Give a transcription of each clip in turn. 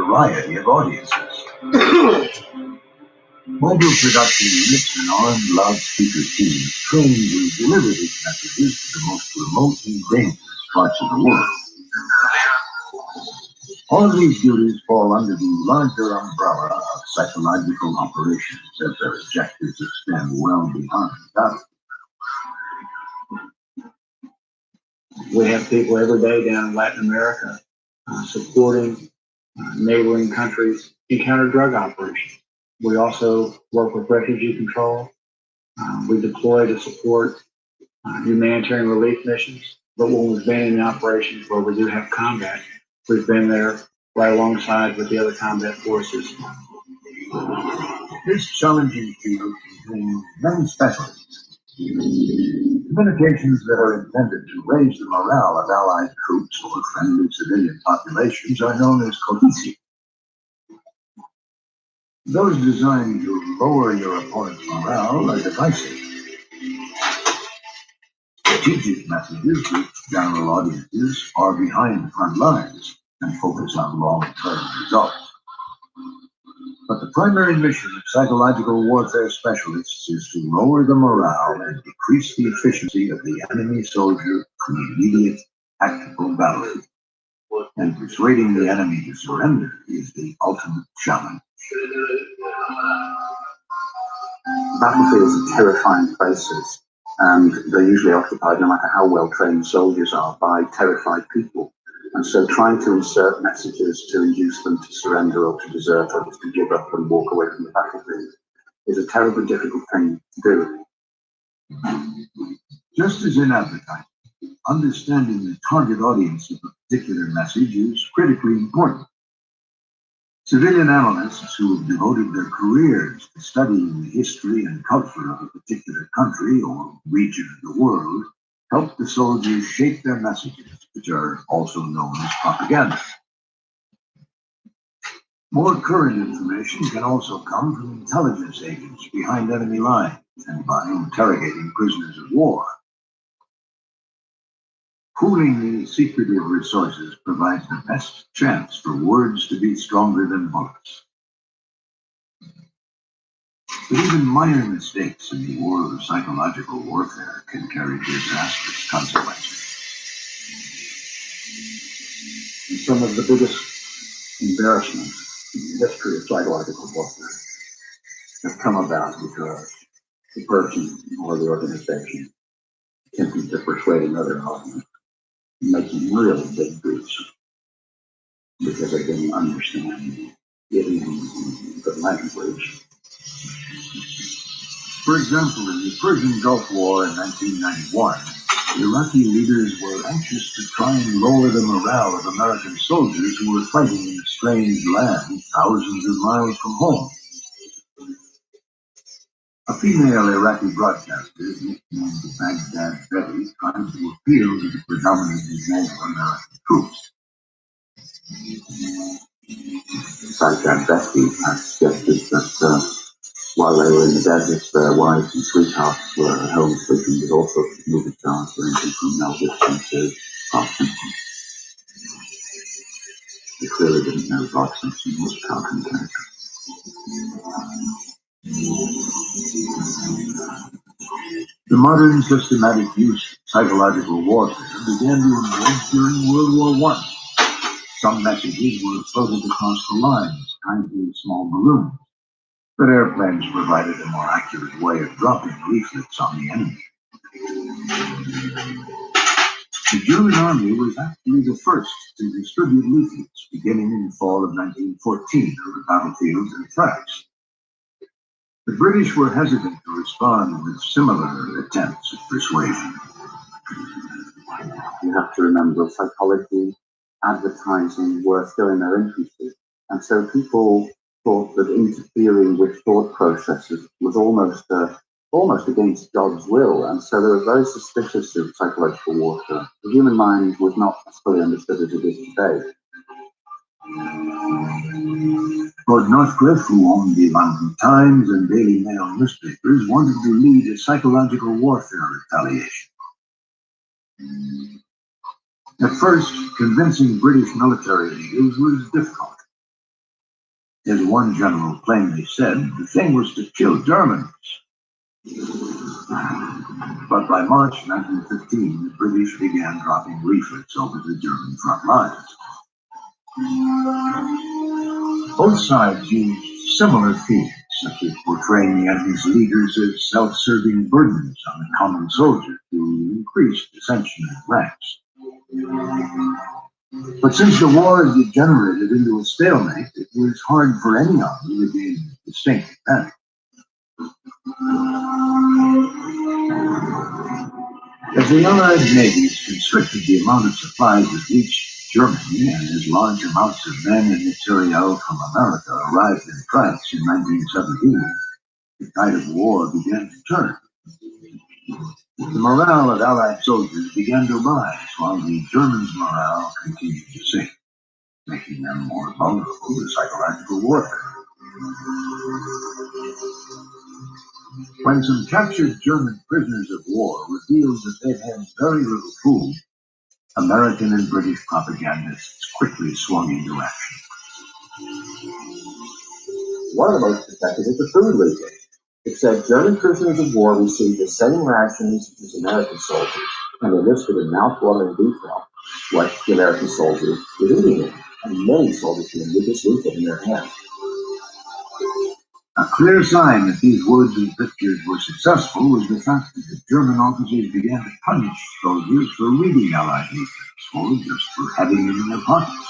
variety of audiences. Mobile production units and armed loudspeaker teams trained to deliver these messages to the most remote and dangerous parts of the world. All of these duties fall under the larger umbrella of psychological operations, as their objectives extend well beyond battle. We have people every day down in Latin America supporting neighboring countries in counter-drug operations. We also work with refugee control. We deploy to support humanitarian relief missions. But when we've been in operations where we do have combat, we've been there right alongside with the other combat forces. This challenging field contains many specialties. Communications that are intended to raise the morale of Allied troops or friendly civilian populations are known as cohesive. Those designed to lower your opponent's morale are divisive. Strategic messages reach general audiences far behind the front lines and focus on long-term results. But the primary mission of psychological warfare specialists is to lower the morale and decrease the efficiency of the enemy soldier on the immediate tactical battlefield. And persuading the enemy to surrender is the ultimate challenge. Battlefields are terrifying places, and they're usually occupied, no matter how well trained soldiers are, by terrified people. And so trying to insert messages to induce them to surrender or to desert or to give up and walk away from the battlefield is a terribly difficult thing to do. Just as in advertising, understanding the target audience of a particular message is critically important. Civilian analysts who have devoted their careers to studying the history and culture of a particular country or region of the world help the soldiers shape their messages, which are also known as propaganda. More current information can also come from intelligence agents behind enemy lines and by interrogating prisoners of war. Pooling these secretive resources provides the best chance for words to be stronger than bullets. But even minor mistakes in the world of psychological warfare can carry disastrous consequences. Some of the biggest embarrassments in the history of psychological warfare have come about because the person or the organization attempting to persuade another audience, making really big boots because they didn't understand the language. For example, in the Persian Gulf War in 1991, Iraqi leaders were anxious to try and lower the morale of American soldiers who were fighting in a strange land thousands of miles from home. A female Iraqi broadcaster, nicknamed Baghdad Betty, tried to appeal to the predominantly male American troops. Baghdad Betty has suggested that while they were in the desert, their wives and sweethearts were at home sleeping with all sorts of movie stars, ranging from Mel Gibson to Bart Simpson. They clearly didn't know Bart Simpson was a cartoon character. The modern systematic use of psychological warfare began to emerge during World War I. Some messages were floated across the lines, tied to small balloons, but airplanes provided a more accurate way of dropping leaflets on the enemy. The German army was actually the first to distribute leaflets, beginning in the fall of 1914 over battlefields in France. The British were hesitant to respond with similar attempts at persuasion. You have to remember, psychology, advertising were still in their infancy, and so people thought that interfering with thought processes was almost against God's will, and so they were very suspicious of psychological warfare. The human mind was not as fully understood as it is today. Lord Northcliffe, who owned the London Times and Daily Mail newspapers, wanted to lead a psychological warfare retaliation. At first, convincing British military leaders was difficult. As one general plainly said, the thing was to kill Germans. But by March 1915, the British began dropping leaflets over the German front lines. Both sides used similar themes, such as portraying the enemy's leaders as self-serving burdens on the common soldier to increase dissension in ranks. But since the war had degenerated into a stalemate, it was hard for any army to gain distinct advantage. As the Allied navies constricted the amount of supplies that reached Germany, and as large amounts of men and material from America arrived in France in 1917, the tide of war began to turn. The morale of Allied soldiers began to rise, while the Germans' morale continued to sink, making them more vulnerable to psychological warfare. When some captured German prisoners of war revealed that they'd had very little food, American and British propagandists quickly swung into action. One of the most effective is the food leaflet. It said German prisoners of war received the same rations as American soldiers, and they listed in mouth-watering detail what the American soldier was eating, and many soldiers would with this leaflet in their hands. A clear sign that these words and pictures were successful was the fact that the German officers began to punish soldiers for reading Allied leaflets, or just for having them in their pockets.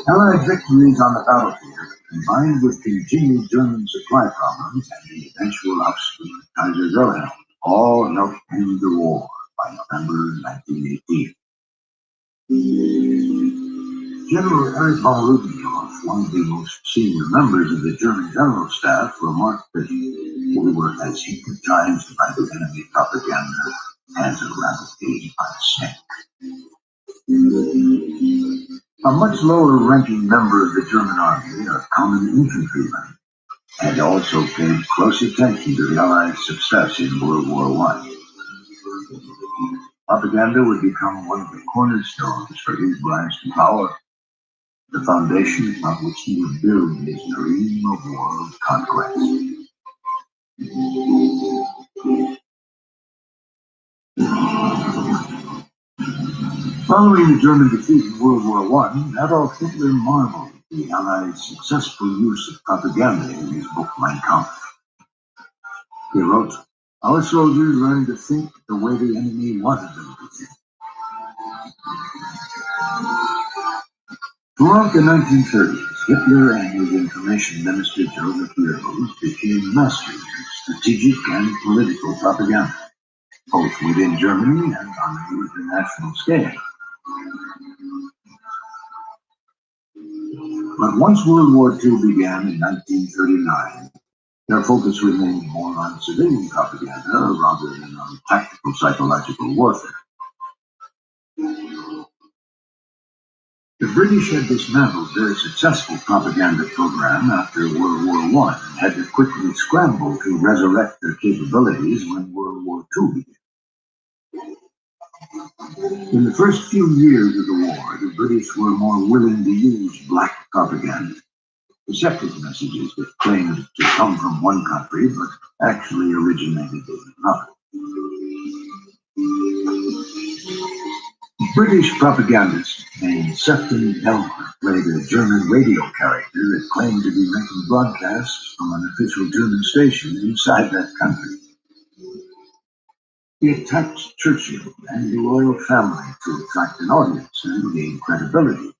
Allied victories on the battlefield, combined with continued German supply problems and the eventual ousting of Kaiser Wilhelm, all helped end the war by November 1918. General Erich von Ludendorff, one of the most senior members of the German General Staff, remarked that we were as hypnotized by the enemy propaganda as a rabbit gazed by a snake. A much lower-ranking member of the German army, a common infantryman, had also paid close attention to the Allies' success in World War I. Propaganda would become one of the cornerstones for his rise to power, the foundation upon which he would build his dream of world conquest. Following the German defeat in World War I, Adolf Hitler marveled at the Allies' successful use of propaganda in his book Mein Kampf. He wrote, "Our soldiers learned to think the way the enemy wanted them to think." Throughout the 1930s, Hitler and his information minister Joseph Goebbels became masters of strategic and political propaganda, both within Germany and on an international scale. But once World War II began in 1939, their focus remained more on civilian propaganda rather than on tactical psychological warfare. The British had dismantled their successful propaganda program after World War I and had to quickly scramble to resurrect their capabilities when World War II began. In the first few years of the war, the British were more willing to use black propaganda, deceptive messages that claimed to come from one country but actually originated in another. British propagandist named Sefton Delmer played a German radio character that claimed to be making broadcasts from an official German station inside that country. He attacked Churchill and the royal family to attract an audience and gain credibility,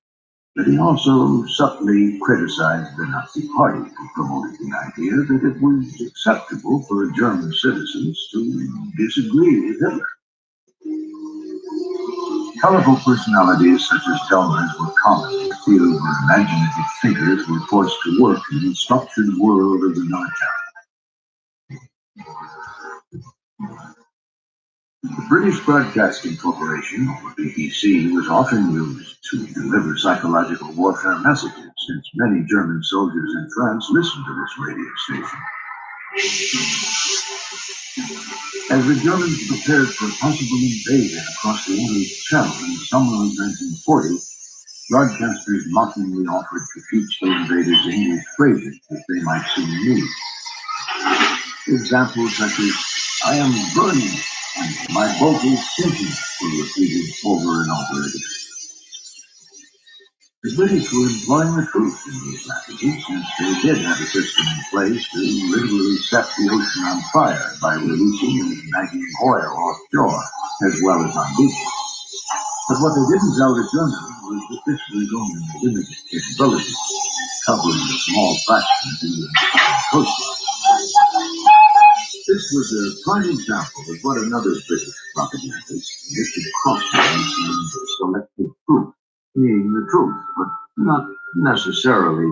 but he also subtly criticized the Nazi Party and promoted the idea that it was acceptable for German citizens to disagree with Hitler. Colorful personalities such as Delmer's were common in the field where imaginative thinkers were forced to work in the structured world of the military. The British Broadcasting Corporation, or BBC, was often used to deliver psychological warfare messages, since many German soldiers in France listened to this radio station. As the Germans prepared for a possible invasion across the English Channel in the summer of 1940, Broadcasters mockingly offered to teach the invaders English phrases that they might soon use. Examples such as, "I am burning," and "my boat is sinking," were repeated over and over again. The British were employing the truth in these messages, since they did have a system in place to literally set the ocean on fire by releasing and igniting oil offshore, as well as on beaches. But what they didn't tell the Germans was that this was only a limited capability, covering a small fraction of England's coastline. This was a prime example of what another British propagandist, Richard Crossman, termed selective truth, meaning the truth, but not necessarily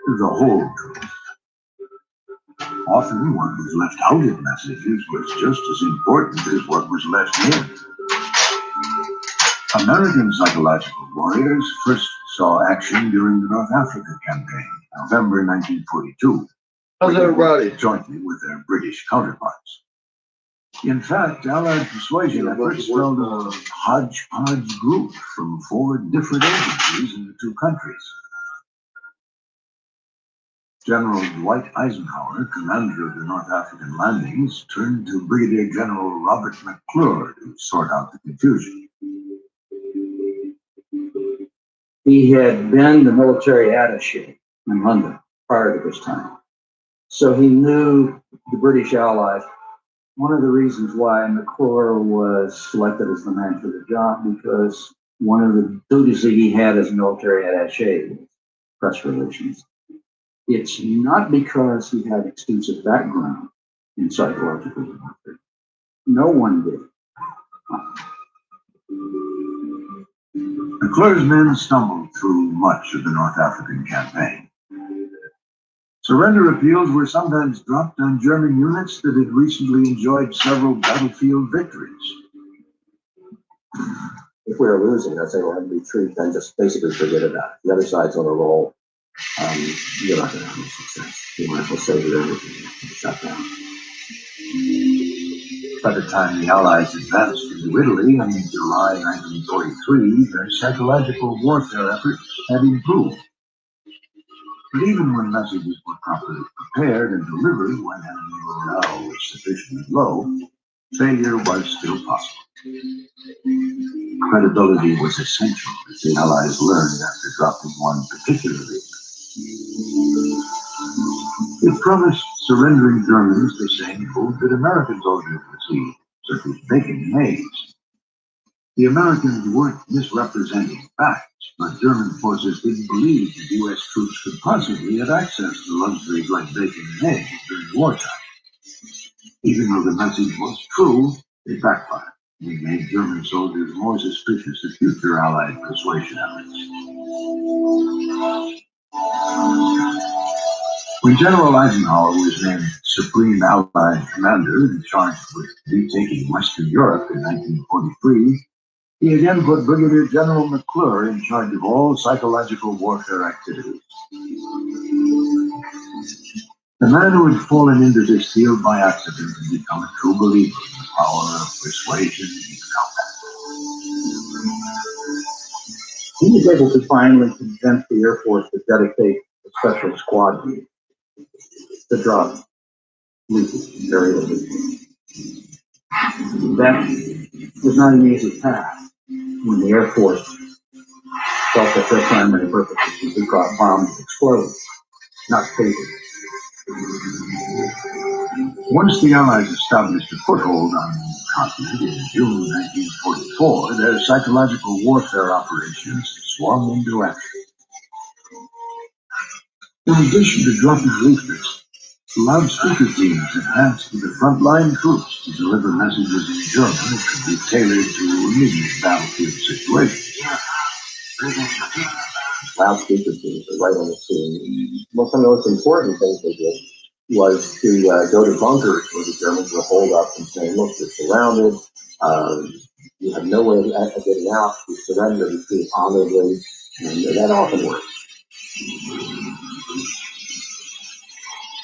the whole truth. Often what was left out in messages was just as important as what was left in. American psychological warriors first saw action during the North Africa campaign, November 1942. How's everybody? Jointly with their British counterparts. In fact, Allied persuasion efforts spelled a hodgepodge group from 4 different agencies in the 2 countries. General Dwight Eisenhower, commander of the North African landings, turned to Brigadier General Robert McClure to sort out the confusion. He had been the military attaché in London prior to this time. So he knew the British allies. One of the reasons why McClure was selected as the man for the job, because one of the duties that he had as military attaché was press relations. It's not because he had extensive background in psychological warfare. No one did. McClure's men stumbled through much of the North African campaign. Surrender appeals were sometimes dropped on German units that had recently enjoyed several battlefield victories. If we are losing, I say, well, retreat, then just basically forget about it. The other side's on a roll. You're not going to have any success. You might as well save everything and shut down. By the time the Allies advanced into Italy in July 1943, their psychological warfare efforts had improved. But even when messages were properly prepared and delivered when enemy morale was sufficiently low, failure was still possible. Credibility was essential, as the Allies learned after dropping one particular lead. It promised surrendering Germans the same food that American soldiers received, such as bacon and eggs. The Americans weren't misrepresenting facts, but German forces didn't believe that U.S. troops could possibly have access to luxuries like bacon and eggs during wartime. Even though the message was true, it backfired. It made German soldiers more suspicious of future Allied persuasion efforts. When General Eisenhower was named Supreme Allied Commander and charged with retaking Western Europe in 1943, he again put Brigadier General McClure in charge of all psychological warfare activities. The man who had fallen into this field by accident had become a true believer in the power of persuasion in combat. He was able to finally convince the Air Force to dedicate a special squad unit to drop aerial leakage. That was not an easy task when the Air Force felt that their primary purpose was to drop bombs and explosives, not papers. Once the Allies established a foothold on the continent in June 1944, their psychological warfare operations swung into action. In addition to dropping leaflets, loudspeaker teams advanced to the frontline troops to deliver messages in German that could be tailored to immediate battlefield situations. Loudspeaker teams are right on the scene. One of the most important things they did was to go to bunkers where the Germans were holed up and saying, look, you're surrounded. You have no way of getting out. You surrender, you treat honorably. And that often works.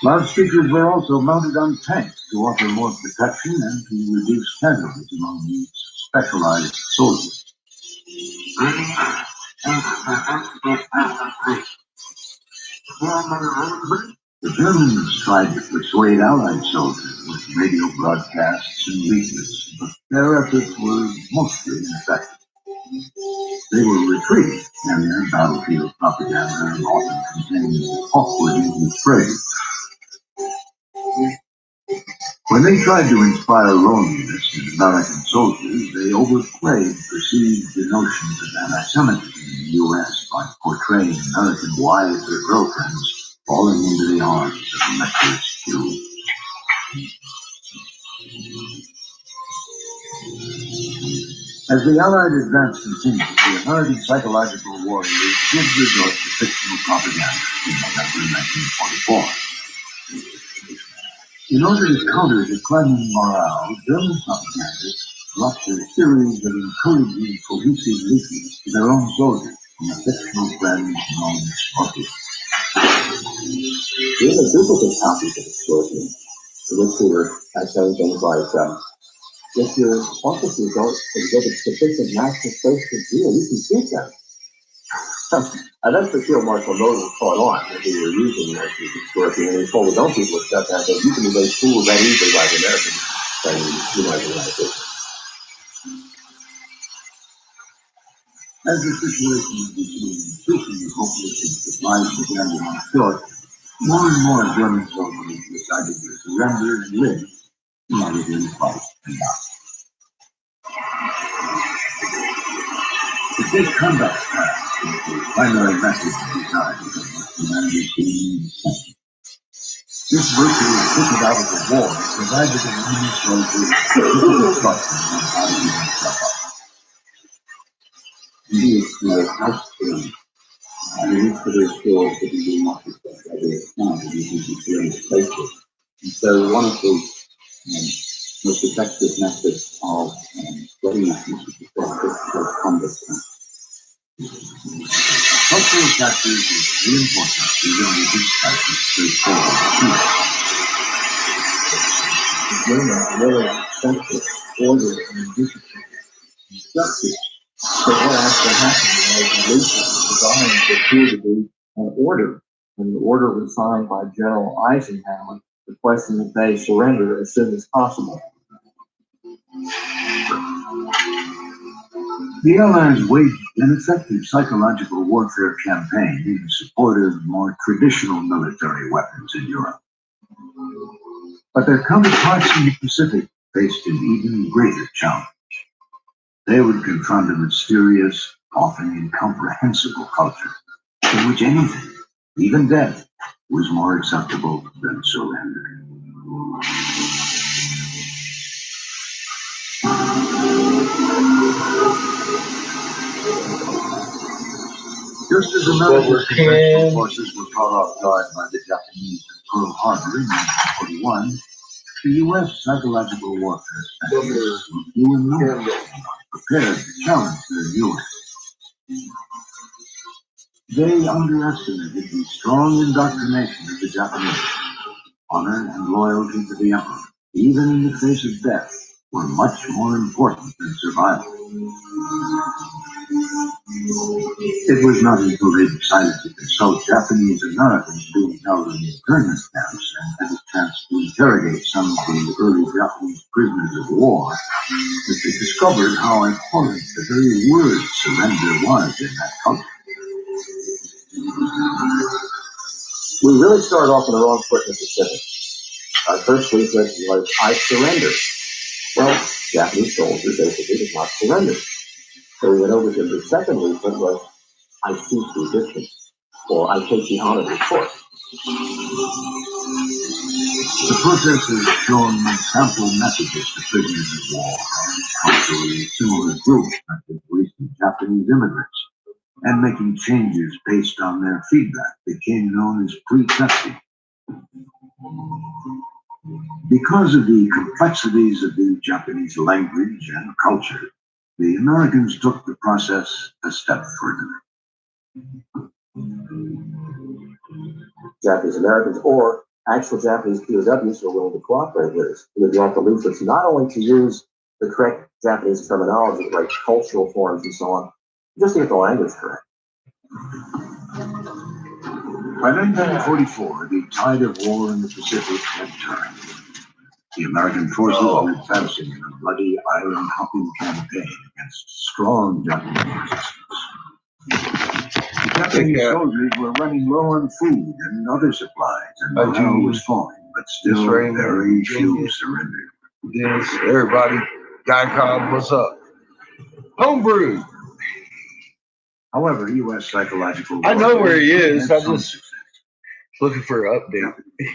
Loudspeakers were also mounted on tanks to offer more protection and to reduce casualties among these specialized soldiers. The Germans tried to persuade Allied soldiers with radio broadcasts and leaflets, but their efforts were mostly ineffective. They were retreating, and their battlefield propaganda often contained awkward English phrase. When they tried to inspire loneliness in American soldiers, they overplayed perceived notions of anti-Semitism in the U.S. by portraying American wives or girlfriends falling into the arms of lecherous Jews. As the Allied advance continued, the American psychological warriors did resort to fictional propaganda in November 1944. In order to counter declining morale, German propagandists dropped a series of encouraging cohesive leaflets to their own soldiers from a fictional friend known as Sparky. Even duplicate copies of the story, in which we were saying things like, if your officers don't exhibit sufficient national social zeal, you can keep them. And that's the Field Marshal Moses caught on that we were using that historically, and he told his own people to step down and say, you can be made fooled that easily by the Americans saying, you know, the United States. As the situation became increasingly hopeless and supplies began to run short, more and more German soldiers decided to surrender and live rather than fight and die. The big combat plan was the primary method designed to make humanity seem essential. This virtual ticket out of the war provided an enemy soldier with instruction on how to get himself up. Indeed, actually, I mean, each of those skills that we do not expect to be found in these experience places. And so one of the most effective methods of getting that message across is called conduct. Cultural factors is reinforcement beyond the dispatch of straightforward. Women really sensitive, order, and discipline, structure. So what actually happened was the leaflet designed to appear to be an order, and the order was signed by General Eisenhower, requesting that they surrender as soon as possible. The Allies waged an effective psychological warfare campaign in support of more traditional military weapons in Europe. But their counterparts in the Pacific faced an even greater challenge. They would confront a mysterious, often incomprehensible culture in which anything, even death, was more acceptable than surrender. Just as American conventional forces were caught off guard by the Japanese at Pearl Harbor in 1941, the U.S. psychological warfare specialists were few in number, prepared to challenge their viewers. They underestimated the strong indoctrination of the Japanese. Honor and loyalty to the emperor, even in the face of death, were much more important than survival. It was not until they decided to consult Japanese Americans being held in internment camps and had a chance to interrogate some of the early Japanese prisoners of war that they discovered how important the very word surrender was in that culture. We really started off on the wrong foot in the Pacific. Our first leaflet was, I surrender. Well, Japanese soldiers basically did not surrender. So we went over to the second leaflet was, I cease resistance, or I take the honor report. The protest has shown sample messages to prisoners of war and culturally similar groups such as recent Japanese immigrants, and making changes based on their feedback became known as pre-testing. Because of the complexities of the Japanese language and culture, the Americans took the process a step further. Japanese Americans or actual Japanese POWs who are willing to cooperate with us. We would want the leaflets not only to use the correct Japanese terminology, the right cultural forms and so on, just to get the language correct. By 1944, the tide of war in the Pacific had turned. The American forces were advancing in a bloody iron-hopping campaign against strong Japanese resistance. The Japanese soldiers were running low on food and other supplies, and morale was falling, but still very few surrendered. Yes, everybody. Guy Cobb, what's up? Homebrew. However, U.S. psychological I know where he warfare is. had I'm some just success. looking for an update.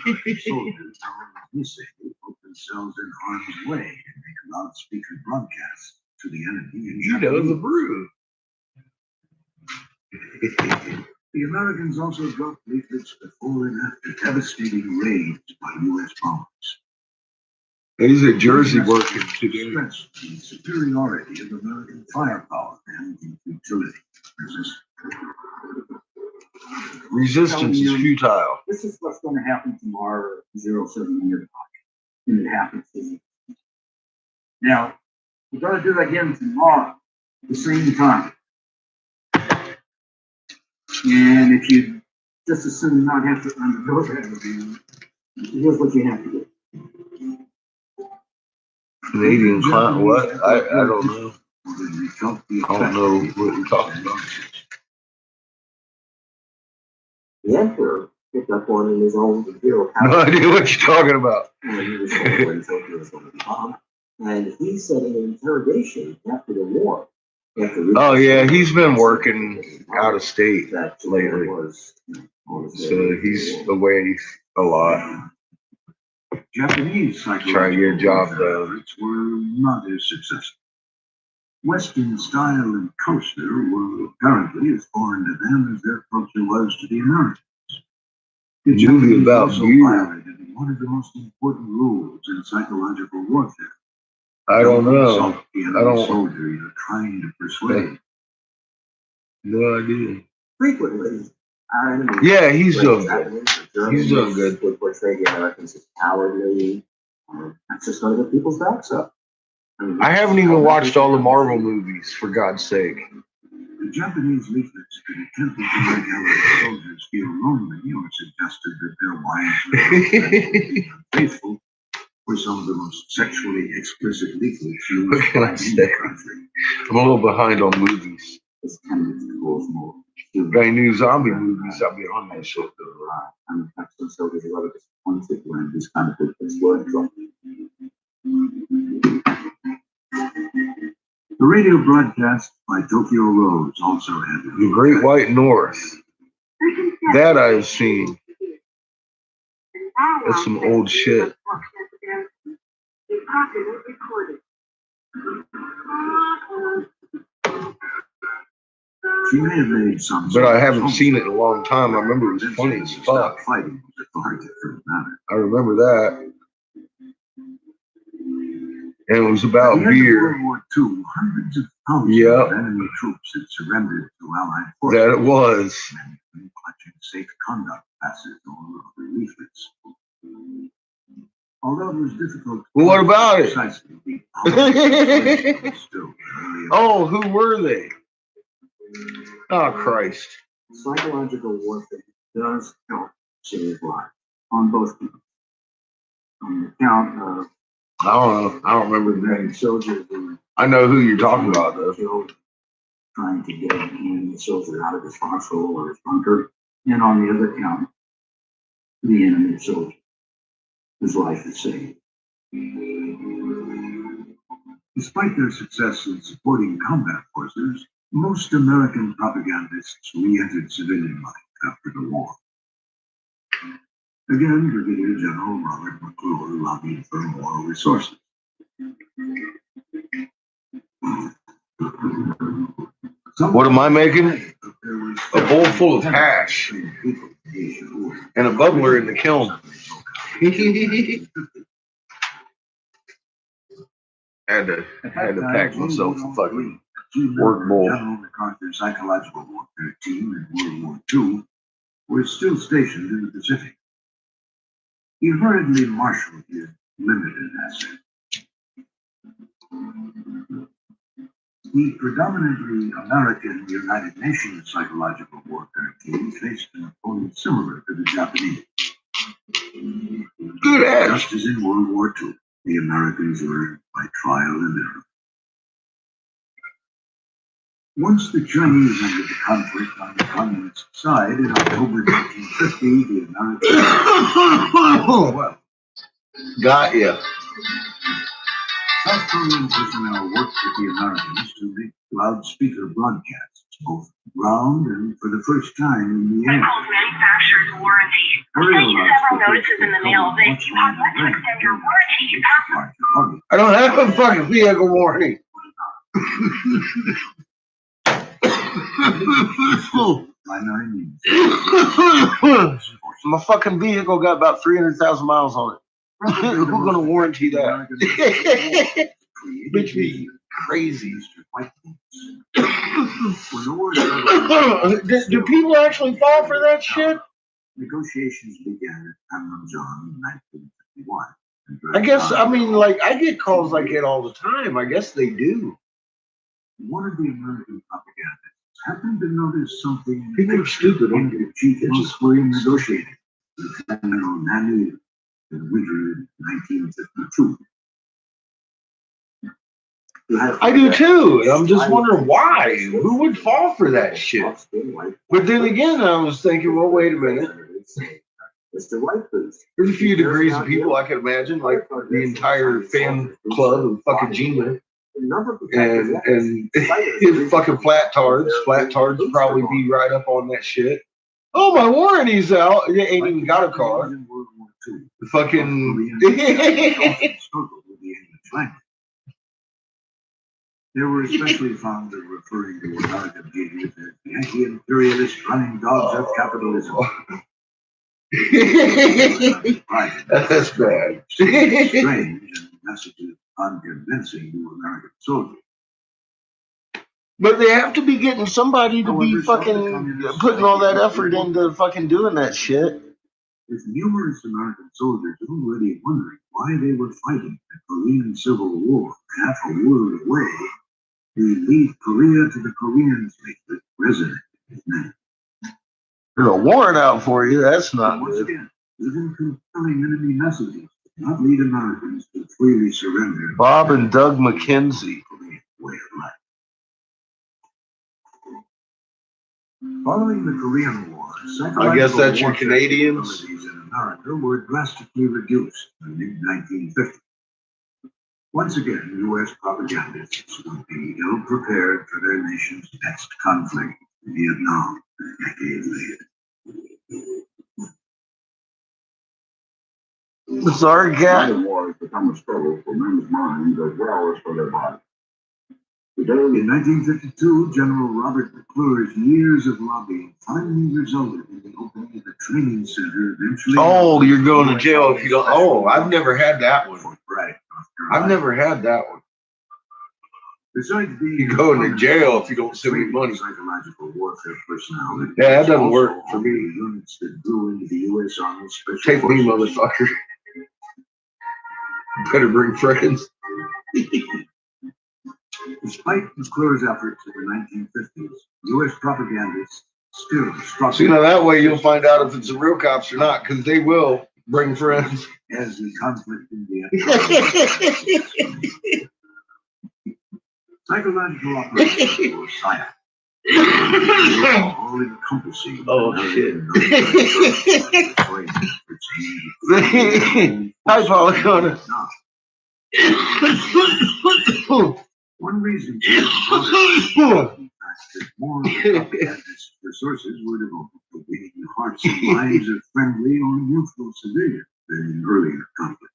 Japanese soldiers, however, missing, put themselves in harm's way and make loudspeaker broadcasts to the enemy in You know the Japanese. brew. The Americans also dropped leaflets before and after devastating raids by U.S. bombers. He's at Jersey working today. Stressed the superiority of American firepower and the futility of resistance. Resistance is futile. This is what's going to happen tomorrow, 07 year clock. And it happens. Now, we're going to do it again tomorrow at the same time. And if you just as soon not have to undergo that, here's what you have to do. Canadian clown, what? I don't know. I don't know what you're talking about. The Emperor picked up one in his own imperial No palace. idea what you're talking about. And he was told when Tokyo was going to be bombed. And he said in an interrogation after the war. Oh yeah, he's been working out of state that lately. was, So he's away a lot. Japanese Trying to get a job done. efforts were not as successful. Western style and culture were apparently as foreign to them as their culture was to the Americans. The Movie Japanese about also beer. violated one of the most important rules in psychological warfare. I don't know. Insult the enemy I don't- soldier you're trying to persuade. No idea. frequently our enemies. Yeah, he's doing good. Japanese or Germans He's doing good. Would portray the Americans as cowardly. That's just going to get people's backs up. I haven't even watched all the Marvel movies, for God's sake. The Japanese leaflets that attempted to make Allied soldiers feel lonely or suggested that their wives were unfaithful were some of the most sexually explicit leaflets used What can I in say? the country. I'm a little behind on movies. This tendency to cause more. Got any new zombie movies? I'll be on that shit. And some soldiers are rather disappointed when these kind of leaflets were dropped. The radio broadcast by Tokyo Rose also had The Great White North. That I've seen. That's some old shit. She may have made some. But I haven't seen it in a long time. I remember it was funny as fuck. Fighting was authoritative for the matter. I remember that. And it was about At the end of beer. World War II, hundreds of thousands Yep. of enemy troops had surrendered to Allied forces. That it was. Many of them clutching safe conduct passes or other leaflets. Although it was difficult. Well, what about it? Precisely the opposite was still early. Oh, who were they? Oh, Christ. Psychological warfare does help save lives on both counts. On the count of I don't know. I don't remember the many names. soldiers who I know who you're talking about, though. killed trying to get an enemy soldier out of his foxhole or his bunker, and on the other count, the enemy soldier whose life is saved. Despite their success in supporting combat forces, most American propagandists re-entered civilian life after the war. Again, Brigadier General Robert McClure lobbied for more resources. What am I making? A bowl full of hash and a bubbler in the kiln. had to pack myself a fucking work bowl. General MacArthur's psychological warfare team in World War II was still stationed in the Pacific. He hurriedly marshaled his limited assets. The predominantly American United Nations psychological warfare team faced an opponent similar to the Japanese. Good ass. Just as in World War II, the Americans learned by trial and error. Once the Chinese entered the conflict on the communist side in October 1950, the Americans well. Got ya. South Korean personnel worked with the Americans to make loudspeaker broadcasts, both ground and for the first time in the air. Manufacturer's warranty. We sent you several notices in the mail that if you have yet to extend your warranty, you have I don't have a fucking vehicle warranty. My fucking vehicle got about 300,000 miles on it. Who's gonna warranty that? Bitch, me crazy. Do people actually fall for that shit? Negotiations began at Panmunjom in 1951. I guess, I mean, like, I get calls like that all the time. I guess they do. One of the American propagandists happened to notice something. People are stupid. The chief of North Korean negotiator, Lieutenant General Nani, in the winter of 1952. I do too. And I'm just wondering why. Who would fall for that shit? But then again, I was thinking, well, wait a minute. There's a few degrees of people I can imagine, like the entire fan club of fucking Gina. And his fucking flat tards. Flat tards would probably be right up on that shit. Oh, my warranty's out. You ain't even got a car. The fucking. They were especially fond of referring to American leaders as anti-imperialist running dogs of capitalism. That's bad. Strange and messages unconvincing to American soldiers. But they have to be getting somebody to be fucking putting all that effort into fucking doing that shit. With numerous American soldiers already wondering why they were fighting the Korean Civil War half a world away, the Leave Korea to the Koreans statement resonated with many. There's a warrant out for you. That's not Once good. again, even compelling enemy messages did not lead Americans to freely surrender. Bob and Doug McKenzie. Way of life. Following the Korean War, I guess that's your Canadians. Capabilities in America were drastically reduced in the mid-1950s. Once again, U.S. propagandists would be ill-prepared for their nation's next conflict, Vietnam, a decade later. Sorry, cat. The war has become a struggle for men's minds as well as for their bodies. Today, In 1952, General Robert McClure's years of lobbying finally resulted in the opening of a training center eventually. Oh, you're going to jail if you don't. Oh, I've never had that one. Fort Bragg, North Carolina. I've never had that one. Besides being You go into jail if you don't send me money. Psychological warfare personnel. Yeah, that doesn't work for me. Units that grew into the U.S. Army Special Take me, Forces. motherfucker. Better bring friends. Despite McClure's efforts in the 1950s, U.S. propagandists still struggled. So, that way you'll find out if it's the real cops or not, because they will bring friends. As the conflict in Vietnam. Psychological operations were silent. All encompassing. Oh, shit. Hi, Paula Connor. One reason that more propagandist resources were devoted to winning the hearts and minds of friendly or neutral civilians than in earlier conflicts.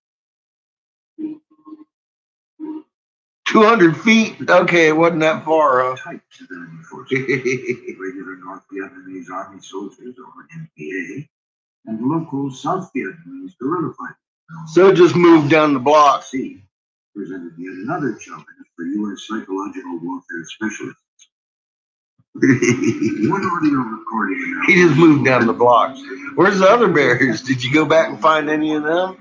200 feet? Okay, it wasn't that far, huh? Types of enemy forces. Regular North Vietnamese Army soldiers, or NPA, and local South Vietnamese guerrilla fighters. So it just moved down the block. C presented yet another challenge for U.S. psychological warfare specialists. One audio recording. He just moved down the block. Where's the other barriers? Did you go back and find any of them?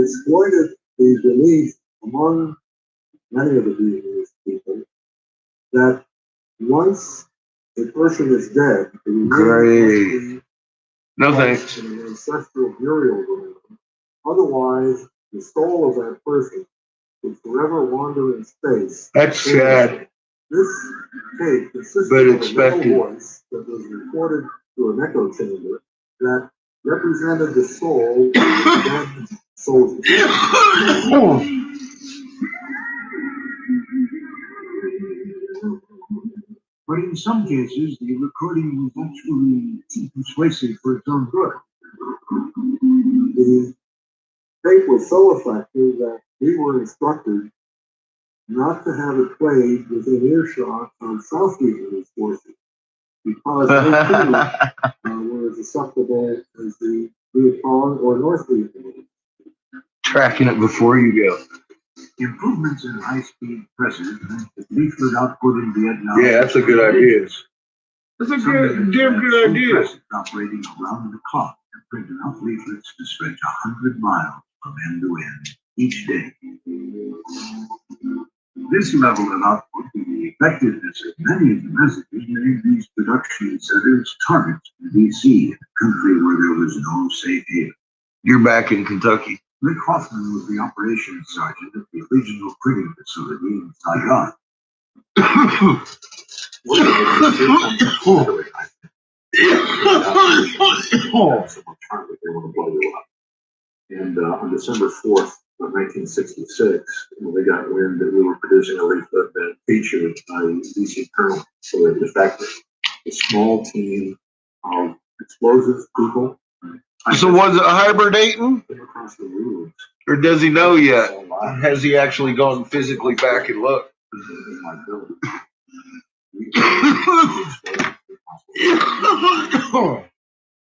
it's going to the belief among many of the Vietnamese people that once a person is dead, the remains must be No placed thanks. in an ancestral burial ground. Otherwise, the soul of that person would forever wander in space. That's sad, This tape consisted but of a little expected. voice that was recorded through an echo chamber that represented the soul of the dead soldier. But in some cases, the recording was actually too persuasive for its own good. The tape was so effective that we were instructed not to have it played within earshot of South Vietnamese forces because they too were as susceptible as the Viet Cong or North Vietnamese. Tracking it before you go. Improvements in high-speed presses meant that leaflet output in Vietnam. Yeah, that's a good idea. That's a Some good, units damn had good full idea. presses operating around the clock and print enough leaflets to stretch 100 miles from end to end each day. This level of output and the effectiveness of many of the messages made these production centers targets in D.C., a country where there was no safe haven. You're back in Kentucky. Rick Hoffman was the operations sergeant at the regional printing facility in Saigon. And on December 4th of 1966, they got wind that we were producing a leaflet that featured a DC colonel. So in fact, a small team of explosive people. So was it hibernating? Across the roofs. Or does he know yet? Has he actually gone physically back and looked? In my building.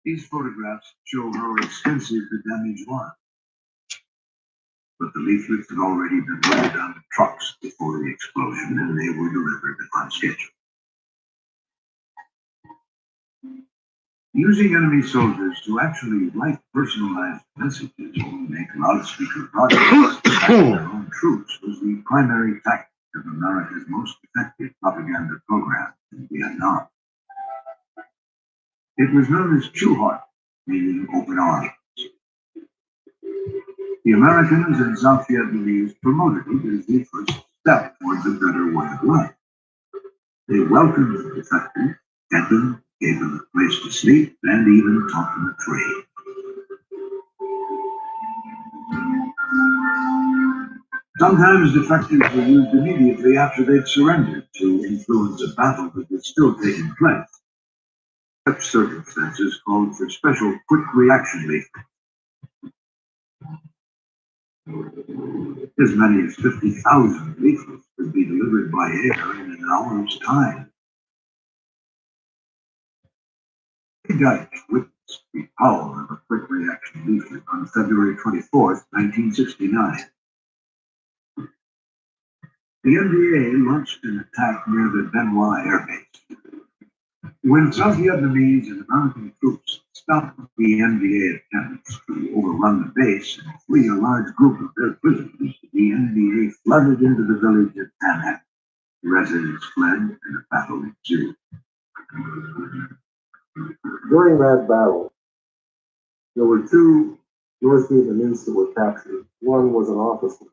These photographs show how extensive the damage was. But the leaflets had already been loaded on trucks before the explosion, and they were delivered on schedule. Using enemy soldiers to actually write personalized messages or make loudspeaker broadcasts to their own troops was the primary tactic of America's most effective propaganda program in Vietnam. It was known as Chuhot, meaning open arms. The Americans and South Vietnamese promoted it as the first step towards a better way of life. They welcomed the defectors, fed them, gave them a place to sleep, and even taught them a trade. Sometimes defectors were used immediately after they'd surrendered to influence a battle that was still taking place. Such circumstances called for special quick reaction leaflets. As many as 50,000 leaflets could be delivered by air in an hour's time. Dutch witnessed the power of a quick reaction leaflet on February 24th, 1969. The NVA launched an attack near the Benoit Air Base. When South Vietnamese and American troops stopped the NVA attempts to overrun the base and free a large group of their prisoners, the NVA flooded into the village of Tan Hat. The residents fled and a battle ensued. During that battle, there were two North Vietnamese that were captured. One was an officer.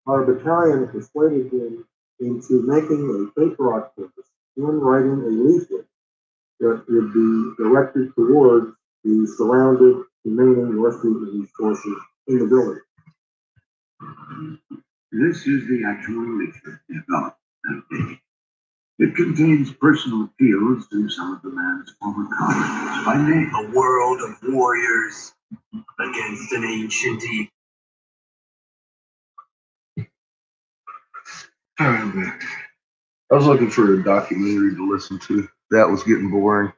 Our battalion persuaded him into making a paper octopus and writing a leaflet that would be directed towards the surrounded remaining North Vietnamese forces in the village. This is the actual leaflet developed that day. It contains personal appeals to some of the man's former colleagues by name. A world of warriors against an ancient evil. I was looking for a documentary to listen to. That was getting boring.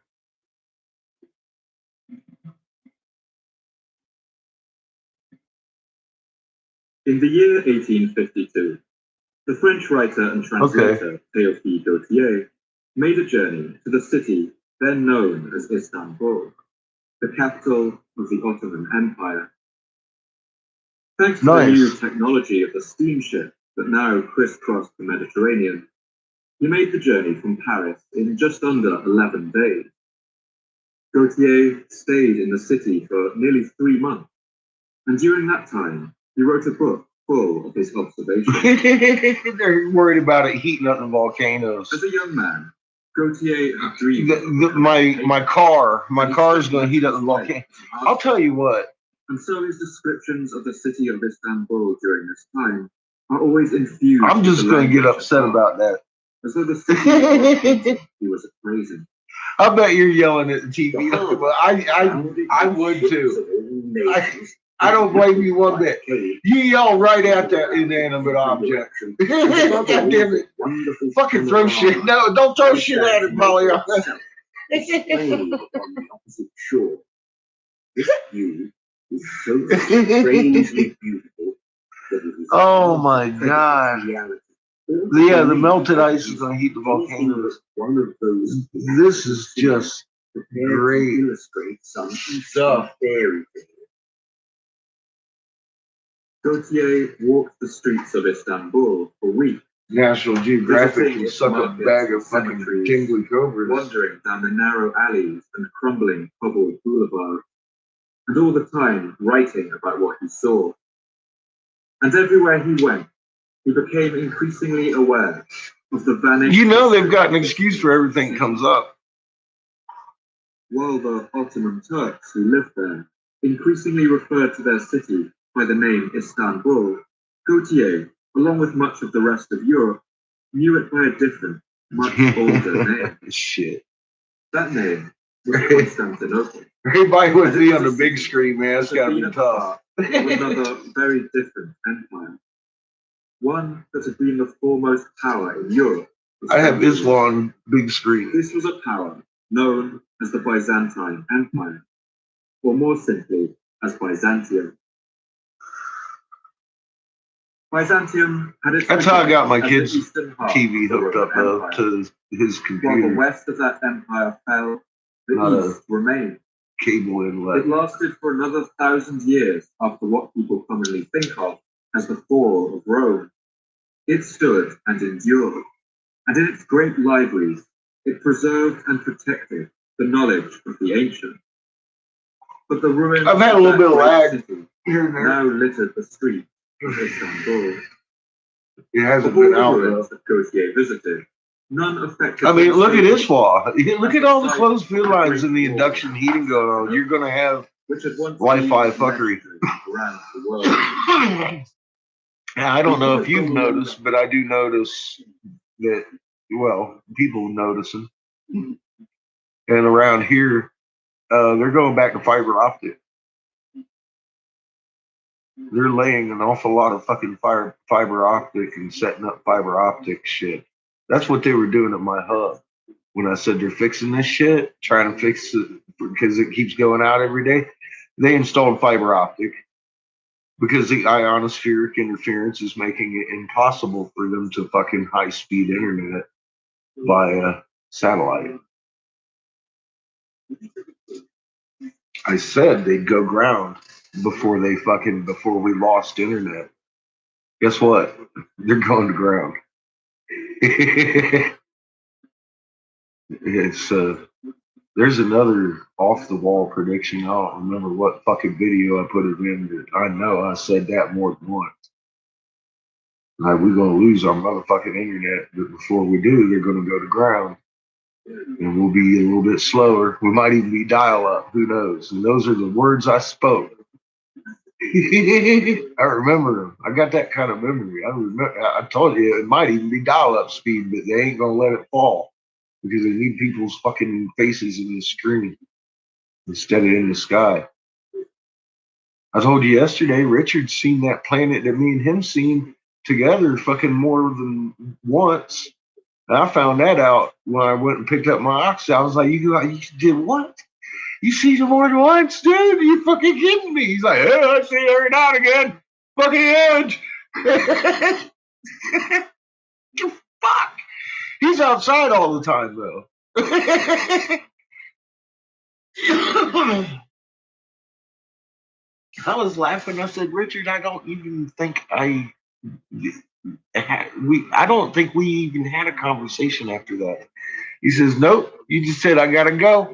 In the year 1852, the French writer and translator Théophile Gautier made a journey to the city then known as Istanbul, the capital of the Ottoman Empire. Thanks to the new technology of the steamship that now crisscrossed the Mediterranean, he made the journey from Paris in just under 11 days. Gautier stayed in the city for nearly 3 months, and during that time, he wrote a book full of his observations. They're worried about it heating up the volcanoes. As a young man, Gautier had dreamed. My car's going to heat up the volcano. I'll tell you what. And so his descriptions of the city of Istanbul during this time are always infused. I'm just going to get upset about that. As though the city he was appraising. I bet you're yelling at the TV. But I would too. I don't blame you one bit. You yell right at that inanimate object. God damn it. Fucking throw shit. No, don't throw shit at it, Molly. On the opposite shore. This view is so strangely beautiful that it is oh my god. Yeah, the melted ice is going to heat the volcanoes. one of those This is just great illustrate some stuff. fairy tale. Gautier walked the streets of Istanbul for weeks, National Geographic can suck up a bag of fucking tingly cobras. wandering down the narrow alleys and crumbling cobbled boulevards, and all the time writing about what he saw. And everywhere he went, he became increasingly aware of the vanished. You know they've got an excuse for everything that comes up. While the Ottoman Turks who lived there increasingly referred to their city by the name Istanbul, Gautier, along with much of the rest of Europe, knew it by a different, much older name. Shit. That name was Constantinople. Everybody would be on the big screen, man. It's gotta be tough. Another very different empire. One that had been the foremost power in Europe. I have this on big screen. This was a power known as the Byzantine Empire, or more simply, as Byzantium. Byzantium had its. That's how I got my kids' TV hooked up to his computer. While the west of that empire fell, the east remained. Cable inlet. It lasted for another 1,000 years after what people commonly think of as the fall of Rome. It stood and endured, and in its great libraries, it preserved and protected the knowledge of the ancient. But the ruins I've had a little bit of lag here and there. Now littered the streets of Istanbul. It hasn't Of all been the out ruins that Gautier visited, none affected. I mean, look at this wall. Look at all the closed field lines and the induction heating going on. You're going to have Wi-Fi fuckery. Around the world. I don't know if you've noticed, but I do notice that, well, people noticing. And around here, they're going back to fiber optic. They're laying an awful lot of fucking fiber optic and setting up fiber optic shit. That's what they were doing at my hub. When I said they're fixing this shit, trying to fix it because it keeps going out every day, they installed fiber optic because the ionospheric interference is making it impossible for them to fucking high-speed internet via satellite. I said they'd go ground before we lost internet. Guess what? They're going to ground. It's there's another off the wall prediction. I don't remember what fucking video I put it in. I know I said that more than once. Like, we're gonna lose our motherfucking internet, but before we do, they're gonna go to ground. And we'll be a little bit slower. We might even be dial up. Who knows? And those are the words I spoke. I remember them. I got that kind of memory. I told you it might even be dial up speed, but they ain't gonna let it fall because they need people's fucking faces in the screen instead of in the sky. I told you yesterday, Richard's seen that planet that me and him seen together fucking more than once. And I found that out when I went and picked up my ox. I was like, you did what? You see them more than once, dude? Are you fucking kidding me? He's like, yeah, I see it every now and again. Fucking edge. Fuck. He's outside all the time, though. I was laughing. I said, Richard, I don't even think I don't think we even had a conversation after that. He says, nope. You just said I gotta go.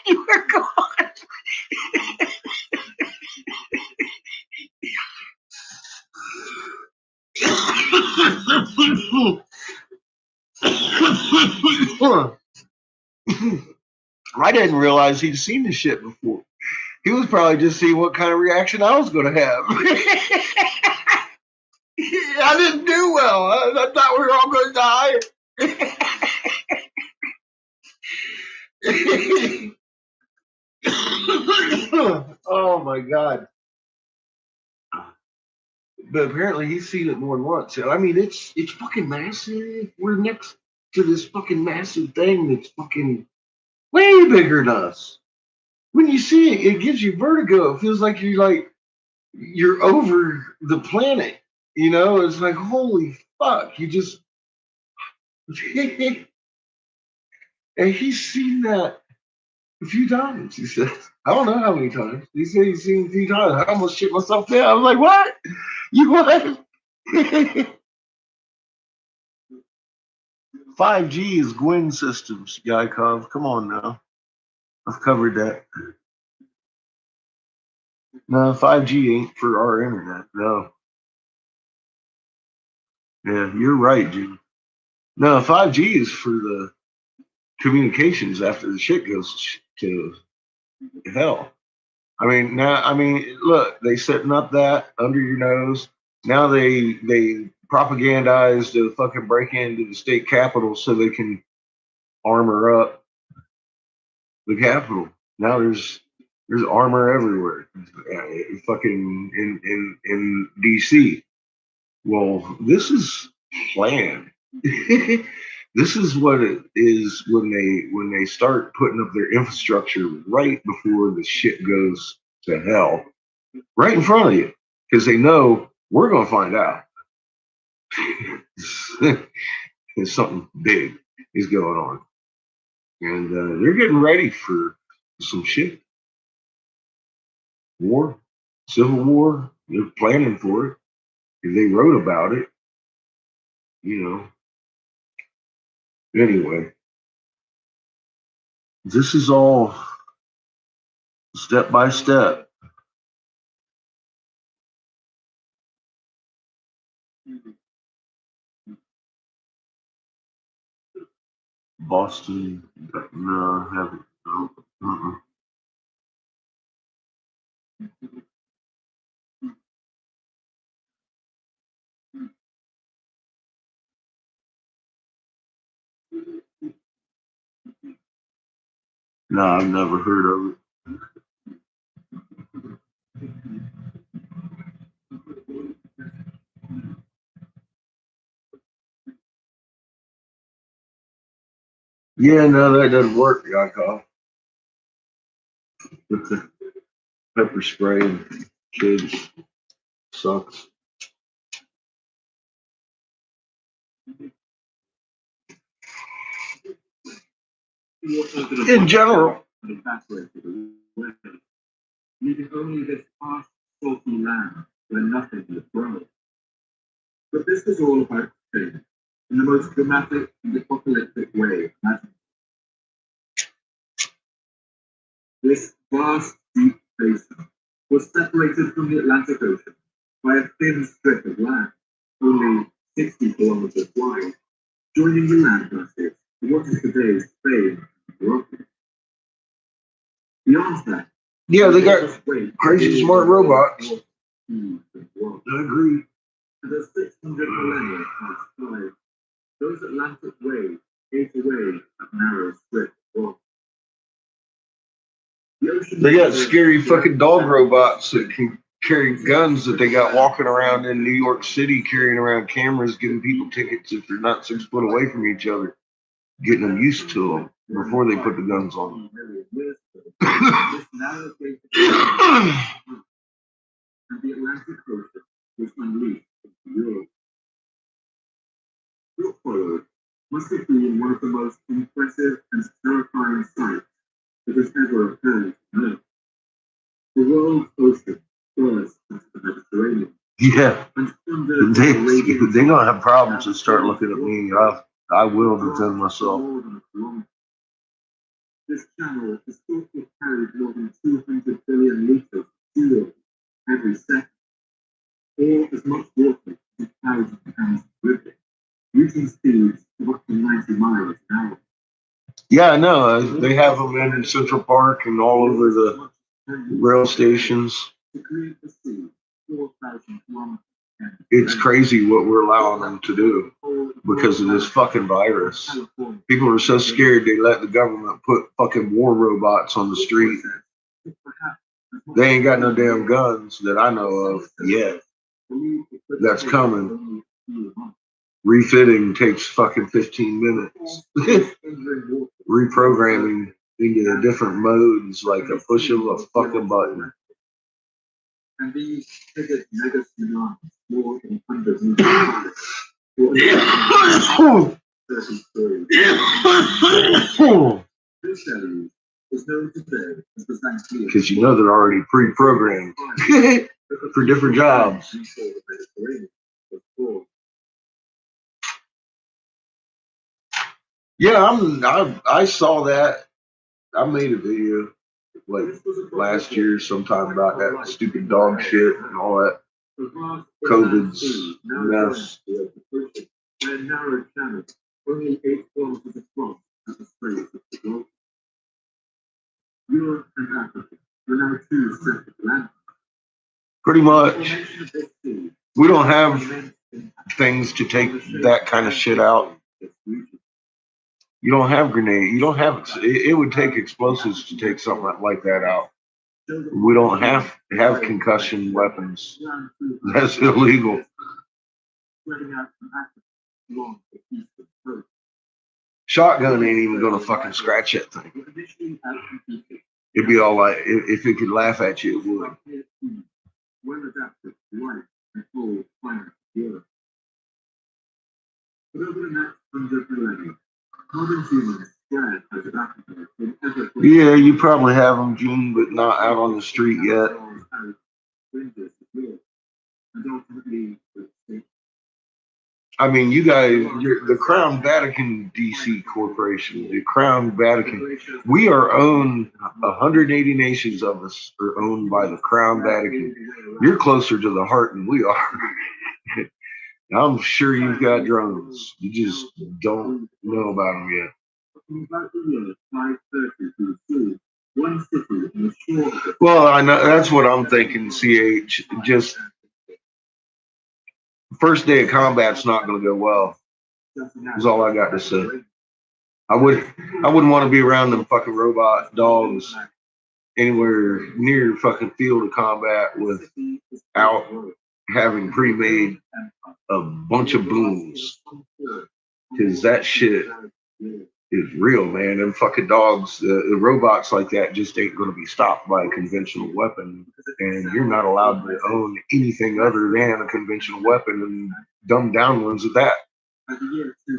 You were gone. I didn't realize he'd seen the shit before. He was probably just seeing what kind of reaction I was going to have. I didn't do well. I thought we were all going to die. Oh my God. But apparently he's seen it more than once. I mean, it's fucking massive. We're next to this fucking massive thing that's fucking way bigger than us. When you see it, it gives you vertigo. It feels like you're over the planet. You know, it's like holy fuck. You just and he's seen that a few times. He said, I don't know how many times. He said he's seen it a few times. I almost shit myself down. I was like, what? You what? 5G is Gwyn systems, Yakov. Come on now. I've covered that. No, 5G ain't for our internet. No. Yeah, you're right, Jim. No, 5G is for the communications after the shit goes to hell. I mean, look, they setting up that under your nose. Now they propagandize the fucking break into the state capitol so they can armor up the capitol. Now there's armor everywhere. Fucking in DC. Well, this is planned. This is what it is when they start putting up their infrastructure right before the shit goes to hell, right in front of you, because they know we're going to find out. There's something big is going on, and they're getting ready for some shit. War, civil war. They're planning for it. If they wrote about it, you know. Anyway, this is all step by step. Boston, no, haven't. No, no, I've never heard of it. Yeah, no, that doesn't work, Yakov. With the pepper spray and kids sucks. In general. Leaving only this harsh, salty land where nothing would grow. But this was all about change, in the most dramatic and apocalyptic way imaginable. This vast, deep basin was separated from the Atlantic Ocean by a thin strip of land, only 60 kilometers wide, joining the land masses of what is today Spain and Morocco. Beyond that, Yeah, they got crazy smart robots. I agree. And as 600 millennia passed by, those Atlantic waves ate away at narrow strips of rock. They got scary fucking dog robots that can carry guns that they got walking around in New York City, carrying around cameras, giving people tickets if they're not 6 foot away from each other, getting them used to them before they put the guns on them. And the Atlantic Ocean was unleashed into Europe. What followed must have been one of the most impressive and terrifying sights that has ever occurred on Earth. The world's ocean burst into the Mediterranean. Yeah, And under they the radiant they're gonna have problems to start looking at me. I will defend myself. more than a kilometer. This channel is thought to have carried more than 200 billion liters of fuel every second, or as much water as 1,000 pounds of river, reaching speeds of up to 90 miles an hour. Yeah, I know. They have them in Central Park and all over the rail stations. To create the sea 4,000 kilometers. It's crazy what we're allowing them to do because of this fucking virus. People are so scared they let the government put fucking war robots on the street. They ain't got no damn guns that I know of yet. That's coming. Refitting takes fucking 15 minutes. Reprogramming into different modes like a push of a fucking button. And these triggered mega tsunamis more than 100 meters high. This deluge is known today as the Thanksgiving. Because you know they're already pre-programmed for different jobs. Yeah, I saw that. I made a video like last year sometime about that stupid dog shit and all that COVID's mess. A narrow channel, only 8 kilometers across at the strait of the globe. Europe and Africa are now 2 separate lands. Pretty much. We don't have things to take that kind of shit out. You don't have grenade. You don't have. It would take explosives to take something like that out. We don't have concussion weapons. That's illegal. Shotgun ain't even gonna fucking scratch that thing. It'd be all like if it could laugh at you, it would. Yeah, you probably have them, Gene, but not out on the street yet. I mean, you guys, the Crown Vatican DC Corporation, the Crown Vatican, we are owned, 180 nations of us are owned by the Crown Vatican. You're closer to the heart than we are. I'm sure you've got drones. You just don't know about them yet. Well, I know that's what I'm thinking, CH. Just first day of combat's not going to go well. Is all I got to say. I wouldn't want to be around them fucking robot dogs anywhere near fucking field of combat without having pre-made a bunch of booms, because that shit is real, man. Them fucking dogs, the robots like that just ain't going to be stopped by a conventional weapon, and you're not allowed to own anything other than a conventional weapon, and dumbed down ones at that.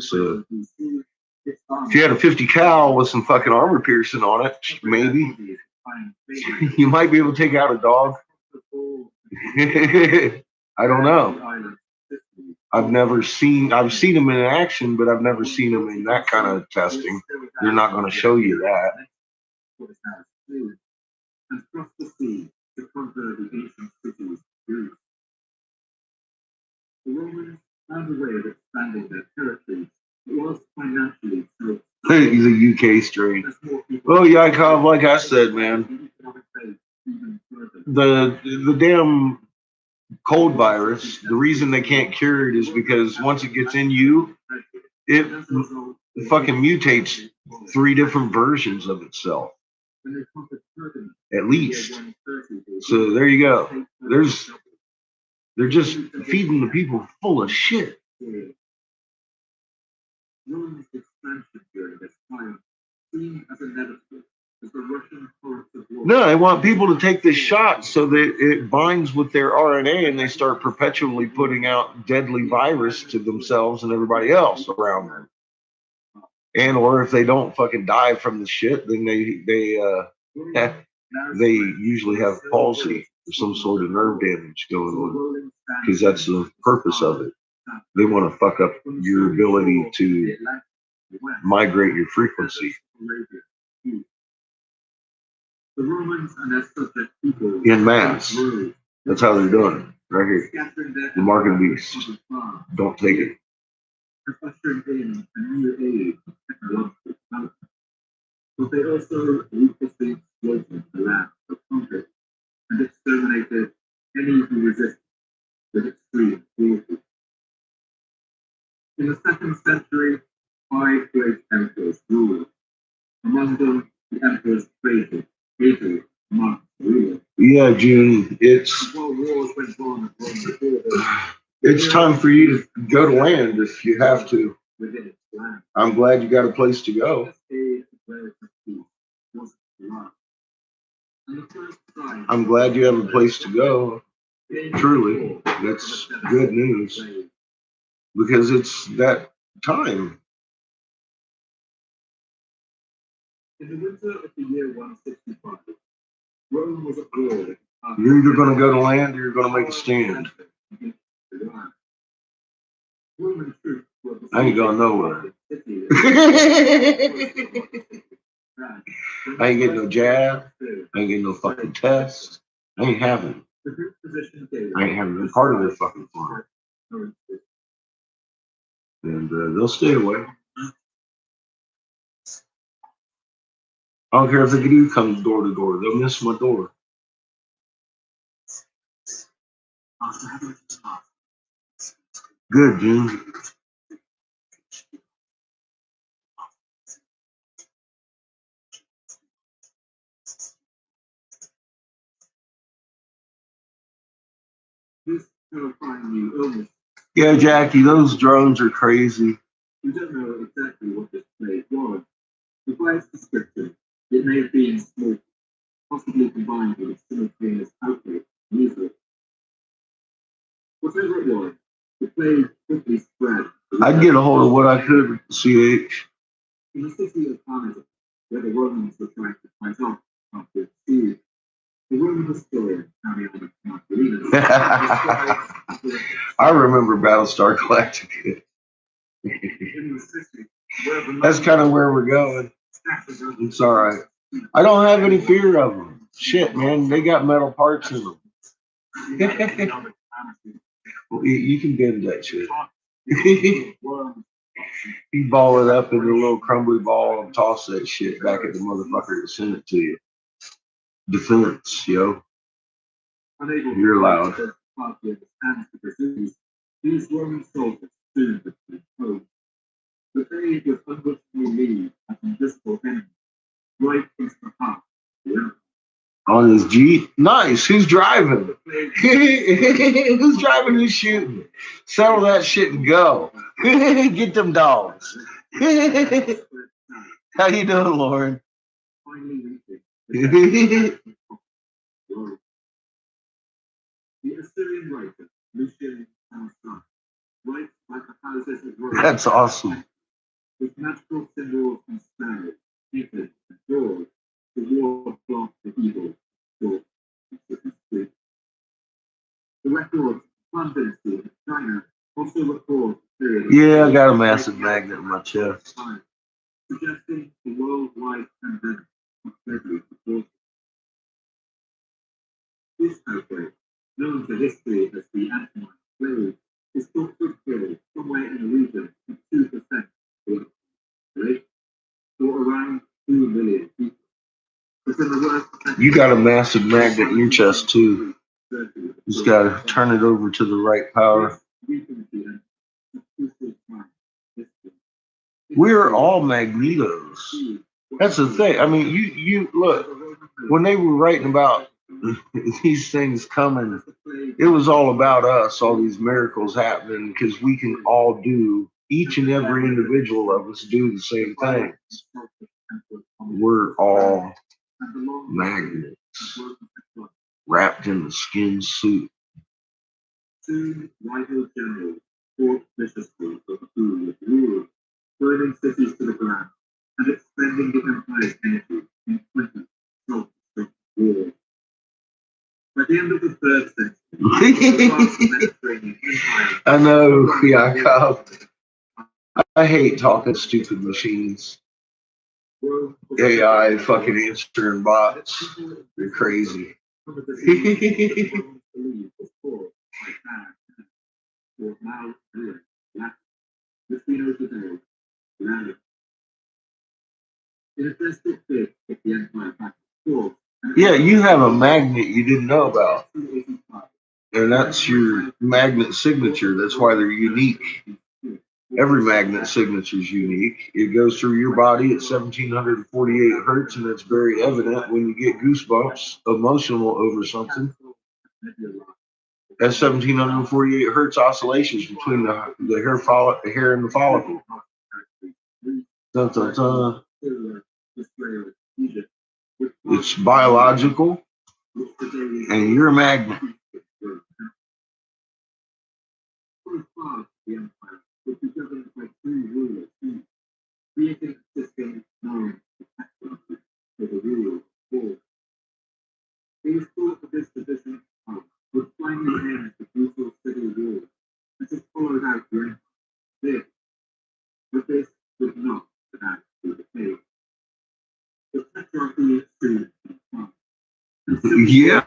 So if you had a 50 cal with some fucking armor piercing on it, maybe you might be able to take out a dog. I don't know. I've seen them in action, but I've never seen them in that kind of testing. They're not going to show you that. The Romans found a way of expanding their territory that was financially so. He's a UK strain. Well, Yakov, like I said, man, the damn cold virus, the reason they can't cure it is because once it gets in you, it fucking mutates 3 different versions of itself. At least. So there you go. They're just feeding the people full of shit. No, they want people to take this shot so that it binds with their RNA and they start perpetually putting out deadly virus to themselves and everybody else around them. And or if they don't fucking die from the shit, then they they usually have palsy or some sort of nerve damage going on, because that's the purpose of it. They want to fuck up your ability to migrate your frequency. In mass. That's how they're doing it. Right here. The mark of the beast. Don't take it. But they also ruthlessly exploited the land for profit and exterminated any who resisted with extreme cruelty. In the 2nd century, 5 great emperors ruled. Among them, the emperors Trajan, Hadrian, Mark, ruler. Yeah, June, it's time for you to go to land if you have to. I'm glad you got a place to go. I'm glad you have a place to go. Truly, that's good news, because it's that time. In the winter of the year 165, Rome was at war. You're either going to go to land or you're going to make a stand. I ain't going nowhere. I ain't getting no jab. I ain't getting no fucking test. I ain't having it. I ain't having no part of their fucking farm. And they'll stay away. I don't care if they do come door to door. They'll miss my door. Good, June. Yeah, Jackie, those drones are crazy. We don't know exactly what this plague was. By its description, it may have been smoke, possibly combined with a simultaneous outbreak of measles. Whatever it was, the plague quickly spread. I'd get a hold of what I could, CH. In the city of Canada, where the Romans were trying to fight off after the siege, the Roman historian Mariana Margarita. I remember Battlestar Galactica. That's kind of where we're going. It's all right. I don't have any fear of them. Shit, man, they got metal parts in them. Well, you can bend that shit. You ball it up into a little crumbly ball and toss that shit back at the motherfucker that sent it to you. Defense, yo. You're loud. These Roman soldiers soon became home. But they would unwittingly lead an invisible enemy right into the heart of the enemy. On his Jeep? Nice. Who's driving? Who's driving? Who's shooting? Settle that shit and go. Get them dogs. How you doing, Lauren? The Assyrian writer, Lucian Armstrong, writes like the houses of Rome. That's awesome. With magical symbols and spells, painted and drawn, the war blocked the evil. The records of London and China also record the period. Yeah, I got a massive magnet in my chest. Suggesting the worldwide pandemic of February before. This outbreak, known to history as the Antonine Plague, is thought to have killed somewhere in the region of 2% of the population, or around 2 million people. You got a massive magnet in your chest too. You just gotta turn it over to the right power. We're all magnetos. That's the thing. I mean, you look, when they were writing about these things coming, it was all about us, all these miracles happening, because we can all do, each and every individual of us do the same things. We're all magnets wrapped in the skin suit. Soon, rival generals fought viciously for the food of rule, burning cities to the ground and expending the empire's energy in 20 self-destructive wars. the end of the 3rd century, France and Mediterranean Empire. I know, Yakov. I hate talking to stupid machines. AI fucking answering bots. They're crazy. Yeah, you have a magnet you didn't know about. And that's your magnet signature. That's why they're unique. Every magnet signature is unique. It goes through your body at 1748 hertz, and it's very evident when you get goosebumps, emotional over something. That's 1748 hertz oscillations between the hair and the follicle. Dun, dun, dun. It's biological, and you're a magnet. Yeah.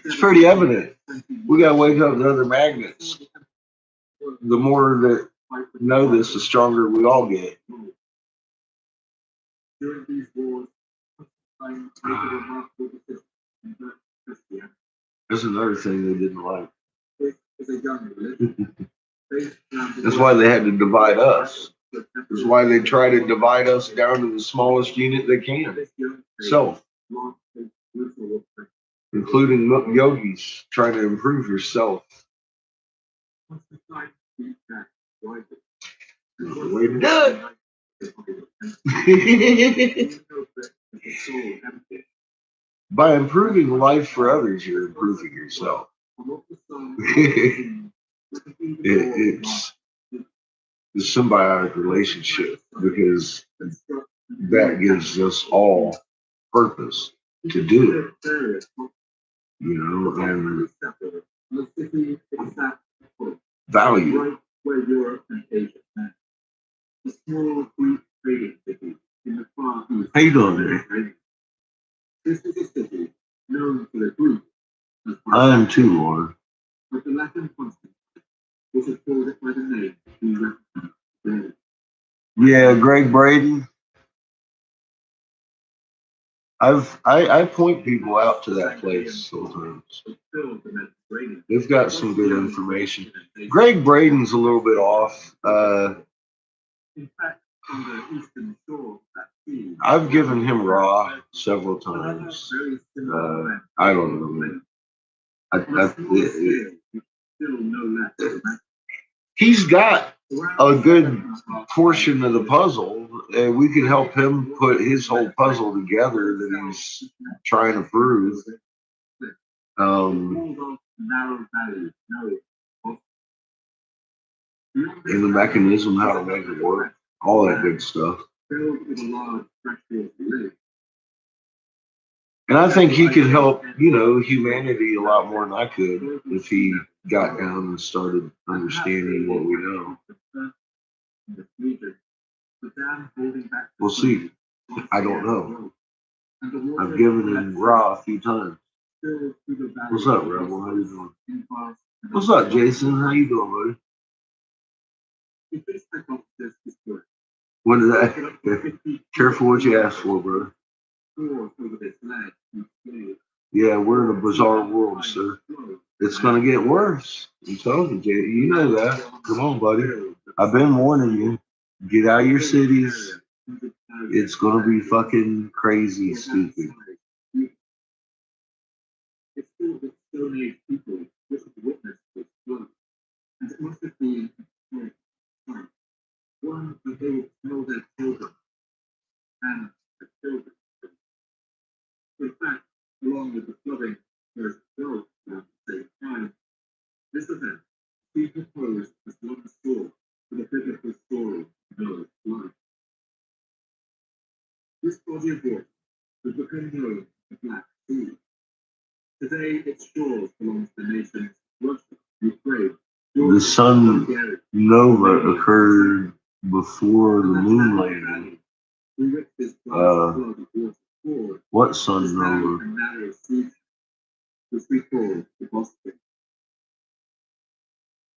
It's pretty evident. We got to wake up to other magnets. The more that know this, the stronger we all get. That's another thing they didn't like. That's why they had to divide us. That's why they try to divide us down to the smallest unit they can. Self. Including yogis trying to improve yourself. Way to do it. By improving life for others, you're improving yourself. It's the symbiotic relationship because that gives us all purpose to do it. You know, and value. How you doing today? I am too, Lord. Yeah, Greg Braden. I point people out to that place sometimes. They've got some good information. Greg Braden's a little bit off. I've given him raw several times. I don't know. He's got a good portion of the puzzle. We could help him put his whole puzzle together that he's trying to prove. And the mechanism, how to make it work, all that good stuff. And I think he could help, humanity a lot more than I could if he got down and started understanding what we know. We'll see. I don't know. I've given him raw a few times. What's up, Rebel? How you doing? What's up, Jason? How you doing, buddy? What is that? Careful what you ask for, brother. Yeah, we're in a bizarre world, sir. It's gonna get worse. I'm telling you, Jay. You know that. Come on, buddy. I've been warning you. Get out of your cities. It's gonna be fucking crazy, stupid. sea. Today, its shores belong to the nations Russia, Ukraine, The sun nova occurred before the moon landing. What sun nova? Which we call the Bosphorus.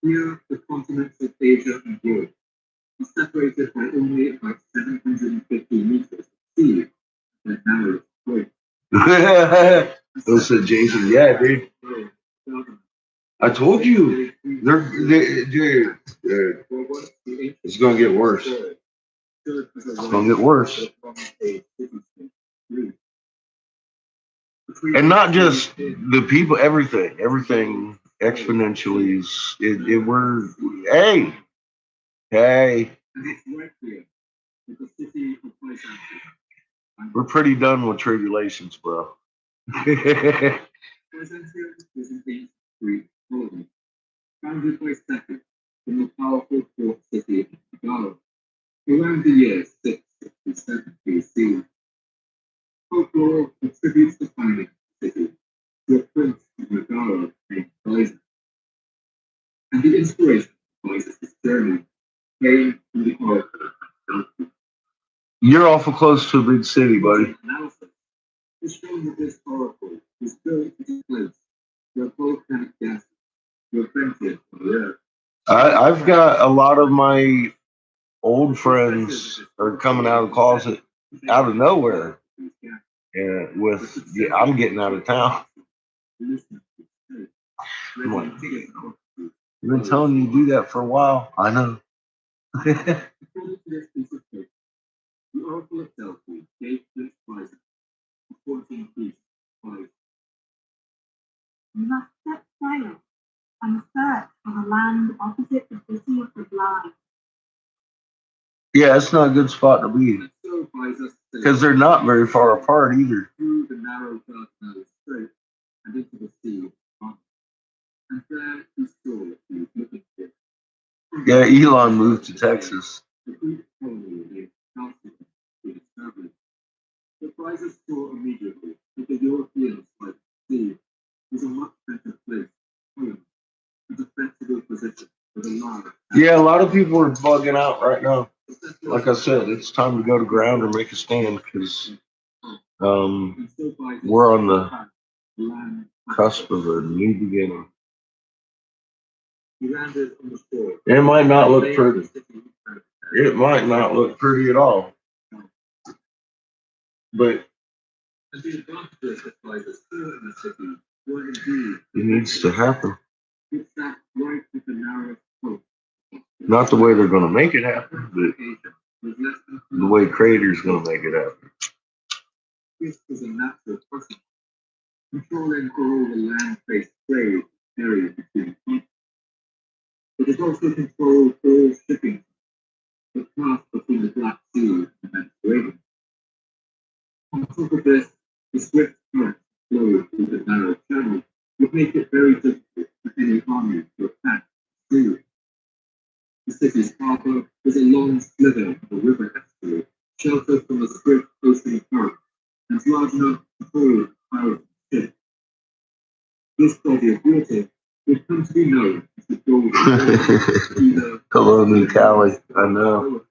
Here, the continents of Asia and Europe are separated by only about 750 meters of sea at their narrowest point. Listen, Jason, yeah, dude. I told you, dude, it's gonna get worse. It's gonna get worse. And not just the people, everything exponentially is, we're, hey, we're pretty done with tribulations, bro. Byzantium was an ancient Greek colony, founded by Second from the powerful port city of Megara, around the year 667 BC. Folklore attributes the founding of the city to a prince of Megara named Byzantium. And the inspiration for Byzantium's journey came from the oracle of Delphi. You're awful close to a big city, buddy. Analysis has shown that this oracle was built in a place where volcanic gases were vented from the earth. I've got a lot of my old friends are coming out of the closet out of nowhere. And I'm getting out of town. I'm like, I've been telling you to do that for a while. I know. According to this piece of paper, the oracle of Delphi gave Prince Byzantium a 14-piece prize. You must set sail and search for the land opposite the city of the blind. Yeah, it's not a good spot to be. So Byzantium Because they're not very far apart either. through the narrow Dardanelles Strait and into the sea of Iran. And there he saw what he was looking for. Yeah, Elon moved to Texas. The Greek colony named Chalcedon was established. The prizes saw immediately that the Europeans like the sea was a much better place for home, a defensible position with a large. Yeah, a lot of people are bugging out right now. Like I said, it's time to go to ground or make a stand because we're on the cusp of a new beginning. It might not look pretty. It might not look pretty at all. But it needs to happen. Not the way they're going to make it happen, but the way creator's going to make it happen. This was a natural process, controlling all the land-based trade area between continents. It has also controlled all shipping that pass between the Black Sea and the Mediterranean. On top of this, the swift current flowing through the narrow channel would make it very difficult for any army to attack Syria. The city's harbour was a long slither of a river estuary, sheltered from the swift ocean current, and large enough to hold thousands of ships. This body of water would come to be known as the Golden River. Hello, New Cali. I know.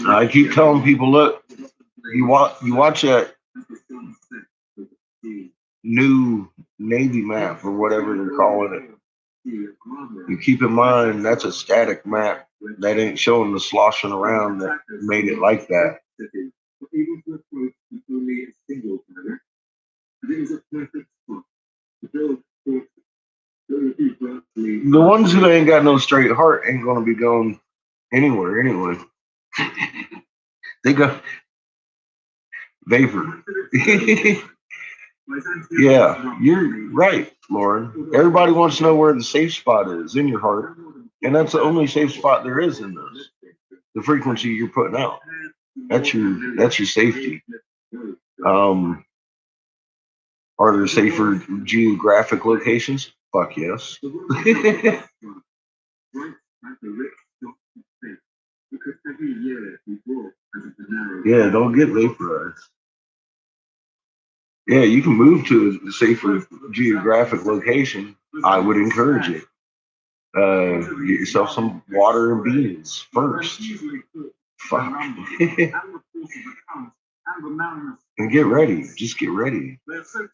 I keep telling people, look, you watch that new Navy map or whatever they're calling it. You keep in mind that's a static map. That ain't showing the sloshing around that made it like that. The ones who ain't got no straight heart ain't gonna be going anywhere anyway. They go vapor. Yeah, you're right, Lauren. Everybody wants to know where the safe spot is in your heart, and that's the only safe spot there is in those. The frequency you're putting out. That's your safety. Are there safer geographic locations? Fuck yes. Yeah, don't get vaporized. Yeah, you can move to a safer geographic location. I would encourage it. Get yourself some water and beans first. Fuck. And get ready. Just get ready.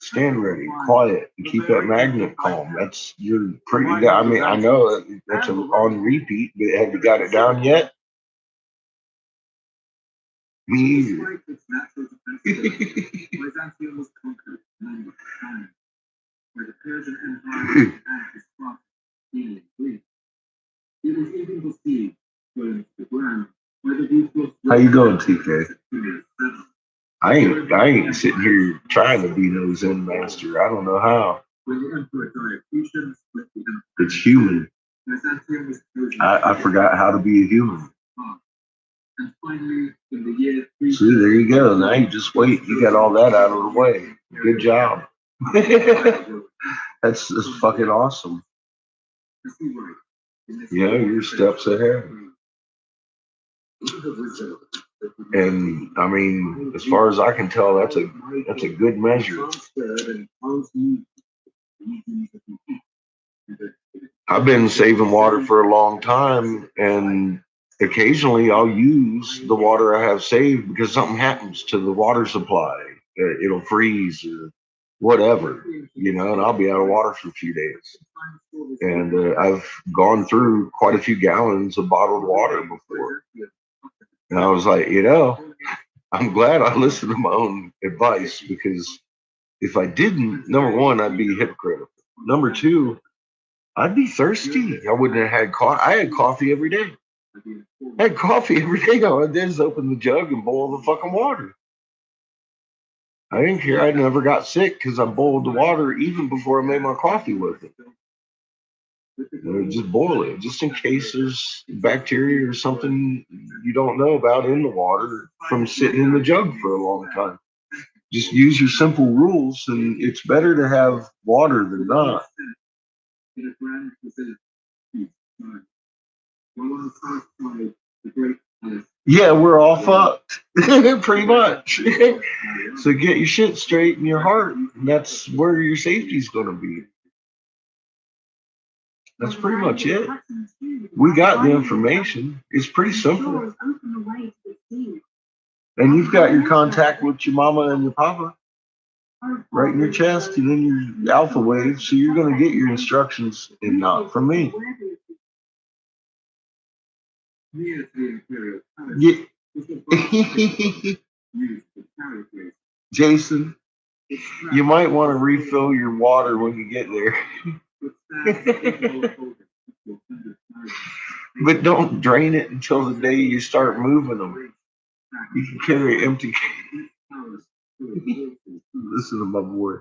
Stand ready. Quiet. And keep that magnet calm. That's you're pretty. I mean, I know that's on repeat, but have you got it down yet? Me either. Byzantium was conquered and became where the Persian Empire had its spot in Greece. It was even besieged going to the ground where the Greeks lost. How you doing, TK? I ain't sitting here trying to be no Zen master. I don't know how. When the Emperor Diocletian split the empire, It's human. Byzantium was chosen. I forgot how to be a human. And finally, in the year 3. See, there you go. Now you just wait. You got all that out of the way. Good job. That's fucking awesome. Yeah, you're steps ahead. And I mean, as far as I can tell, that's a good measure. I've been saving water for a long time, and occasionally I'll use the water I have saved because something happens to the water supply. It'll freeze or whatever, and I'll be out of water for a few days. And I've gone through quite a few gallons of bottled water before. And I was like, I'm glad I listened to my own advice, because if I didn't, number one, I'd be hypocritical. Number two, I'd be thirsty. I wouldn't have had coffee. I had coffee every day. I had coffee every day. All I did is open the jug and boil the fucking water. I didn't care. I never got sick because I boiled the water even before I made my coffee with it. Just boil it, just in case there's bacteria or something you don't know about in the water from sitting in the jug for a long time. Just use your simple rules, and it's better to have water than not. Yeah, we're all fucked, pretty much. So get your shit straight in your heart. And that's where your safety's going to be. That's pretty much it. We got the information. It's pretty simple. And you've got your contact with your mama and your papa right in your chest and in your alpha wave. So you're going to get your instructions, and not from me. Yeah. Jason, you might want to refill your water when you get there. But don't drain it until the day you start moving them. You can carry empty. Listen to my boy.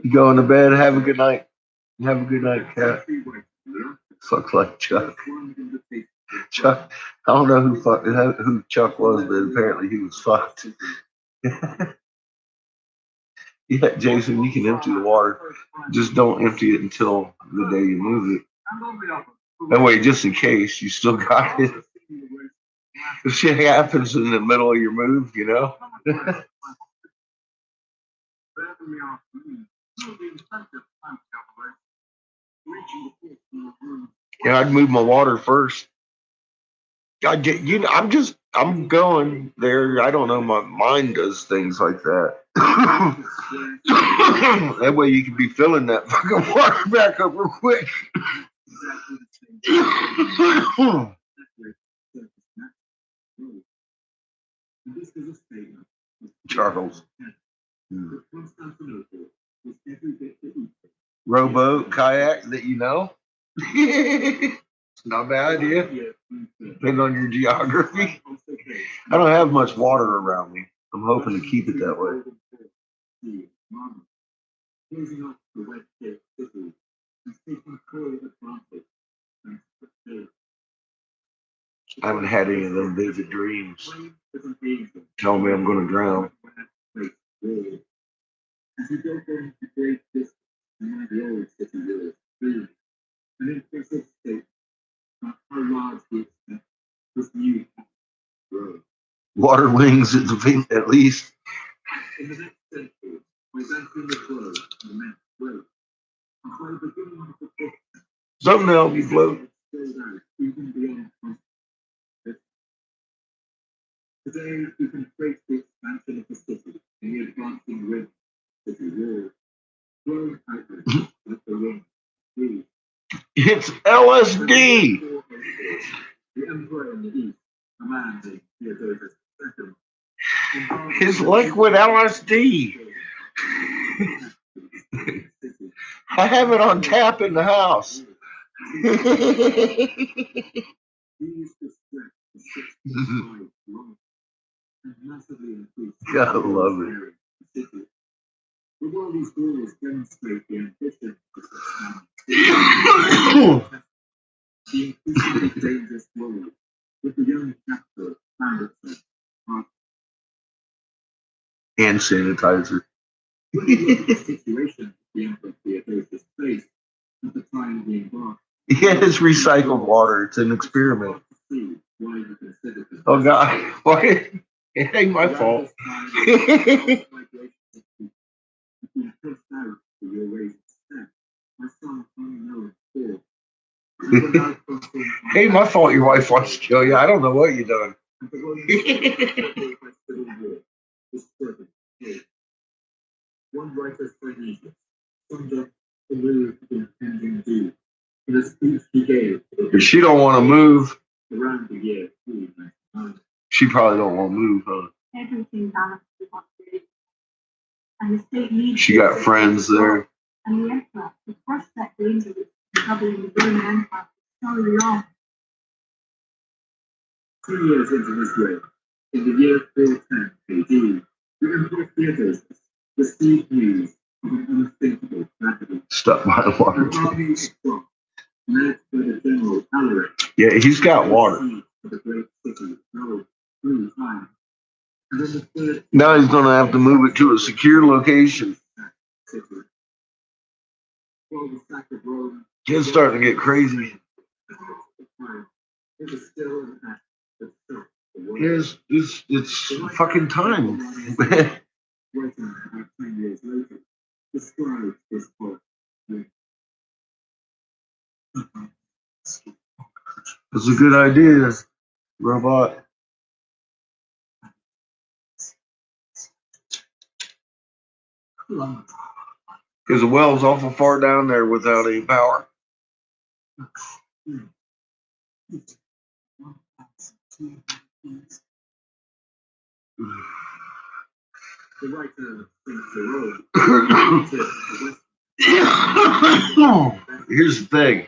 You going to bed? Have a good night. Have a good night, Cat. Fuck like Chuck. Chuck. I don't know who Chuck was, but apparently he was fucked. Yeah, Jason, you can empty the water. Just don't empty it until the day you move it. That way, just in case, you still got it. If shit happens in the middle of your move, Yeah, I'd move my water first. I'm going there. I don't know. My mind does things like that. That way you can be filling that fucking water back up real quick. Charles. Rowboat, kayak that you know? It's not a bad idea. Depending on your geography. I don't have much water around me. I'm hoping to keep it that way. I haven't had any of them vivid dreams. Tell me I'm going to drown. and one of the old city walls, clearly an impressive state of how large we expect this new town to grow. Water wings at least. In the next century, Byzantium would grow and immense growth. And by the beginning of the fifth Something to help you float. century, out even beyond Constantinople. Today, we can trace the expansion of the city and the advancing rhythm of city walls, growing outward like the wind. It's LSD. The emperor in the east, a man named Theodosius II, It's liquid LSD. I have it on tap in the house. God, I love it. The world these walls demonstrate the ambition of the increasingly dangerous world with the young capital found itself. Hand sanitizer. When you look at the situation the Emperor Theodosius faced at the time of the embark, Yeah, it's recycled water. It's an experiment. Oh God, why? It ain't my fault. Ain't my fault your wife wants to kill you. I don't know what you done. One writer summed up the move of impending doom in a speech he gave. If she don't want to move, Around the year 399. she probably don't want to move, huh? Everything balances on food. And the state needs She got friends there. And the emperor, the prospect dangers of troubling the Roman Empire for so long. 2 years into his reign, in the year 410 AD, the Emperor Theodosius received news of an unthinkable tragedy. Stuck by the water. An army of Goths, led by the general Alaric, Yeah, he's got water. for the great city of Rome through time. And on the third Now he's going to have to move it to a secure location. city, while the sack of Rome It's starting to get crazy. it was still an act that shocked the world. It's fucking time. Writing about 10 years later, described this point. It's a good idea, robot. Because the well's awful far down there without any power. The writer thinks the road. Here's the thing.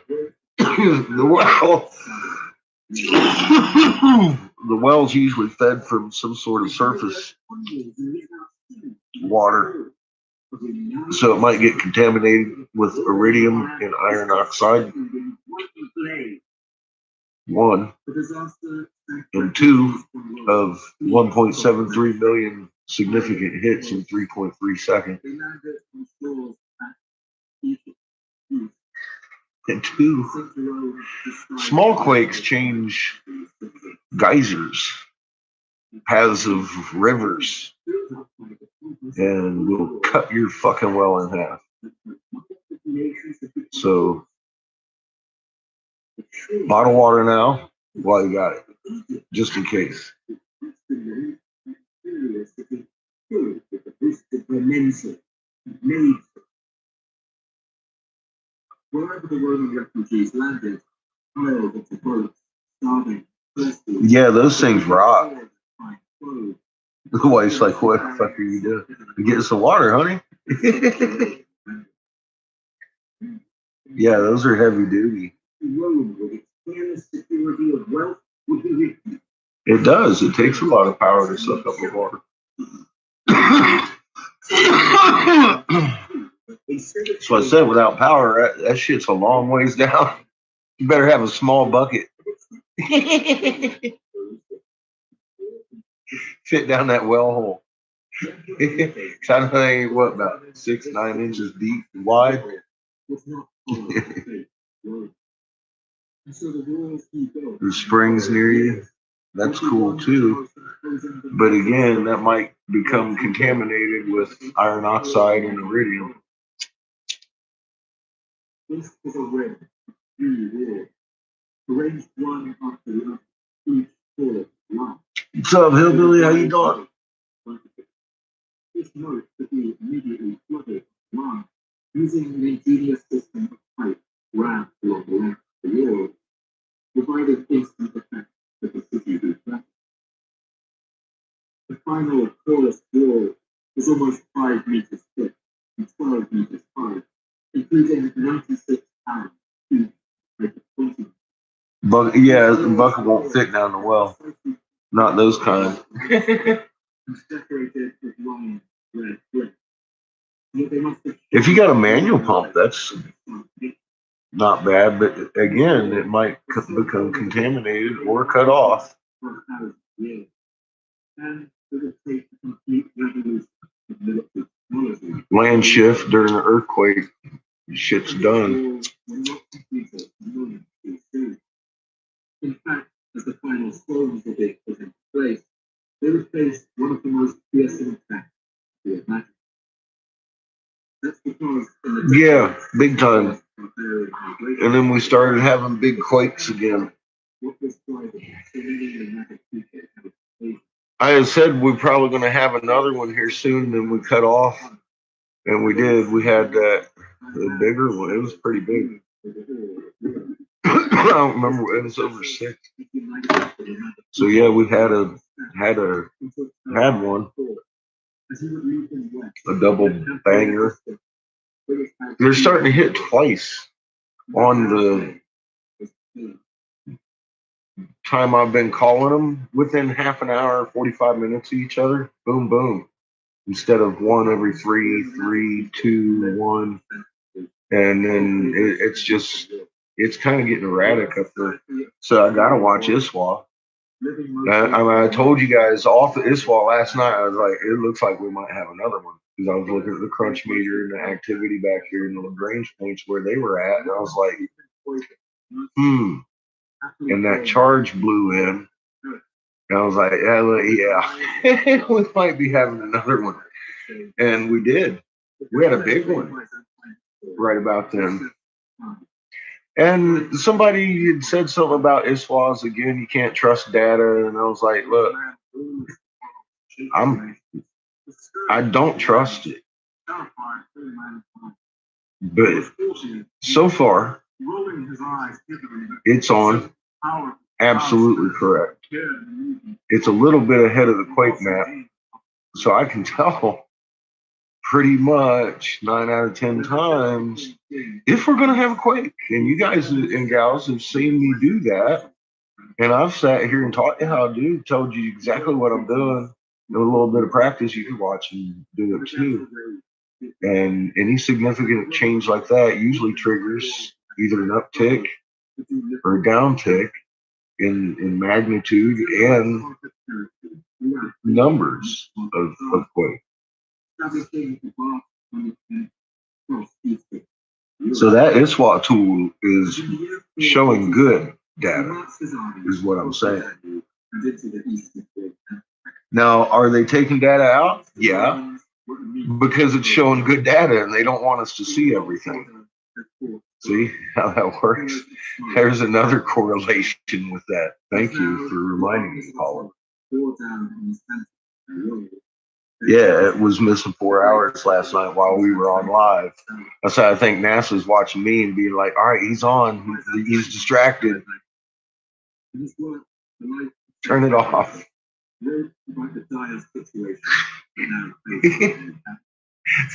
The well's usually fed from some sort of surface water, so it might get contaminated with iridium and iron oxide. 1 and 2 of 1.73 million significant hits in 3.3 seconds. And 2, small quakes change geysers, paths of rivers, and will cut your fucking well in half. So, bottle water now while you got it, just in case. Wherever the Roman refugees landed, piled into boats, starving, thirsty. Yeah, those things rot. The wife's like, what the fuck are you doing? I'm getting some water, honey. Yeah, those are heavy duty. Rome, with its clearest security of wealth, would be with It does. It takes a lot of power to suck up the water. So I said, without power, that shit's a long ways down. You better have a small bucket. Fit down that well hole. Kind of ain't what, about 6, 9 inches deep and wide. The springs near you. That's cool too. But again, that might become contaminated with iron oxide and iridium. This is a ring, arranged one after the other, each full of life. What's up, Hillbilly? How you doing? This note could be immediately flooded with using an ingenious system of pipe ran along the length of the wall, providing instant effect to the city reflected. The final porous wall was almost 5 meters thick and 12 meters high, including 96 pounds each with 20. Yeah, the bucket won't fit down the well. Not those kind. Decorated with long red bricks. If you got a manual pump, that's not bad, but again, it might become contaminated or cut off. Land shift during an earthquake, shit's done. In fact, as the final stones were being put into place, they would face one of the most fearsome attacks we imagine. That's because yeah, big time. And then we started having big quakes again. I had said we're probably going to have another one here soon, and we cut off. And we did. We had the bigger one. It was pretty big. I don't remember. It was over 6. So yeah, we had one. A double banger. They're starting to hit twice on the time I've been calling them, within half an hour, 45 minutes of each other. Boom, boom. Instead of one every 3, 3, 2, 1. And then it's kind of getting erratic up there. So I got to watch ISWA. I told you guys off of ISWA last night, I was like, it looks like we might have another one. Because I was looking at the crunch meter and the activity back here in the Lagrange points where they were at. And I was like, And that charge blew in. And I was like, yeah, we might be having another one. And we did. We had a big one right about then. And somebody had said something about ISWAs again. You can't trust data. And I was like, look, I don't trust it. But so far, it's on. Absolutely correct. It's a little bit ahead of the quake map. So I can tell pretty much 9 out of 10 times if we're going to have a quake. And you guys and gals have seen me do that. And I've sat here and taught you how to do, told you exactly what I'm doing. And with a little bit of practice, you can watch and do it too. And any significant change like that usually triggers either an uptick or a downtick in magnitude and numbers of quakes. So that ISWA tool is showing good data, is what I'm saying. Now, are they taking data out? Yeah, because it's showing good data and they don't want us to see everything. See how that works? There's another correlation with that. Thank you for reminding me, Paula. Yeah, it was missing 4 hours last night while we were on live. That's how I think NASA's watching me and being like, all right, he's on. He's distracted. Turn it off.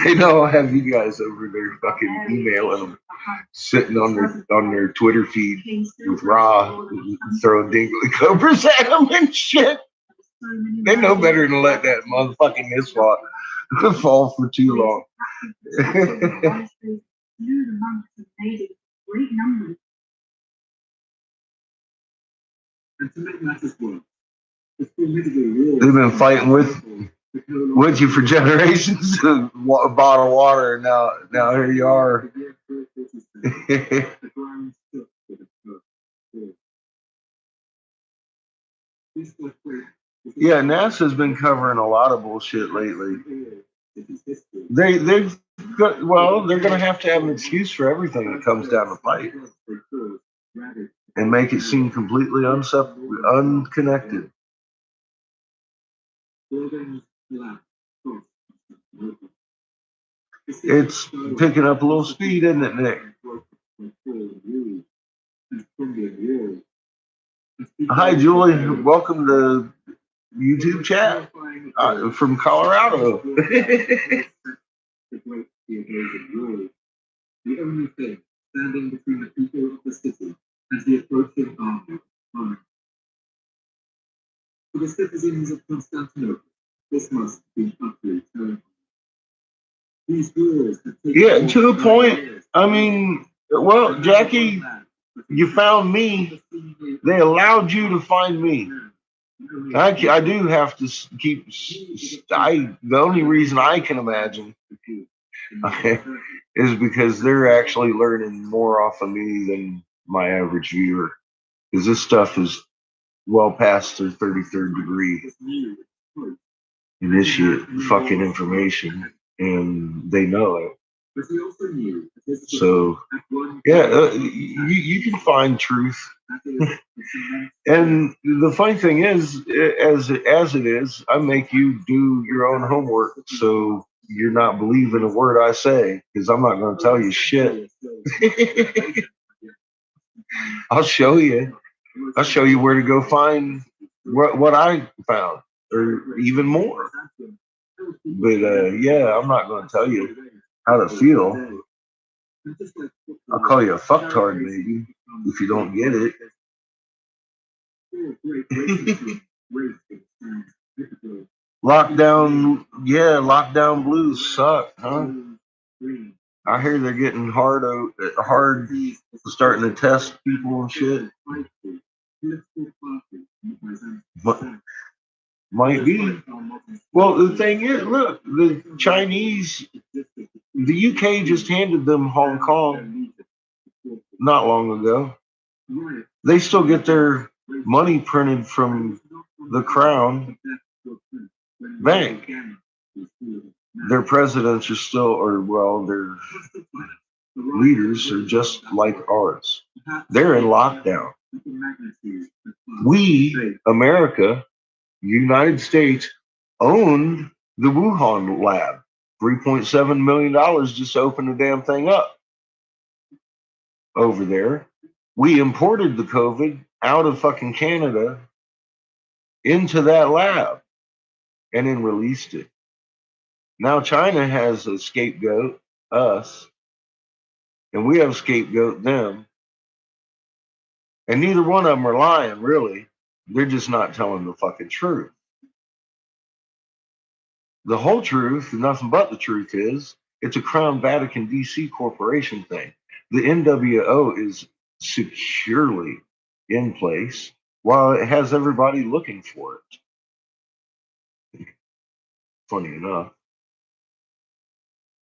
They know I have you guys over there fucking emailing them, sitting on their Twitter feed with Ra throwing dingly cobras at them and shit. They know better than to let that motherfucking ISWA fall for too long. They've been fighting with with you for generations, a bottle of water, and now here you are. Yeah, NASA's been covering a lot of bullshit lately. They've got, well, they're gonna have to have an excuse for everything that comes down the pipe and make it seem completely unconnected. It's picking up a little speed, isn't it, Nick? Hi, Julie. Welcome to YouTube chat from Colorado. The only thing standing between the people of the city and the approaching army. For the citizens of Constantinople, this must be utterly terrible. These wars have taken Yeah, to a point. I mean, well, Jackie, you found me. They allowed you to find me. I do have to keep. The only reason I can imagine is because they're actually learning more off of me than my average viewer. Because this stuff is well past their 33rd degree initiate fucking information, and they know it. So, yeah, you can find truth. And the funny thing is, as it is, I make you do your own homework, so you're not believing a word I say, because I'm not going to tell you shit. I'll show you. I'll show you where to go find what I found, or even more. But yeah, I'm not going to tell you how to feel. I'll call you a fucktard, maybe, if you don't get it. Lockdown blues suck, huh? I hear they're getting hard starting to test people and shit. But might be. Well, the thing is, look, the UK just handed them Hong Kong not long ago. They still get their money printed from the Crown Bank. Their presidents are still, their leaders are just like ours. They're in lockdown. We, America, United States, owned the Wuhan lab. $3.7 million just to open the damn thing up over there. We imported the COVID out of fucking Canada into that lab and then released it. Now China has a scapegoat, us, and we have a scapegoat, them. And neither one of them are lying, really. They're just not telling the fucking truth. The whole truth, nothing but the truth, is it's a Crown Vatican DC corporation thing. The NWO is securely in place while it has everybody looking for it. Funny enough.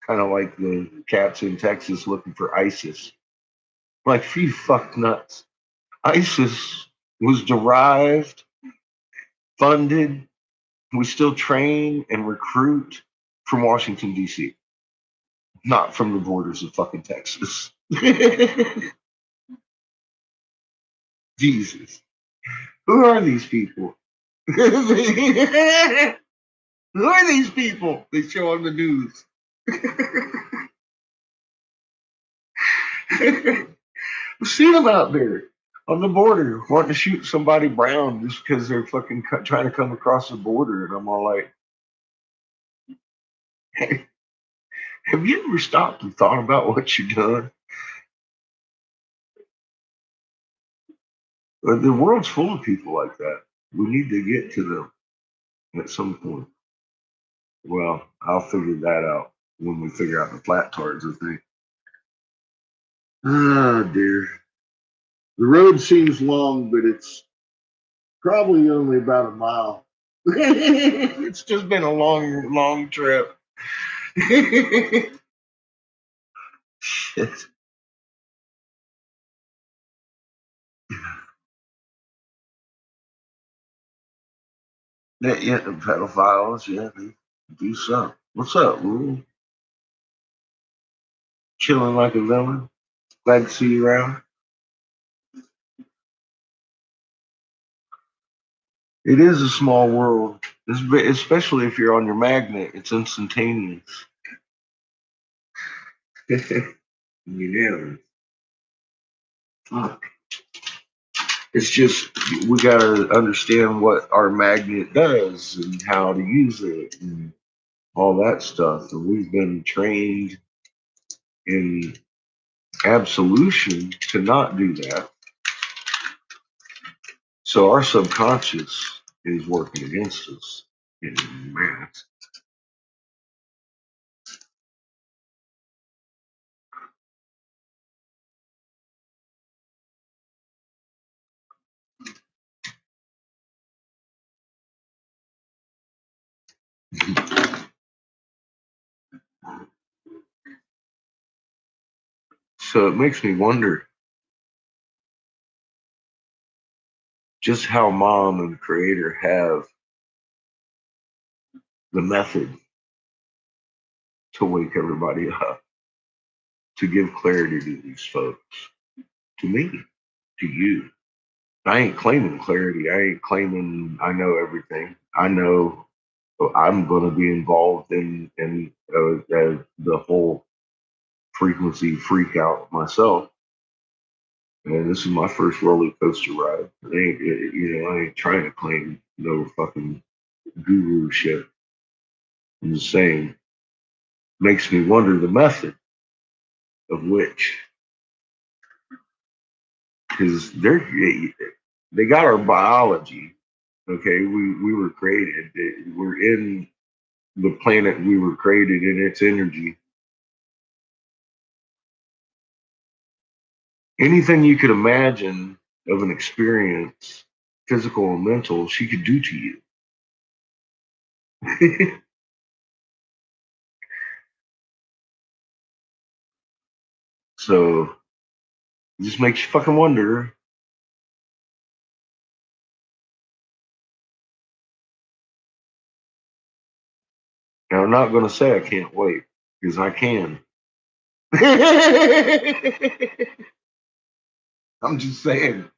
Kind of like the cats in Texas looking for ISIS. Like, you fuck nuts. ISIS was derived, funded, we still train and recruit from Washington, D.C., not from the borders of fucking Texas. Jesus. Who are these people? Who are these people they show on the news? I've seen them out there on the border wanting to shoot somebody brown just because they're fucking trying to come across the border. And I'm all like, hey, have you ever stopped and thought about what you've done? The world's full of people like that. We need to get to them at some point. Well, I'll figure that out when we figure out the flat tards, I think. Oh, dear. The road seems long, but it's probably only about a mile. It's just been a long trip. Shit. Yeah, the pedophiles, yeah, they do something. What's up, Rule? Chilling like a villain. Glad to see you around. It is a small world, especially if you're on your magnet. It's instantaneous. You know, fuck. It's just we gotta understand what our magnet does and how to use it and all that stuff. And we've been trained in absolution to not do that. So our subconscious is working against us in mass. So it makes me wonder just how mom and creator have the method to wake everybody up, to give clarity to these folks, to me, to you. I ain't claiming clarity. I ain't claiming I know everything. I know I'm going to be involved in the whole frequency freak out myself. And this is my first roller coaster ride. I ain't trying to claim no fucking guru shit. I'm just saying, makes me wonder the method of which, because they got our biology. Okay, we were created. We're in the planet. We were created in its energy. Anything you could imagine of an experience, physical and mental, she could do to you. So it just makes you fucking wonder. And I'm not going to say I can't wait because I can. I'm just saying.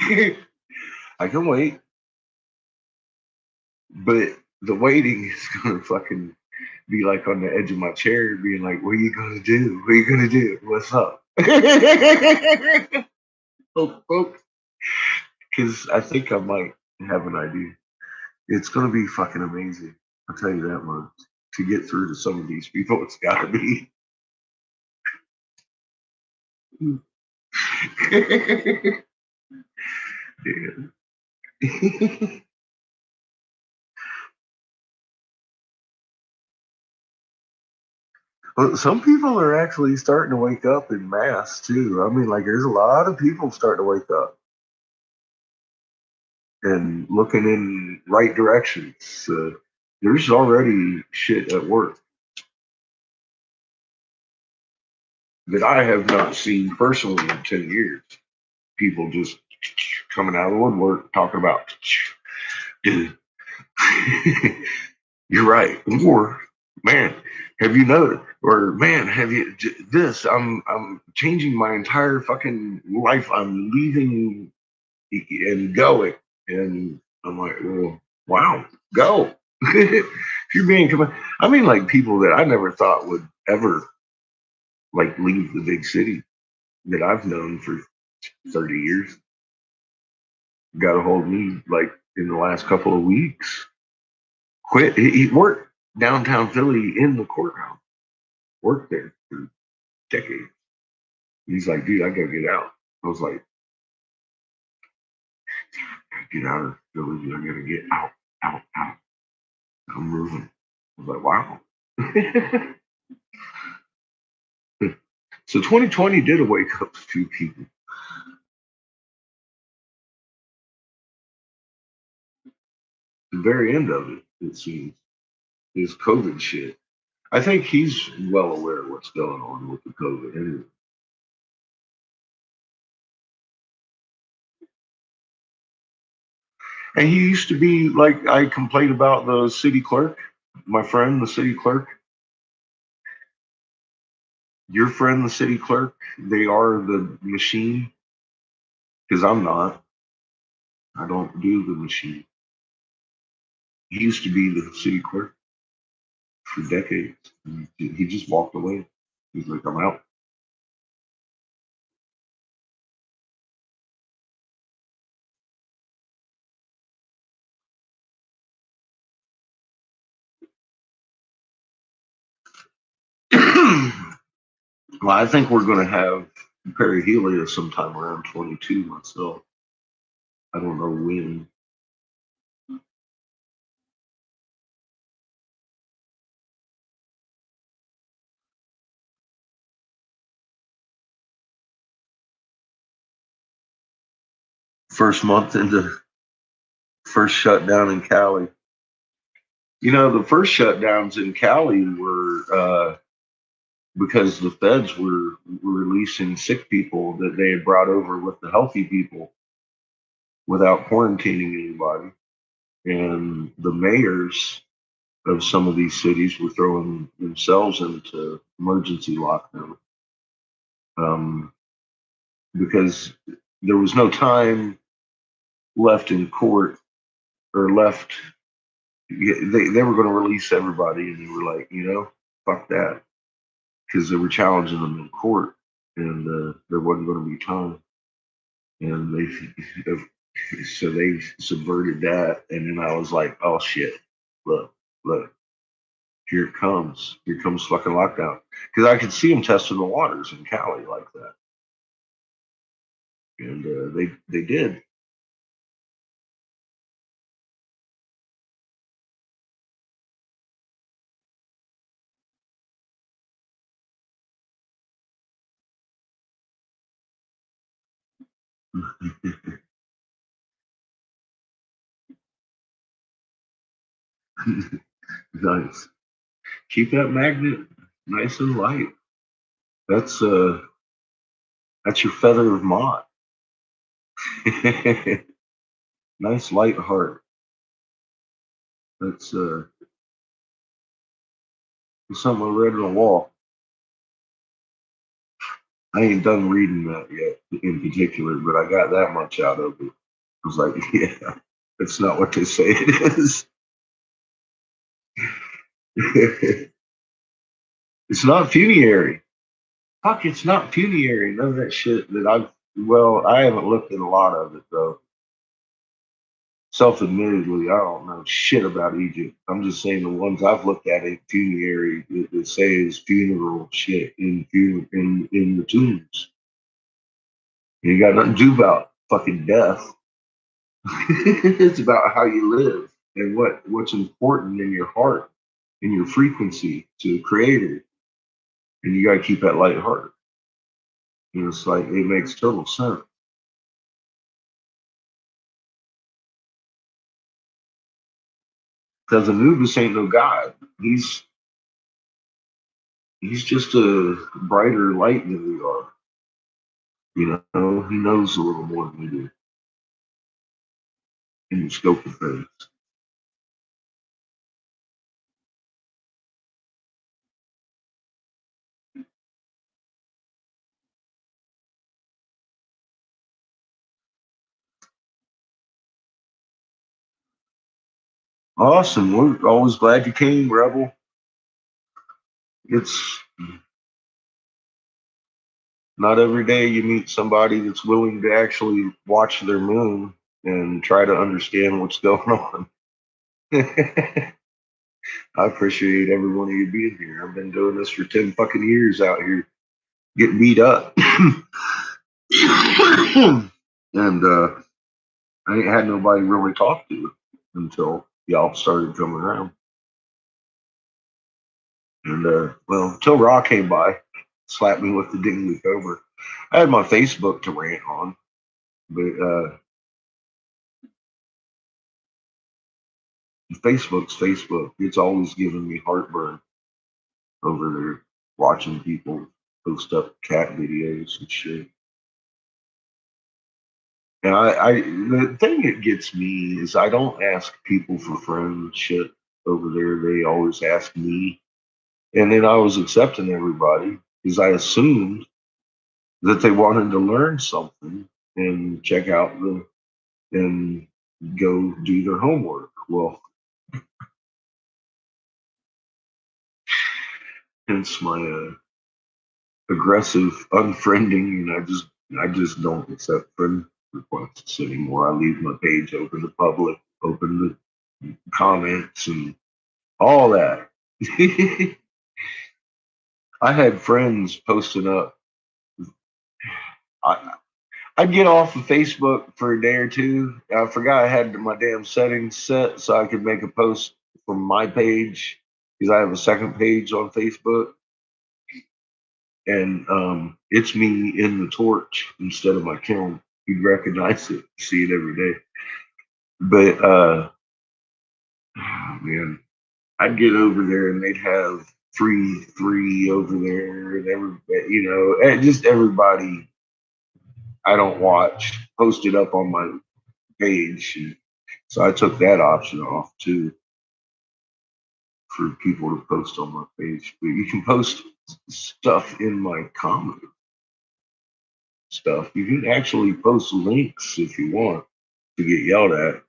I can wait, but the waiting is going to fucking be like on the edge of my chair, being like, "What are you going to do? What are you going to do? What's up?" Because I think I might have an idea. It's going to be fucking amazing. I'll tell you that much. To get through to some of these people, it's got to be. Yeah. Well, some people are actually starting to wake up in mass too. I mean, like, there's a lot of people starting to wake up and looking in right directions. There's already shit at work that I have not seen personally in 10 years. People just coming out of the woodwork talking about, dude, you're right. Or, man, have you noticed? Or, man, have you this? I'm changing my entire fucking life. I'm leaving and going. And I'm like, well, wow, go. If you're being, I mean, like people that I never thought would ever like leave the big city that I've known for 30 years got a hold of me like in the last couple of weeks. Quit. He worked downtown Philly in the courthouse, worked there for decades. He's like, dude, I gotta get out. I was like, get out of Philly. I gotta get out, out. I'm moving. I was like, wow. So 2020 did a wake up a few people. the very end of it seems, is COVID shit. I think he's well aware of what's going on with the COVID anyway. And he used to be like, I complained about the city clerk, my friend, the city clerk. Your friend, the city clerk, they are the machine. Because I'm not. I don't do the machine. He used to be the city clerk for decades. He just walked away. He's like, I'm out. Well, I think we're going to have perihelia sometime around 22 myself. I don't know when. First month into first shutdown in Cali. You know, the first shutdowns in Cali were because the feds were releasing sick people that they had brought over with the healthy people without quarantining anybody. And the mayors of some of these cities were throwing themselves into emergency lockdown because there was no time left in court or left. They were going to release everybody, and they were like, fuck that, because they were challenging them in court, and there wasn't going to be time, and so they subverted that, and then I was like, oh shit, look, here comes fucking lockdown, because I could see them testing the waters in Cali like that, and they did. Nice. Keep that magnet nice and light. That's your feather of Mott. Nice light heart. That's something I read on the wall. I ain't done reading that yet in particular, but I got that much out of it. I was like, yeah, that's not what they say it is. It's not funerary. Fuck, it's not funerary. None of that shit that I haven't looked at a lot of it though. Self-admittedly, I don't know shit about Egypt. I'm just saying the ones I've looked at in funerary that say is funeral shit in the tombs. You got nothing to do about fucking death. It's about how you live and what's important in your heart and your frequency to the creator. And you gotta keep that light heart. And it's like it makes total sense. Because Anubis ain't no god. He's just a brighter light than we are. He knows a little more than we do in the scope of things. Awesome. We're always glad you came, Rebel. It's not every day you meet somebody that's willing to actually watch their moon and try to understand what's going on. I appreciate every one of you being here. I've been doing this for 10 fucking years out here, getting beat up. And I ain't had nobody really talk to until y'all started coming around. And until Raw came by, slapped me with the Dingley Cobra. I had my Facebook to rant on, but Facebook's Facebook. It's always giving me heartburn over there watching people post up cat videos and shit. And the thing that gets me is I don't ask people for friends shit over there. They always ask me. And then I was accepting everybody because I assumed that they wanted to learn something and check out and go do their homework. Well, hence my aggressive unfriending, and I just don't accept friend requests anymore. I leave my page open to public, open to comments and all that. I had friends posting up. I, I'd get off of Facebook for a day or two. I forgot I had my damn settings set so I could make a post from my page because I have a second page on Facebook. And it's me in the torch instead of my kiln. You'd recognize it, see it every day. But oh, man, I'd get over there and they'd have three over there, and just everybody I don't watch posted up on my page. And so I took that option off too for people to post on my page. But you can post stuff in my comment stuff. You can actually post links if you want to get yelled at.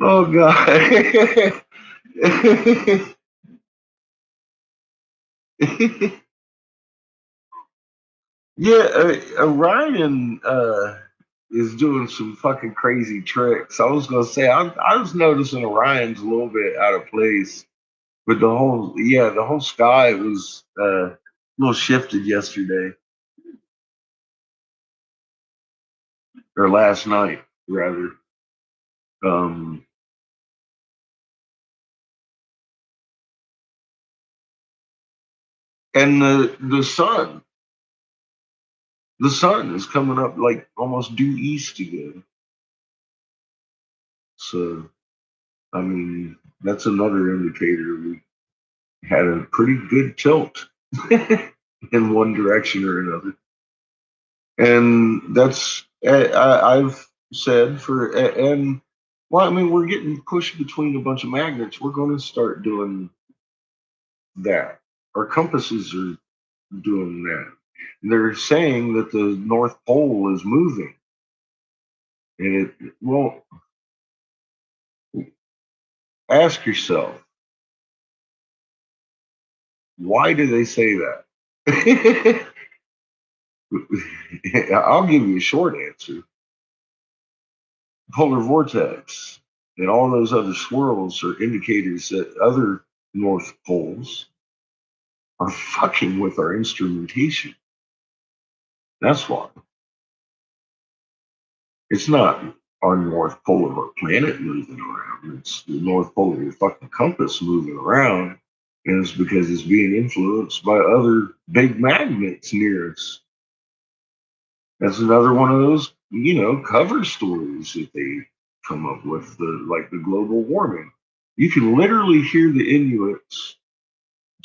Oh God. Yeah, Ryan is doing some fucking crazy tricks. I was gonna say I was noticing Orion's a little bit out of place, but the whole sky was a little shifted yesterday or last night rather. Um, and the sun is coming up like almost due east again. So I mean that's another indicator we had a pretty good tilt in one direction or another. And that's I've said and well, I mean, we're getting pushed between a bunch of magnets. We're going to start doing that. Our compasses are doing that. And they're saying that the North Pole is moving, and ask yourself, why do they say that? I'll give you a short answer. Polar vortex and all those other swirls are indicators that other north poles are fucking with our instrumentation. That's why. It's not our north pole of our planet moving around. It's the north pole of your fucking compass moving around. And it's because it's being influenced by other big magnets near us. That's another one of those, cover stories that they come up with, the global warming. You can literally hear the Inuits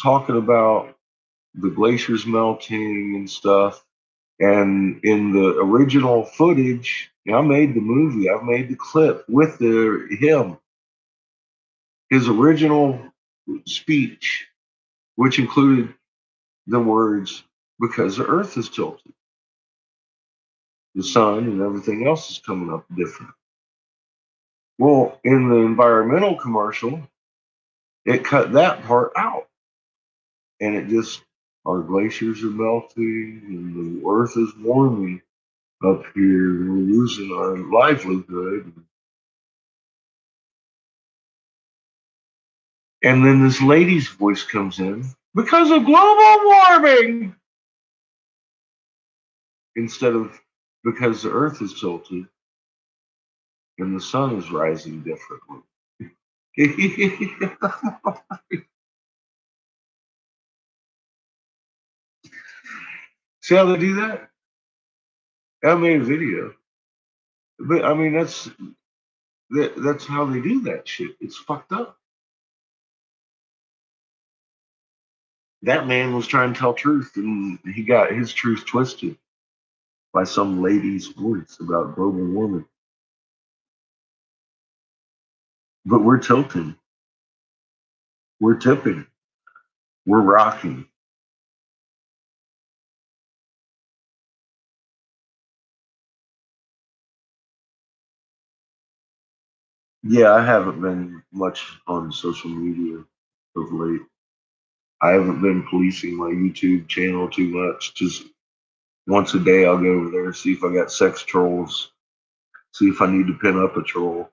talking about the glaciers melting and stuff. And in the original footage, I made the movie, I made the clip with his original speech, which included the words, because the earth is tilted. The sun and everything else is coming up different. Well, in the environmental commercial, it cut that part out. And it just, our glaciers are melting and the earth is warming up here. We're losing our livelihood. And then this lady's voice comes in because of global warming instead of because the earth is tilted and the sun is rising differently. See how they do that? I made a video. But I mean that's how they do that shit. It's fucked up. That man was trying to tell truth and he got his truth twisted by some lady's voice about global warming. But we're tilting. We're tipping. We're rocking. Yeah, I haven't been much on social media of late. I haven't been policing my YouTube channel too much. Just once a day, I'll go over there, see if I got sex trolls, see if I need to pin up a troll.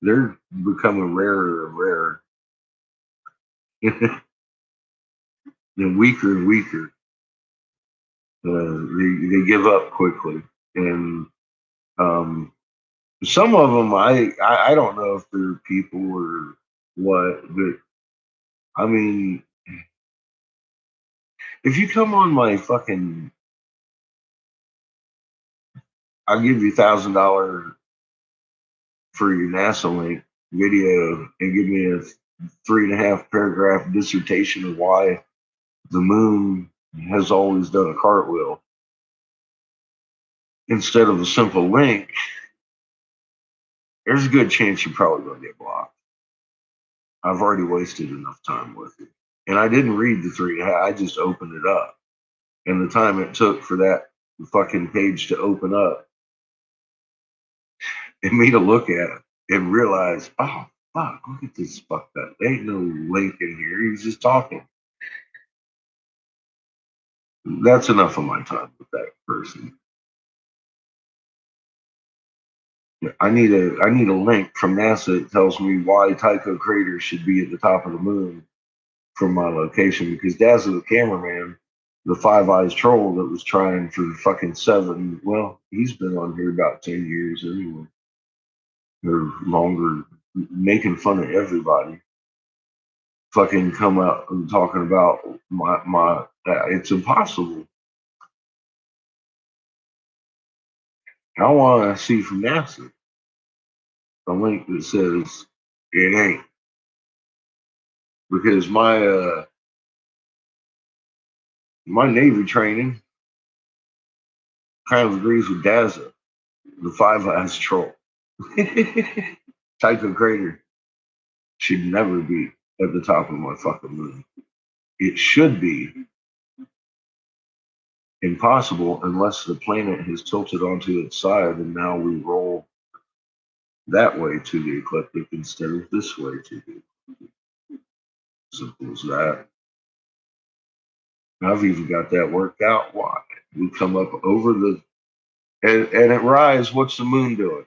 They're becoming rarer and rarer, and weaker and weaker. They give up quickly, and um, some of them I don't know if they're people or what, but I mean, if you come on my fucking, I'll give you $1,000 for your NASA link video and give me a 3.5 paragraph dissertation of why the moon has always done a cartwheel instead of a simple link, there's a good chance you're probably going to get blocked. I've already wasted enough time with it. And I didn't read the 3.5, I just opened it up. And the time it took for that fucking page to open up and me to look at it and realize, oh, fuck, look at this fucked up. There ain't no link in here. He's just talking. That's enough of my time with that person. I need a link from NASA that tells me why Tycho crater should be at the top of the moon from my location, because Dazzle the cameraman, the Five Eyes troll that was trying for fucking 7, well, he's been on here about 10 years anyway, or longer, making fun of everybody. Fucking come out and talking about my it's impossible. I want to see from NASA a link that says it ain't, because my Navy training kind of agrees with Dazzle, the Five Eyes troll. Tycho crater should never be at the top of my fucking moon. It should be impossible unless the planet has tilted onto its side and now we roll that way to the ecliptic instead of this way to the ecliptic. Simple as that. I've even got that worked out. Why? We come up over the and at rise, what's the moon doing?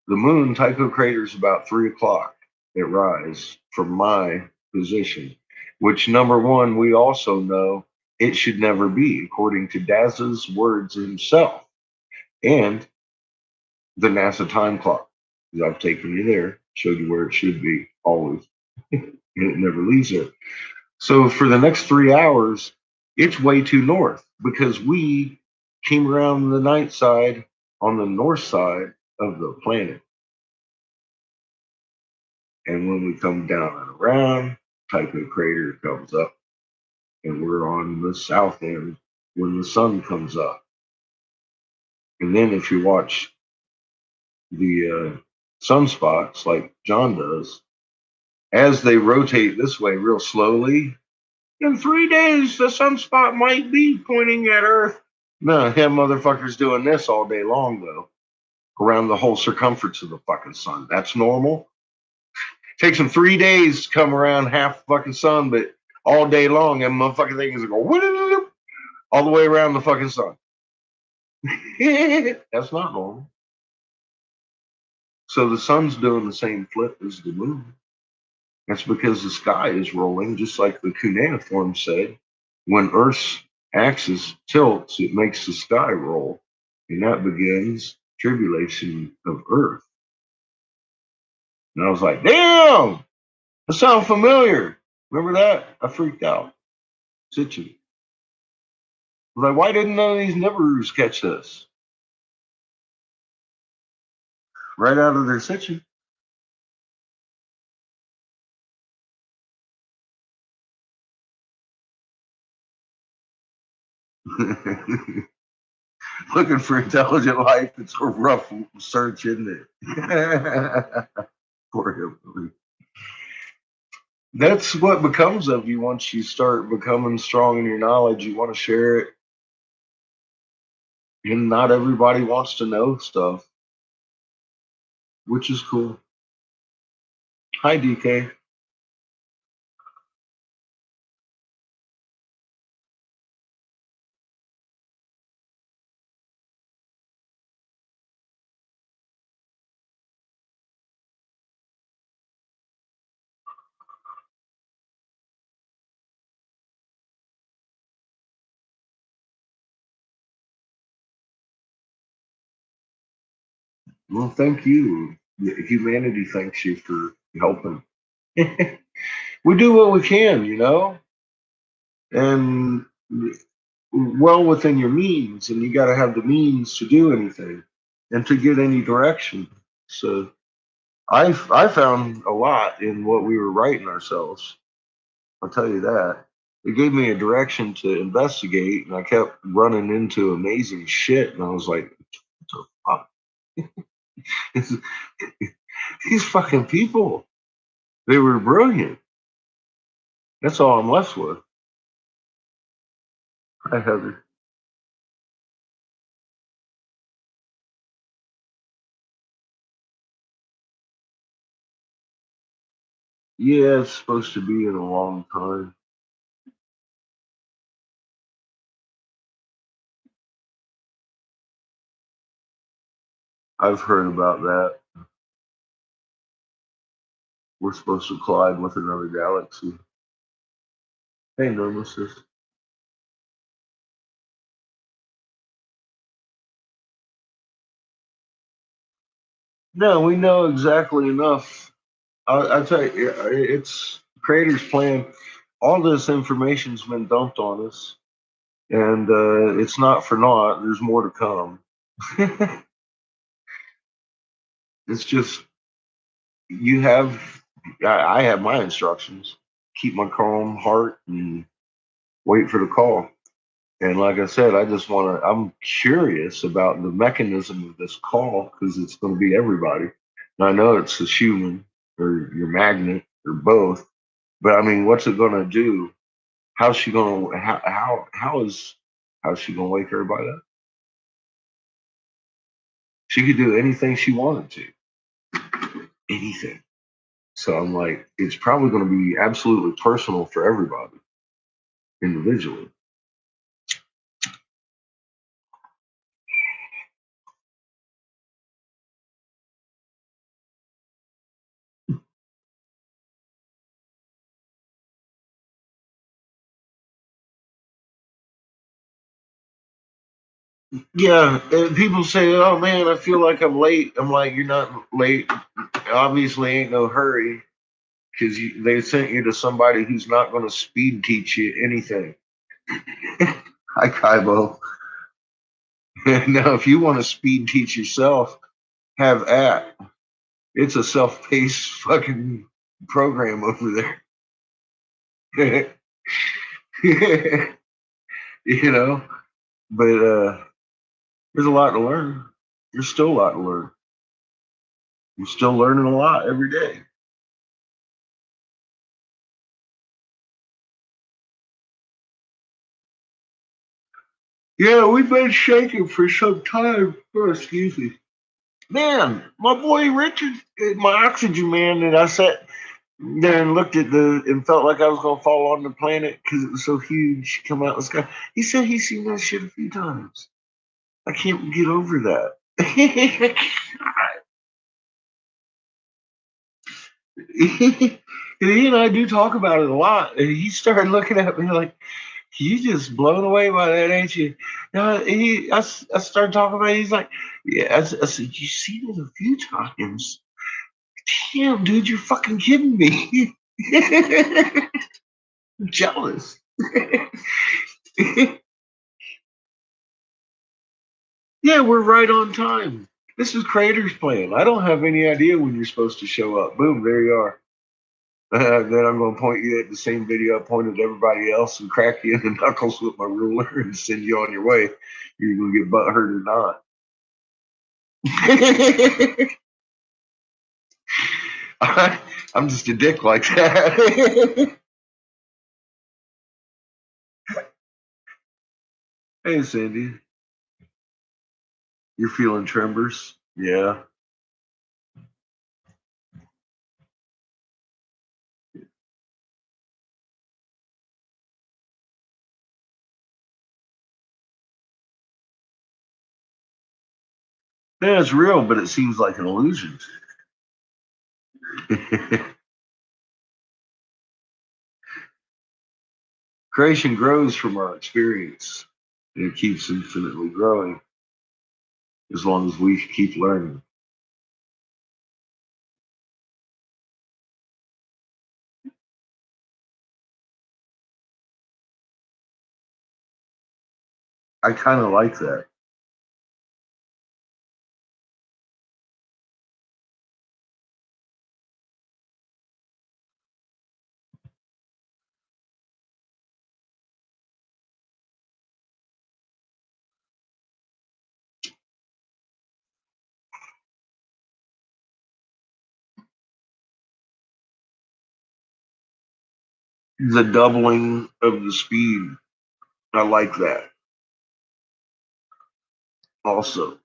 The moon, Tycho crater, is about 3 o'clock at rise from my position, which number one, we also know it should never be, according to Dazzle's words himself and the NASA time clock. I've taken you there, showed you where it should be always, and it never leaves there. So for the next 3 hours, it's way too north because we came around the night side on the north side of the planet. And when we come down and around, Tycho crater comes up, and we're on the south end when the sun comes up. And then if you watch the sunspots like John does, as they rotate this way real slowly, in 3 days the sunspot might be pointing at Earth. No, him motherfucker's doing this all day long though, around the whole circumference of the fucking sun. That's normal. Takes them 3 days to come around half the fucking sun, but all day long, that motherfucking thing is go all the way around the fucking sun. That's not normal. So the sun's doing the same flip as the moon. That's because the sky is rolling, just like the cuneiform said. When Earth's axis tilts, it makes the sky roll, and that begins tribulation of Earth. And I was like, damn, that sounds familiar. Remember that? I freaked out. Situ. Like, why didn't none of these nibberoos catch this? Right out of their situ. Looking for intelligent life, it's a rough search, isn't it? Poor hillbilly. That's what becomes of you once you start becoming strong in your knowledge. You want to share it, and not everybody wants to know stuff, which is cool. Hi, DK. Well, thank you. Humanity thanks you for helping. We do what we can, and well within your means, and you got to have the means to do anything and to get any direction. So I found a lot in what we were writing ourselves. I'll tell you that. It gave me a direction to investigate, and I kept running into amazing shit, and I was like, what the fuck? These fucking people, they were brilliant. That's all I'm left with. Hi, Heather. Yeah, it's supposed to be in a long time. I've heard about that. We're supposed to collide with another galaxy. Hey, Nemesis. No, we know exactly enough. I tell you, it's creator's plan. All this information's been dumped on us, and it's not for naught. There's more to come. It's just you have. I have my instructions. Keep my calm heart and wait for the call. And like I said, I just want to. I'm curious about the mechanism of this call because it's going to be everybody. And I know it's a human or your magnet or both. But I mean, what's it going to do? How's she going to? How's she going to wake everybody up? She could do anything she wanted to, anything. So I'm like, it's probably going to be absolutely personal for everybody individually. Yeah, and people say, "Oh man, I feel like I'm late." I'm like, "You're not late. Obviously, ain't no hurry because they sent you to somebody who's not going to speed teach you anything." Hi, Kaibo. Now, if you want to speed teach yourself, have at. It's a self-paced fucking program over there. you know, but there's a lot to learn. There's still a lot to learn. You're still learning a lot every day. Yeah, we've been shaking for some time. Oh, excuse me. Man, my boy Richard, my oxygen man, and I sat there and looked at and felt like I was going to fall on the planet because it was so huge, come out of the sky. He said he's seen that shit a few times. I can't get over that. He and I do talk about it a lot. And he started looking at me like, you just blown away by that, ain't you? I started talking about it. He's like, yeah. I said, you seen it a few times. Damn, dude, you're fucking kidding me. I'm jealous. Yeah, we're right on time. This is Creator's Plan. I don't have any idea when you're supposed to show up. Boom, there you are. Then I'm going to point you at the same video I pointed at everybody else and crack you in the knuckles with my ruler and send you on your way. You're going to get butt hurt or not. I'm just a dick like that. Hey, Cindy. You're feeling tremors? Yeah. Yeah, it's real, but it seems like an illusion. Creation grows from our experience, and it keeps infinitely growing as long as we keep learning. I kind of like that. The doubling of the speed, I like that also.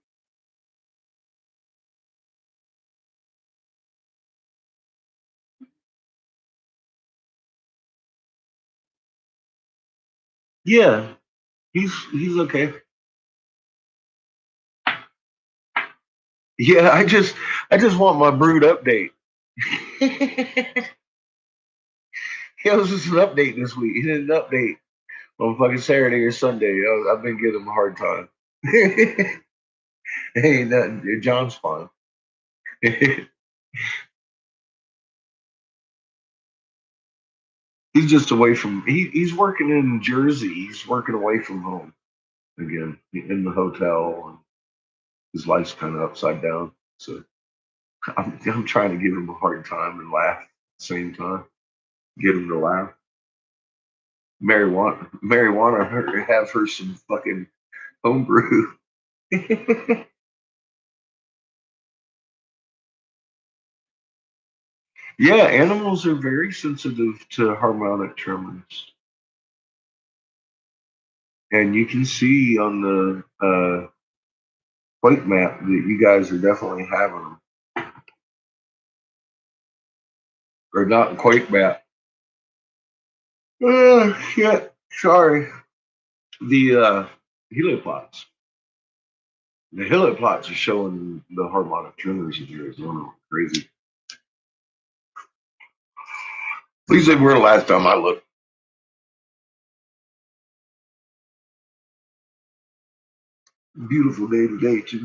Yeah, he's okay. Yeah, I just want my brood update. It was just an update this week. He did an update on fucking Saturday or Sunday. I've been giving him a hard time. Hey, nothing. John's fine. He's just away from. He's working in Jersey. He's working away from home again in the hotel. And his life's kind of upside down. So I'm trying to give him a hard time and laugh at the same time. Get him to laugh. Marijuana, have her some fucking homebrew. Yeah, animals are very sensitive to harmonic tremors, and you can see on the quake map that you guys are definitely having them, or not quake map. Shit. Sorry. The heliplots. The heliplots are showing the harmonic tremors of Arizona. Crazy. Please they were the last time I looked. Beautiful day today too.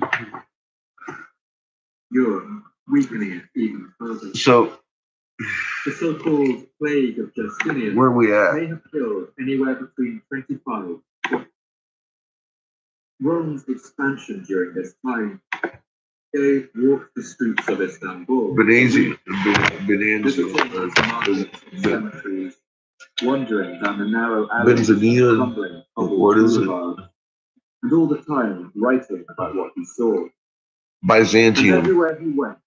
You're weakening it even further. So The so-called plague of Justinian where we at? may have killed anywhere between 25. Rome's expansion during this time gave walked the streets of Istanbul. Benazia. Visiting markets and cemeteries, wandering down the narrow alleys, crumbling what is it? And all the time writing about what he saw. Byzantium. And everywhere he went,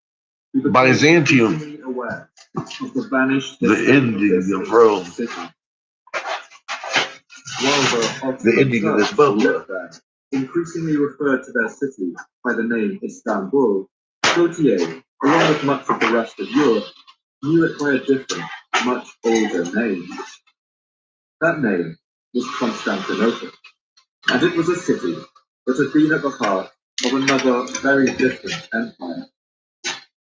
he became Byzantium. aware of the vanished The ending of Rome. City. While The ending of this book. Increasingly referred to their city by the name Istanbul, Gautier, along with much of the rest of Europe, knew it by a different, much older name. That name was Constantinople, and it was a city that had been at the heart of another very different empire,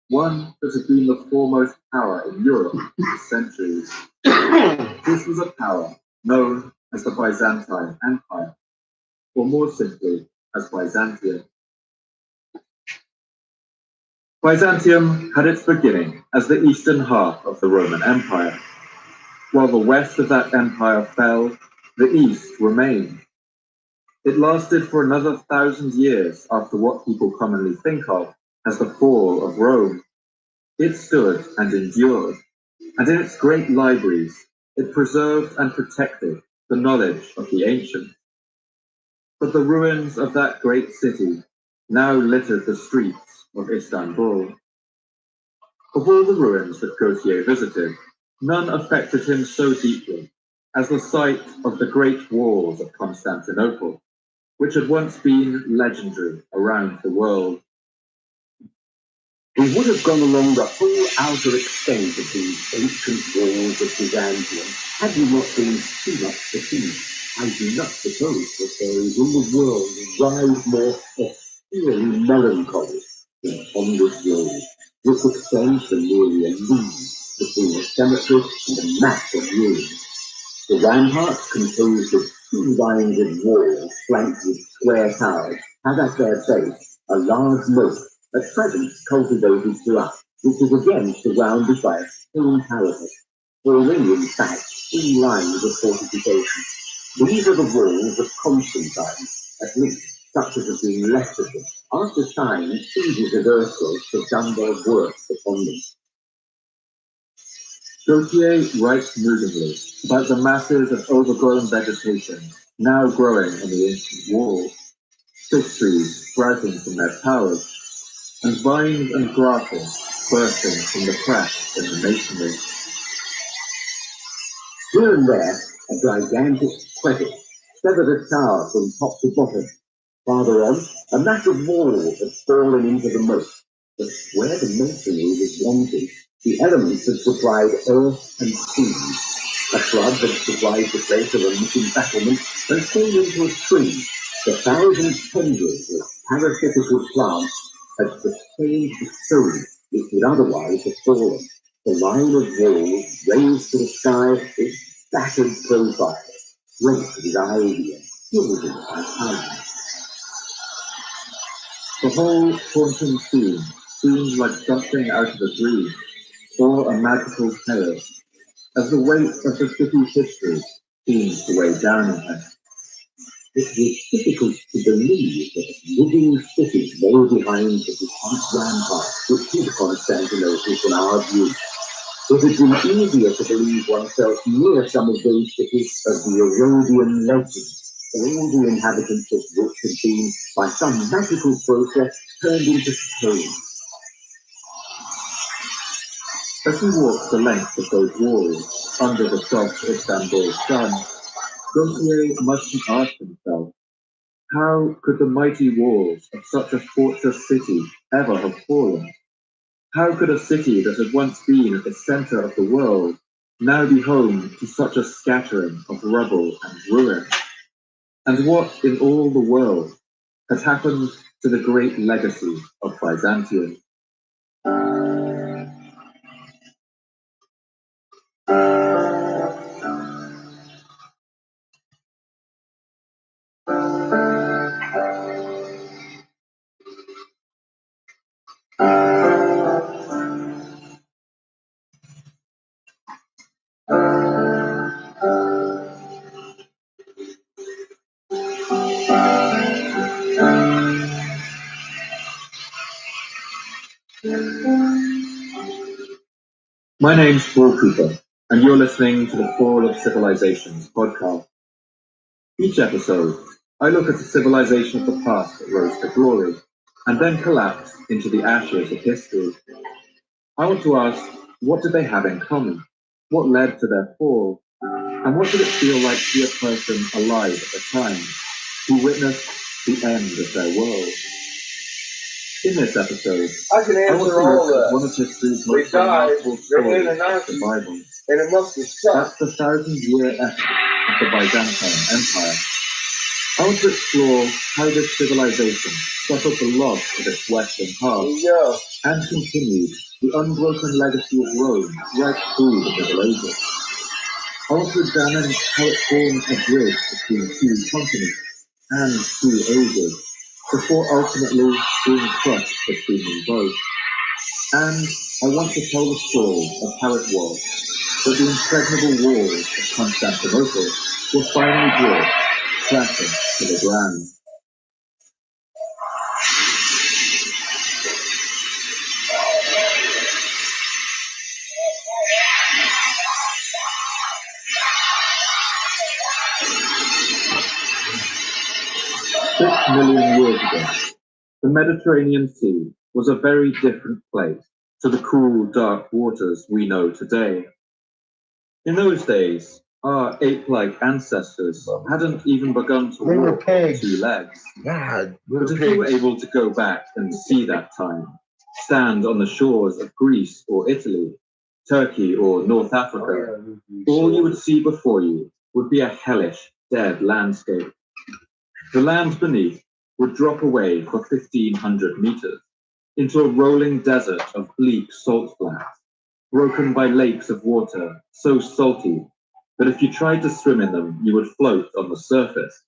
one that had been the foremost power in Europe for centuries. This was a power known as the Byzantine Empire, or more simply, as Byzantium. Byzantium had its beginning as the eastern half of the Roman Empire. While the west of that empire fell, the east remained. It lasted for another 1,000 years after what people commonly think of as the fall of Rome. It stood and endured, and in its great libraries, it preserved and protected the knowledge of the ancients. But the ruins of that great city now littered the streets of Istanbul. Of all the ruins that Gautier visited, none affected him so deeply as the sight of the great walls of Constantinople, which had once been legendary around the world. We would have gone along the whole outer extent of these ancient walls of Byzantium had we not been too much fatigued. I do not suppose that there is in the world a ride more extremely melancholy than on this road, which extends for nearly a league between a cemetery and a mass of ruins. The ramparts, composed of two lines of walls flanked with square towers, have at their base a large moat, at present cultivated throughout, which is again surrounded by a stone parapet, forming in fact three lines of fortification. These are the walls of Constantine, at least such as have been left of them, after time previous earthquakes have done their worst upon them. Gautier writes movingly about the masses of overgrown vegetation now growing on the ancient walls, fig trees sprouting from their towers, and vines and grasses bursting from the cracks in the masonry. Here and there, a gigantic crevice severed a tower from top to bottom. Farther on, a mass of walls had fallen into the moat, but where the masonry was wanted, the elements had supplied earth and seed. A flood had supplied the place of a missing battlement and turned into a tree. The thousand tendrils of parasitical plants had sustained the stone which would otherwise have fallen. The line of walls raised to the sky its battered profile, draped with ivy and gilded by time. The whole haunting scene seemed like something out of a dream or a magical tale, as the weight of the city's history seemed to weigh down on him. It was difficult to believe that a living city lay behind the defeat ramparts which hid Constantinople from our view. It had been easier to believe oneself near some of those cities of the Arabian legend, all the inhabitants of which had been, by some magical process, turned into stone. As he walked the length of those walls under the soft Istanbul sun, Gautier must have asked himself, how could the mighty walls of such a fortress city ever have fallen? How could a city that had once been at the center of the world now be home to such a scattering of rubble and ruin? And what in all the world had happened to the great legacy of Byzantium? My name's Paul Cooper, and you're listening to the Fall of Civilizations podcast. Each episode, I look at a civilization of the past that rose to glory, and then collapsed into the ashes of history. I want to ask, what did they have in common? What led to their fall? And what did it feel like to be a person alive at the time, who witnessed the end of their world? In this episode, I can I want answer to all look at that. one of history's They most died, remarkable they're stories in the of the Bible. and it must have sucked. That's the 1,000-year epic of the Byzantine Empire. I want to explore how this civilization suffered the loss of its western half and continued the unbroken legacy of Rome right through the Middle Ages. I want to examine how it formed a bridge between two continents and two ages, before ultimately being crushed between them both. And I want to tell the story of how it was that the impregnable walls of Constantinople were finally brought crashing to the ground. Six million years ago, the Mediterranean Sea was a very different place to the cool, dark waters we know today. In those days, our ape-like ancestors hadn't even begun to They were walk on pigs. 2 legs. God, But if you were able to go back and see that time, stand on the shores of Greece or Italy, Turkey or North Africa, all you would see before you would be a hellish, dead landscape. The land beneath would drop away for 1,500 meters into a rolling desert of bleak salt flats, broken by lakes of water so salty that if you tried to swim in them, you would float on the surface.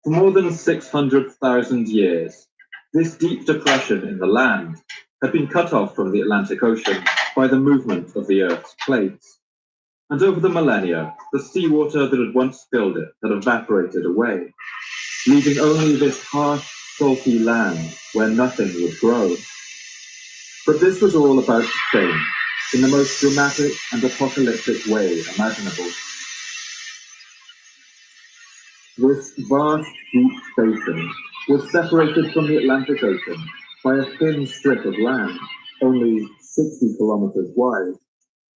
For more than 600,000 years, this deep depression in the land had been cut off from the Atlantic Ocean by the movement of the Earth's plates. And over the millennia, the seawater that had once filled it had evaporated away, leaving only this harsh, salty land where nothing would grow. But this was all about to change in the most dramatic and apocalyptic way imaginable. This vast, deep basin was separated from the Atlantic Ocean by a thin strip of land, only 60 kilometers wide,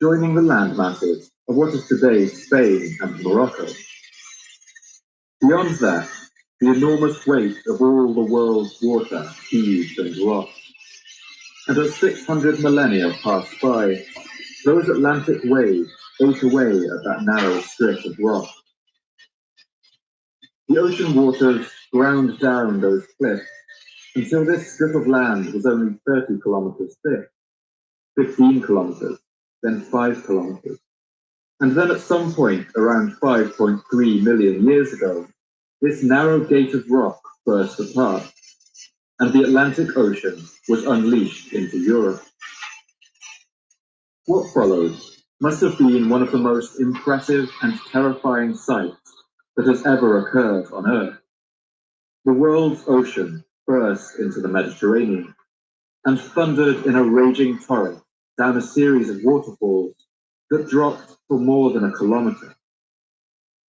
joining the land masses of what is today Spain and Morocco. Beyond that, the enormous weight of all the world's water heaved and rocked. And as 600 millennia passed by, those Atlantic waves ate away at that narrow strip of rock. The ocean waters ground down those cliffs until this strip of land was only 30 kilometers thick, 15 kilometers, then 5 kilometers. And then at some point around 5.3 million years ago, this narrow gate of rock burst apart, and the Atlantic Ocean was unleashed into Europe. What followed must have been one of the most impressive and terrifying sights that has ever occurred on Earth. The world's ocean burst into the Mediterranean and thundered in a raging torrent down a series of waterfalls that dropped for more than a kilometer.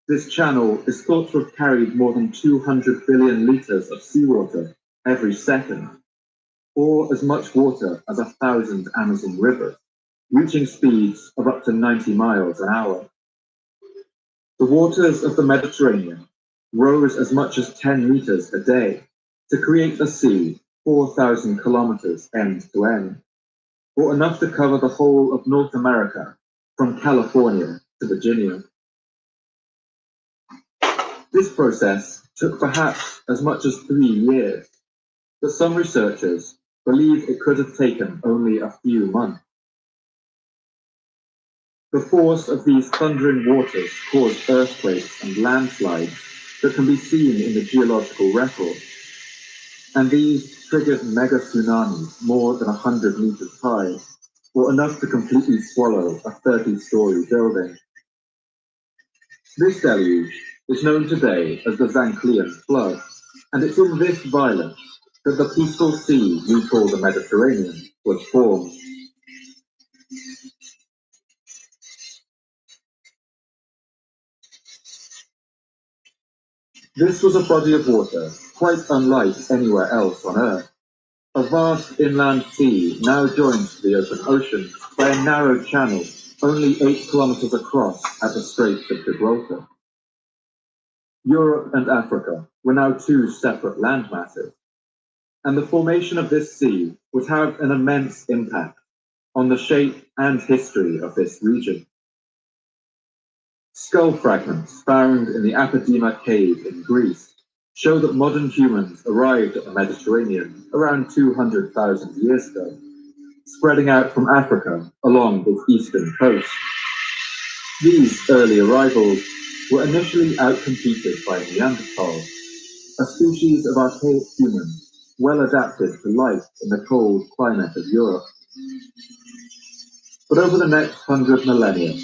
This channel is thought to have carried more than 200 billion liters of seawater every second, or as much water as 1,000 Amazon rivers, reaching speeds of up to 90 miles an hour. The waters of the Mediterranean rose as much as 10 meters a day to create a sea 4,000 kilometers end to end, or enough to cover the whole of North America from California to Virginia. This process took perhaps as much as 3 years, but some researchers believe it could have taken only a few months. The force of these thundering waters caused earthquakes and landslides that can be seen in the geological record, and these triggered mega tsunamis more than 100 meters high, or enough to completely swallow a 30-story building. This deluge is known today as the Zanclean Flood, and it's in this violence that the peaceful sea we call the Mediterranean was formed. This was a body of water quite unlike anywhere else on Earth. A vast inland sea now joined the open ocean by a narrow channel only 8 kilometers across at the Straits of Gibraltar. Europe and Africa were now 2 separate landmasses, and the formation of this sea would have an immense impact on the shape and history of this region. Skull fragments found in the Apodema cave in Greece show that modern humans arrived at the Mediterranean around 200,000 years ago, spreading out from Africa along its eastern coast. These early arrivals were initially outcompeted by Neanderthals, a species of archaic humans well adapted to life in the cold climate of Europe. But over the next 100 millennia,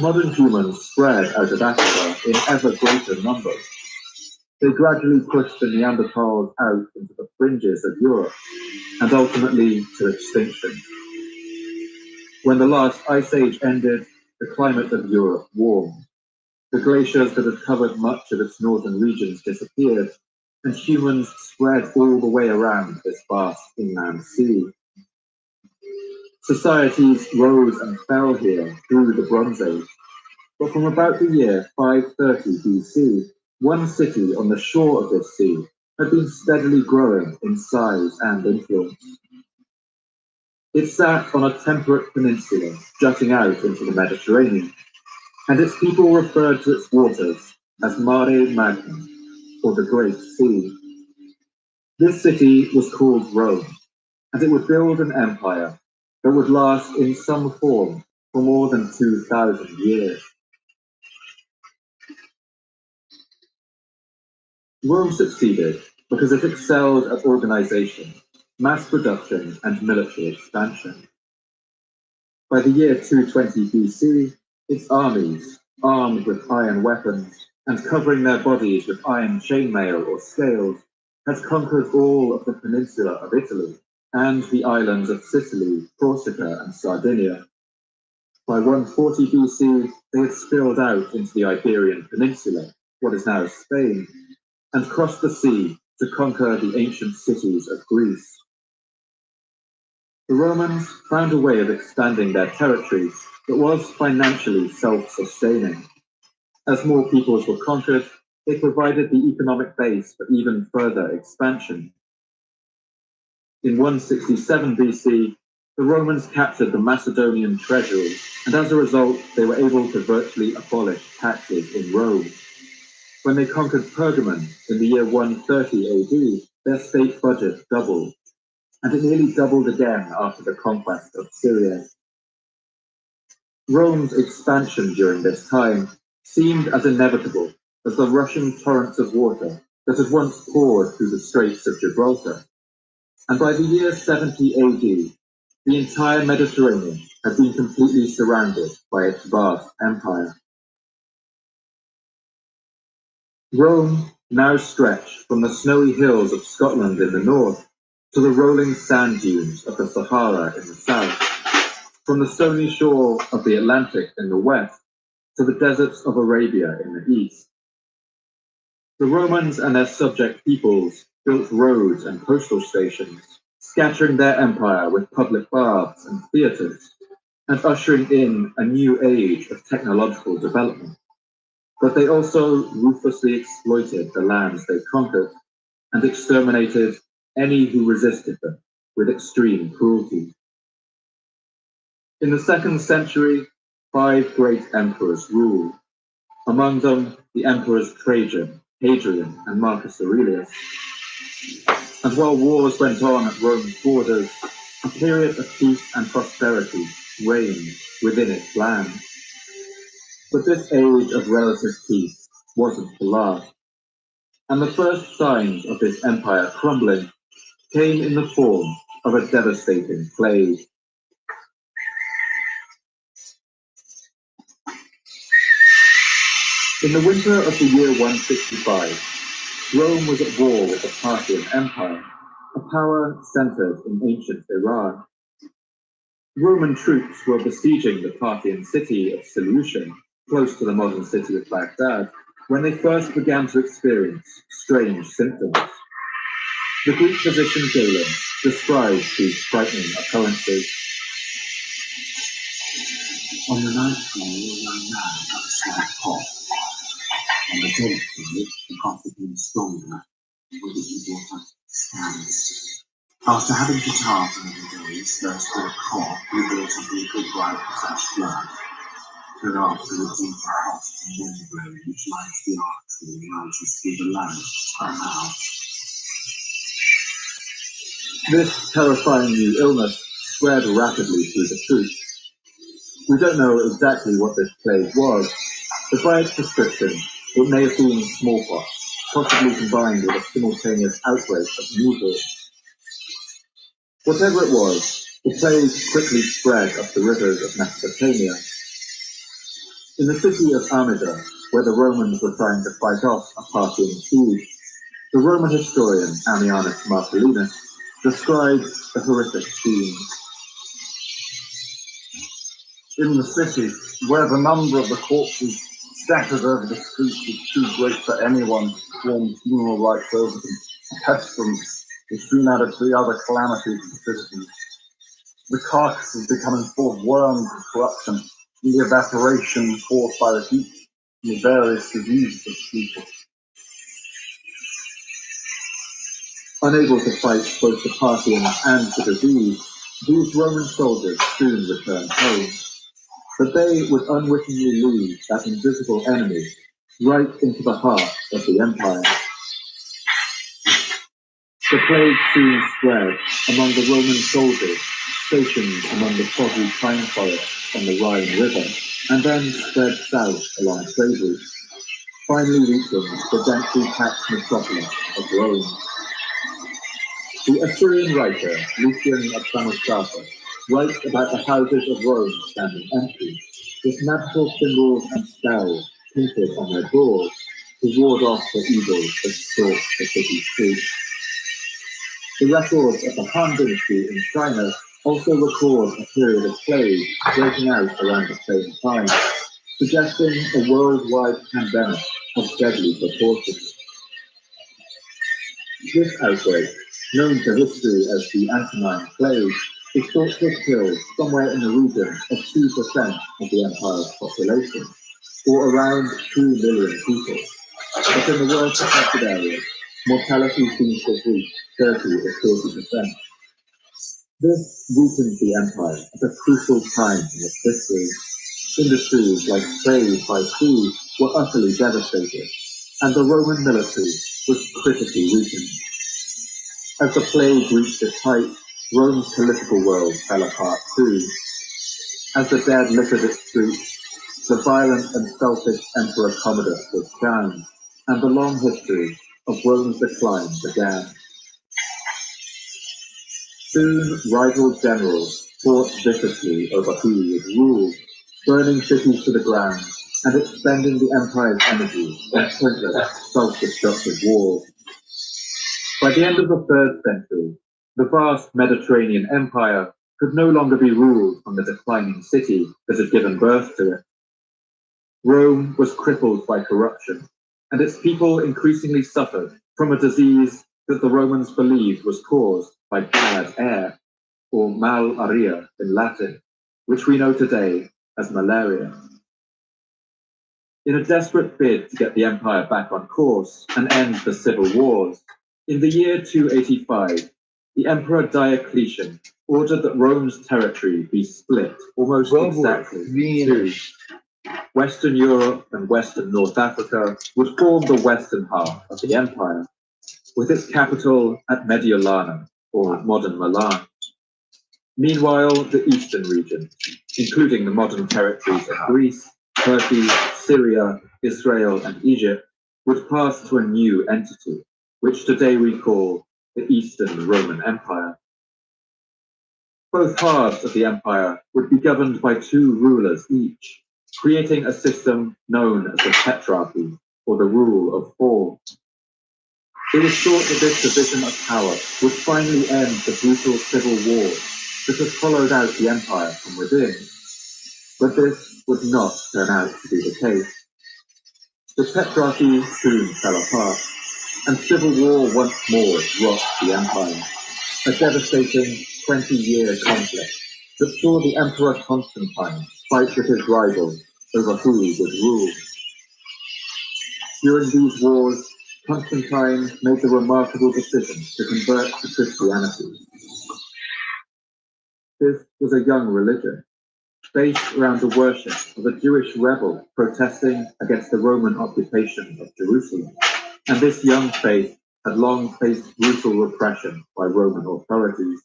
Modern humans spread out of Africa in ever greater numbers. They gradually pushed the Neanderthals out into the fringes of Europe and ultimately to extinction. When the last ice age ended, the climate of Europe warmed. The glaciers that had covered much of its northern regions disappeared, and humans spread all the way around this vast inland sea. Societies rose and fell here through the Bronze Age, but from about the year 530 BC, one city on the shore of this sea had been steadily growing in size and influence. It sat on a temperate peninsula jutting out into the Mediterranean, and its people referred to its waters as Mare Magnum, or the Great Sea. This city was called Rome, and it would build an empire that would last in some form for more than 2,000 years. Rome succeeded because it excelled at organization, mass production, and military expansion. By the year 220 BC, its armies, armed with iron weapons and covering their bodies with iron chainmail or scales, had conquered all of the peninsula of Italy and the islands of Sicily, Corsica, and Sardinia. By 140 BC, they had spilled out into the Iberian Peninsula, what is now Spain, and crossed the sea to conquer the ancient cities of Greece. The Romans found a way of expanding their territory that was financially self-sustaining. As more peoples were conquered, they provided the economic base for even further expansion. In 167 BC, the Romans captured the Macedonian treasury, and as a result, they were able to virtually abolish taxes in Rome. When they conquered Pergamon in the year 130 AD, their state budget doubled, and it nearly doubled again after the conquest of Syria. Rome's expansion during this time seemed as inevitable as the rushing torrents of water that had once poured through the Straits of Gibraltar. And by the year 70 AD, the entire Mediterranean had been completely surrounded by its vast empire. Rome now stretched from the snowy hills of Scotland in the north to the rolling sand dunes of the Sahara in the south, from the stony shore of the Atlantic in the west to the deserts of Arabia in the east. The Romans and their subject peoples built roads and postal stations, scattering their empire with public baths and theatres, and ushering in a new age of technological development. But they also ruthlessly exploited the lands they conquered and exterminated any who resisted them with extreme cruelty. In the 2nd century, 5 great emperors ruled, among them the emperors Trajan, Hadrian, and Marcus Aurelius. And while wars went on at Rome's borders, a period of peace and prosperity reigned within its land. But this age of relative peace wasn't to last, and the first signs of this empire crumbling came in the form of a devastating plague. In the winter of the year 165, Rome was at war with the Parthian Empire, a power centered in ancient Iran. Roman troops were besieging the Parthian city of Seleucia, close to the modern city of Baghdad, when they first began to experience strange symptoms. The Greek physician Galen describes these frightening occurrences. On the night before, a young man had a slight cough. On the day before, the cough became stronger, with it he brought up scans. After having guitar for many days, first with a cough, revealed to be a good white possessed blood. Thereafter, a deeper cough and membrane which lines the artery and rises through the lungs or mouth. This terrifying new illness spread rapidly through the troops. We don't know exactly what this plague was, but by its description, it may have been smallpox, possibly combined with a simultaneous outbreak of measles. Whatever it was, the plague quickly spread up the rivers of Mesopotamia. In the city of Amida, where the Romans were trying to fight off a Parthian siege, the Roman historian Ammianus Marcellinus describes a horrific scene. In the city, where the number of the corpses scattered over the streets was too great for anyone to perform funeral rites over them, pestilence was soon added to the other calamities of the citizens. The carcasses becoming full of worms and corruption, and the evaporation caused by the heat and the various diseases of the people. Unable to fight both the Parthians and the disease, these Roman soldiers soon returned home. But they would unwittingly lose that invisible enemy right into the heart of the empire. The plague soon spread among the Roman soldiers stationed among the foggy pine forests on the Rhine River, and then spread south along trade routes, finally reaching the densely packed metropolis of Rome. The Assyrian writer Lucian of Samosata writes about the houses of Rome standing empty, with magical symbols and spells painted on their doors to ward off the evils that stalk the city's streets. The records of the Han Dynasty in China also record a period of plague breaking out around the same time, suggesting a worldwide pandemic of deadly proportions. This outbreak, known to history as the Antonine Plague, is thought to have killed somewhere in the region of 2% of the empire's population, or around 2 million people. But in the worst affected areas, mortality seems to have reached 30 or 40%. This weakened the empire at a crucial time in its history. Industries like trade by sea were utterly devastated, and the Roman military was critically weakened. As the plague reached its height, Rome's political world fell apart too. As the dead littered its streets, the violent and selfish Emperor Commodus was crowned, and the long history of Rome's decline began. Soon, rival generals fought viciously over who would rule, burning cities to the ground and expending the empire's energy in pointless, self-destructive wars. By the end of the 3rd century, the vast Mediterranean empire could no longer be ruled from the declining city that had given birth to it. Rome was crippled by corruption, and its people increasingly suffered from a disease that the Romans believed was caused by bad air, or malaria in Latin, which we know today as malaria. In a desperate bid to get the empire back on course and end the civil wars, in the year 285, the Emperor Diocletian ordered that Rome's territory be split almost exactly in two. Western Europe and Western North Africa would form the western half of the empire, with its capital at Mediolana, or modern Milan. Meanwhile, the eastern region, including the modern territories of Greece, Turkey, Syria, Israel, and Egypt, would pass to a new entity, which today we call the Eastern Roman Empire. Both halves of the empire would be governed by 2 rulers each, creating a system known as the Tetrarchy, or the Rule of 4. It was thought that this division of power would finally end the brutal civil war that had hollowed out the empire from within. But this would not turn out to be the case. The Tetrarchy soon fell apart, and civil war once more rocked the empire, a devastating 20-year conflict that saw the Emperor Constantine fight with his rivals over who would rule. During these wars, Constantine made the remarkable decision to convert to Christianity. This was a young religion, based around the worship of a Jewish rebel protesting against the Roman occupation of Jerusalem, and this young faith had long faced brutal repression by Roman authorities.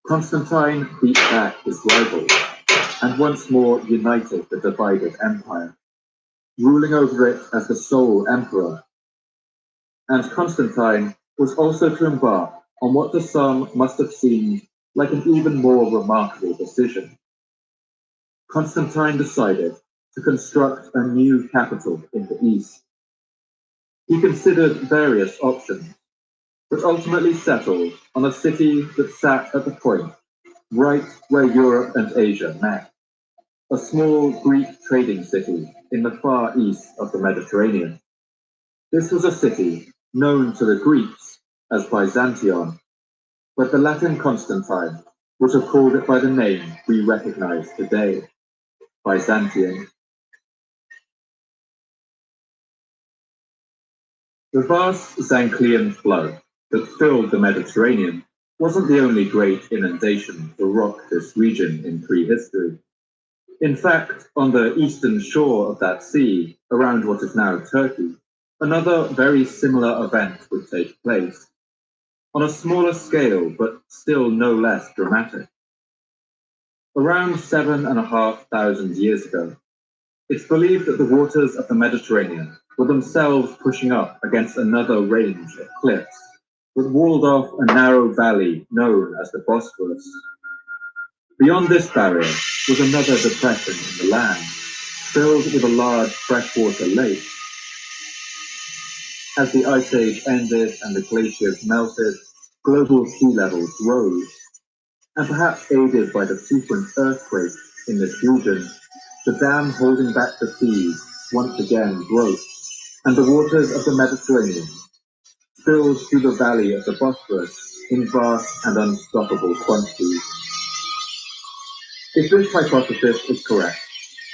Constantine beat back his rivals and once more united the divided empire, ruling over it as the sole emperor. And Constantine was also to embark on what to some must have seemed like an even more remarkable decision: Constantine decided to construct a new capital in the east. He considered various options, but ultimately settled on a city that sat at the point right where Europe and Asia met, a small Greek trading city in the far east of the Mediterranean. This was a city known to the Greeks as Byzantion, but the Latin Constantine would have called it by the name we recognize today, Byzantium. The vast Zanclean flood that filled the Mediterranean wasn't the only great inundation to rock this region in prehistory. In fact, on the eastern shore of that sea, around what is now Turkey, another very similar event would take place, on a smaller scale but still no less dramatic. Around 7,500 years ago, it's believed that the waters of the Mediterranean were themselves pushing up against another range of cliffs that walled off a narrow valley known as the Bosphorus. Beyond this barrier was another depression in the land, filled with a large freshwater lake. As the Ice Age ended and the glaciers melted, global sea levels rose, and perhaps aided by the frequent earthquakes in this region, the dam holding back the seas once again broke, and the waters of the Mediterranean spilled through the valley of the Bosphorus in vast and unstoppable quantities. If this hypothesis is correct,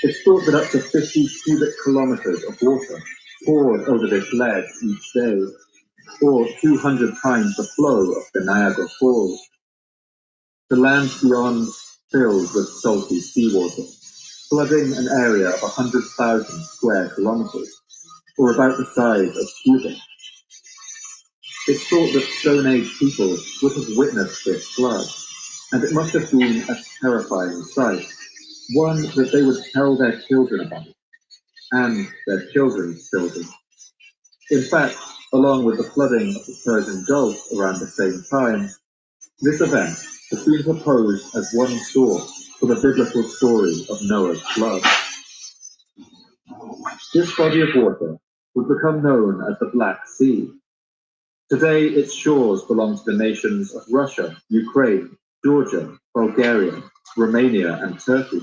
it's thought that up to 50 cubic kilometers of water poured over this ledge each day, or 200 times the flow of the Niagara Falls. The land beyond filled with salty seawater, flooding an area of 100,000 square kilometers, or about the size of Cuba. It's thought that Stone Age people would have witnessed this flood, and it must have been a terrifying sight, one that they would tell their children about, and their children's children. In fact, along with the flooding of the Persian Gulf around the same time, this event has been proposed as one source for the biblical story of Noah's flood. This body of water would become known as the Black Sea. Today, its shores belong to the nations of Russia, Ukraine, Georgia, Bulgaria, Romania, and Turkey.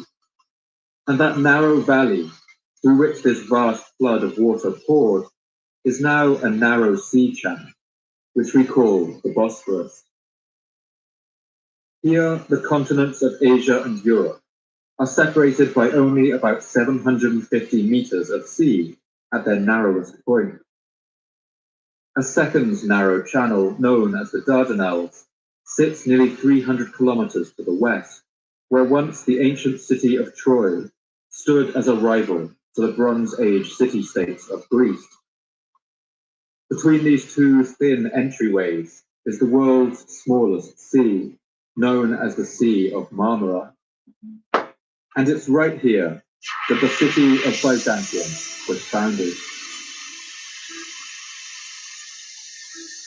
And that narrow valley through which this vast flood of water poured is now a narrow sea channel, which we call the Bosphorus. Here, the continents of Asia and Europe are separated by only about 750 meters of sea at their narrowest point. A second narrow channel, known as the Dardanelles, sits nearly 300 kilometers to the west, where once the ancient city of Troy stood as a rival to the Bronze Age city-states of Greece. Between these two thin entryways is the world's smallest sea, known as the Sea of Marmara. And it's right here that the city of Byzantium was founded.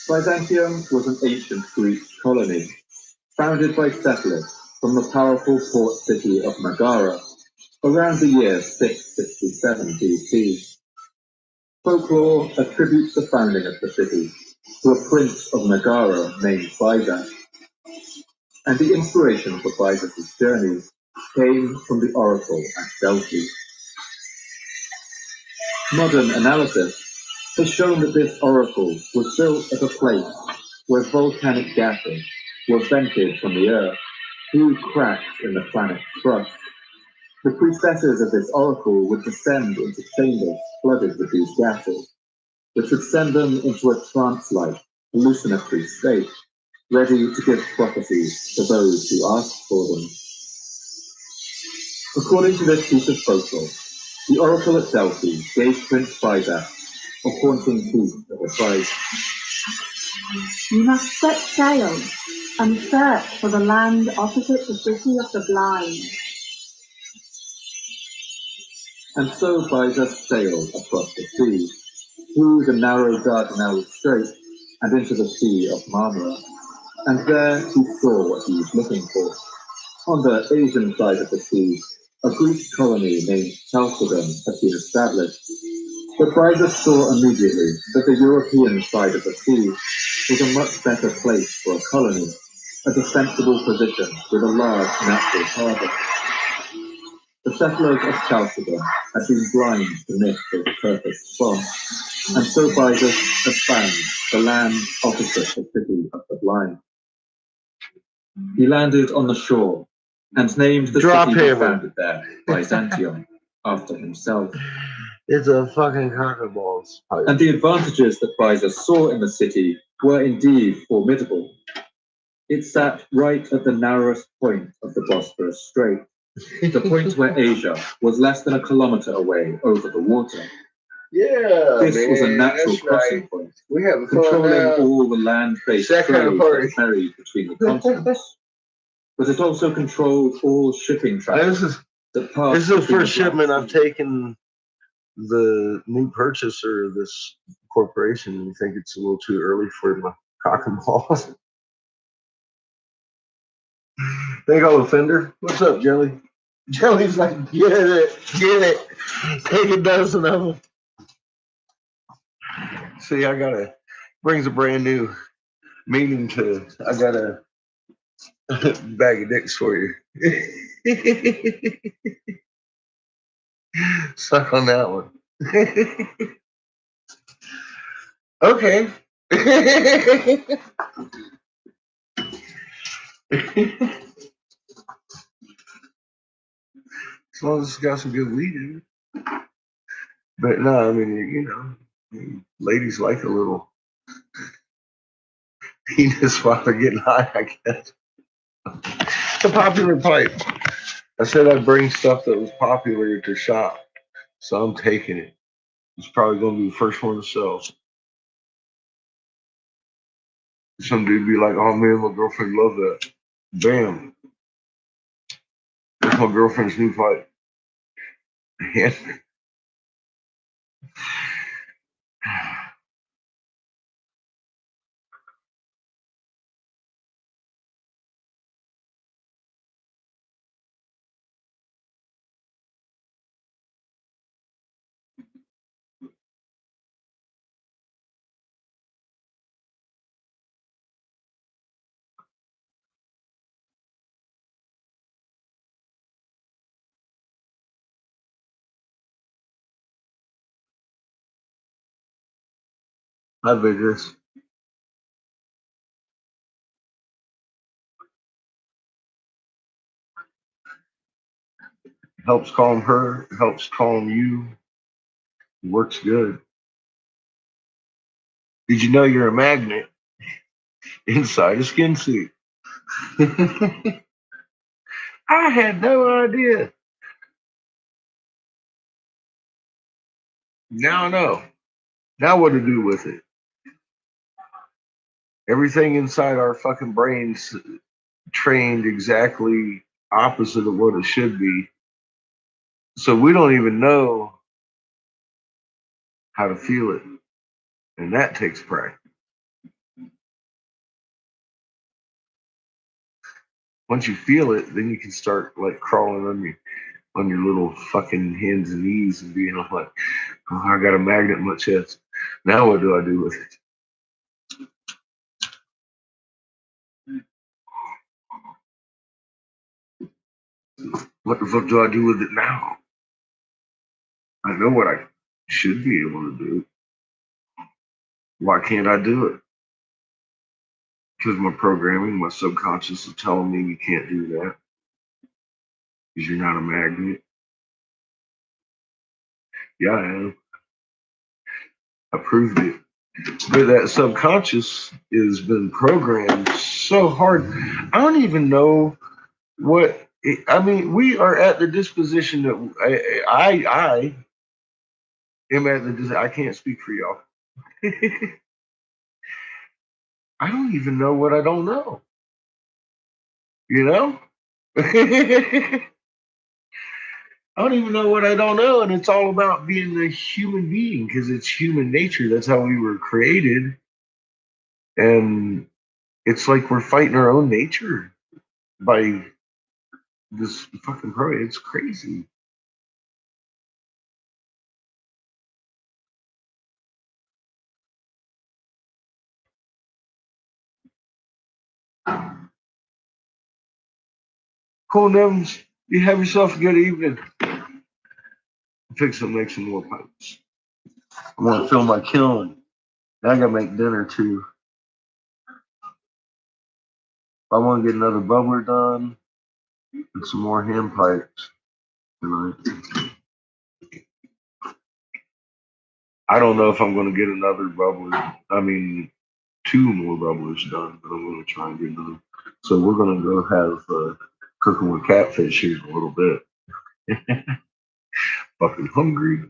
Byzantium was an ancient Greek colony, founded by settlers from the powerful port city of Megara around the year 667 BC. Folklore attributes the founding of the city to a prince of Megara named Byzas, and the inspiration for Byzas's journeys came from the oracle at Delphi. Modern analysis has shown that this oracle was built at a place where volcanic gases were vented from the earth through cracks in the planet's crust. The priestesses of this oracle would descend into chambers flooded with these gases, which would send them into a trance-like, hallucinatory state, ready to give prophecies to those who asked for them. According to this piece of folklore, the oracle at Delphi gave Prince Byzas a haunting piece of advice. You must set sail and search for the land opposite the city of the blind. And so Byzas sailed across the sea, through the narrow Dardanelles Strait and into the Sea of Marmara. And there he saw what he was looking for. On the Asian side of the sea, a Greek colony named Chalcedon had been established. But Bryce saw immediately that the European side of the sea was a much better place for a colony, a defensible position with a large natural harbour. The settlers of Chalcedon had been blind to miss this perfect spot, and so Bryce had found the land opposite the city of the blind. He landed on the shore and named the city he founded there, Byzantium, after himself. It's a fucking cockaballs. And the advantages that Bryce saw in the city were indeed formidable. It sat right at the narrowest point of the Bosphorus Strait, the point where Asia was less than a kilometer away over the water. Yeah, this was a natural crossing point, We have controlling all the land-based trade that carried between the continents. But it also controlled all shipping traffic. This is the first shipment I've taken the new purchaser of this corporation, and I think it's a little too early for my cock and balls. Big old offender. What's up, Jelly? Jelly's like, get it. Take a dozen of them. See, brings a brand new meaning to, I got a bag of dicks for you. Suck on that one. Okay. As long as it's got some good weed in it. But no, I mean, ladies like a little penis while they're getting high, I guess. It's a popular pipe. I said I'd bring stuff that was popular to shop, so I'm taking it. It's probably going to be the first one to sell. Some dude be like, oh man, my girlfriend loved that. Bam. That's my girlfriend's new pipe. Hi, Vigorous. Helps calm her, helps calm you. Works good. Did you know you're a magnet inside a skin suit? I had no idea. Now I know. Now what to do with it? Everything inside our fucking brains trained exactly opposite of what it should be. So we don't even know how to feel it. And that takes practice. Once you feel it, then you can start like crawling on your little fucking hands and knees and being like, oh, I got a magnet in my chest. Now what do I do with it? What the fuck do I do with it now? I know what I should be able to do. Why can't I do it? Because my programming, my subconscious is telling me you can't do that. Because you're not a magnet. Yeah, I am. I proved it. But that subconscious has been programmed so hard. I don't even know what. We are at the disposition that I am at the. I can't speak for y'all. I don't even know what I don't know. You know? I don't even know what I don't know. And it's all about being a human being because it's human nature. That's how we were created. And it's like we're fighting our own nature by This fucking brue, it's crazy. Cool, Nevins. You have yourself a good evening. I'm fixing to make some more pipes. I want to fill my kiln. Now I gotta make dinner too. I want to get another bubbler done and some more hand pipes tonight. I don't know if I'm going to get another bubbler. I mean, 2 more bubblers done, but I'm going to try and get another. So we're going to go have cooking with catfish here in a little bit. Fucking hungry.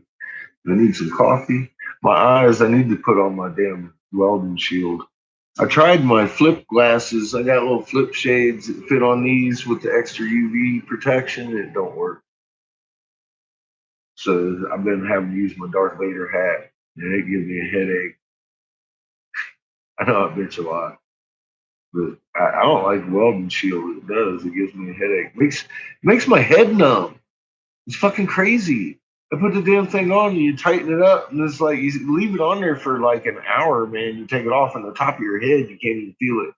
I need some coffee. My eyes, I need to put on my damn welding shield. I tried my flip glasses. I got little flip shades that fit on these with the extra UV protection. It don't work. So I've been having to use my Darth Vader hat, and it gives me a headache. I know I bitch a lot, but I don't like welding shield. It does. It gives me a headache. Makes my head numb. It's fucking crazy. I put the damn thing on and you tighten it up, and it's like you leave it on there for like an hour, man. You take it off, and the top of your head, you can't even feel it.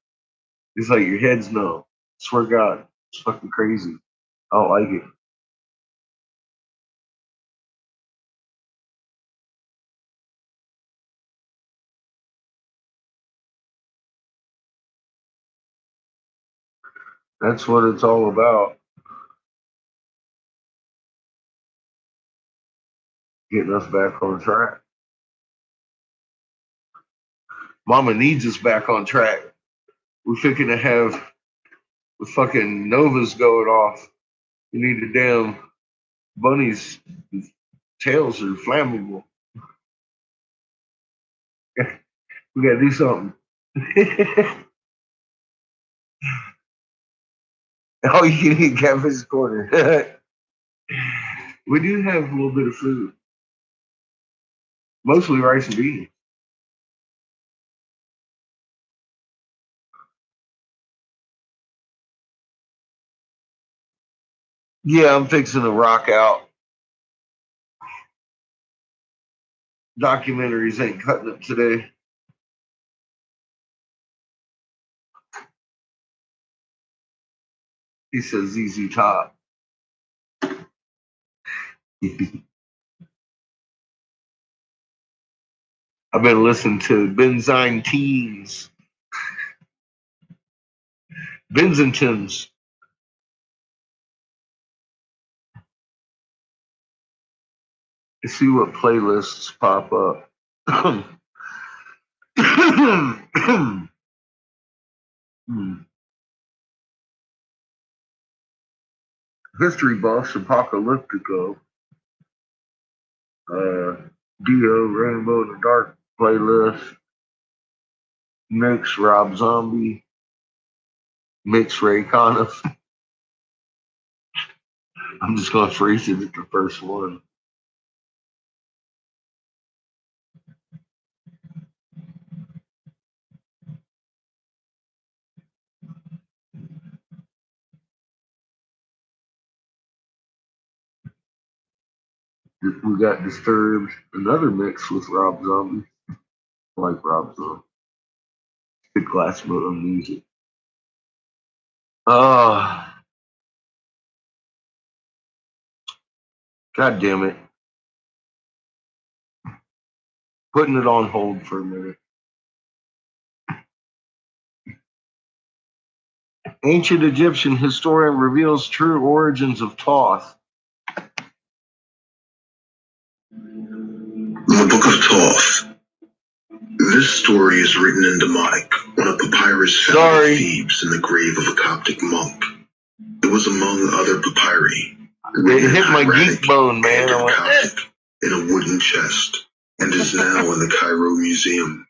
It's like your head's numb. Swear to God, it's fucking crazy. I don't like it. That's what it's all about. Getting us back on track. Mama needs us back on track. We're thinking to have the fucking Novas going off. We need the damn bunnies' tails are flammable. We gotta do something. Oh, you can eat catfish corner. We do have a little bit of food. Mostly rice and beans. Yeah, I'm fixing to rock out. Documentaries ain't cutting it today. He says ZZ Top. I've been listening to Benzine Teens. Benzingtons. To see what playlists pop up. History buffs, Apocalyptico, Dio, Rainbow in the Dark playlist, Mix, Rob Zombie, Mix, Ray Conniff. I'm just going to freeze it at the first one. We got Disturbed, another mix with Rob Zombie. I like Rob Zombie. Good glass bottle music. Oh, God damn it. Putting it on hold for a minute. Ancient Egyptian historian reveals true origins of Thoth. The Book of Thoth. This story is written in Demotic on a papyrus found in Thebes in the grave of a Coptic monk. It was among other papyri. It hit my geek bone, man. Coptic in a wooden chest and is now in the Cairo Museum.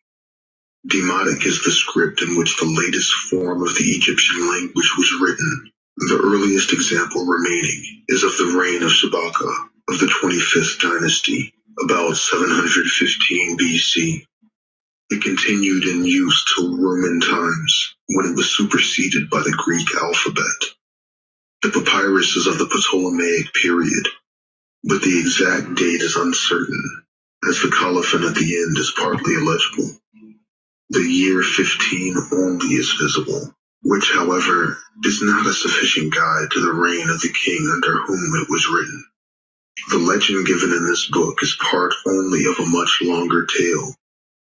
Demotic is the script in which the latest form of the Egyptian language was written. The earliest example remaining is of the reign of Sabaka of the 25th dynasty, about 715 BC. It continued in use till Roman times, when it was superseded by the Greek alphabet. The papyrus is of the Ptolemaic period, but the exact date is uncertain, as the colophon at the end is partly illegible. The year 15 only is visible, which, however, is not a sufficient guide to the reign of the king under whom it was written. The legend given in this book is part only of a much longer tale.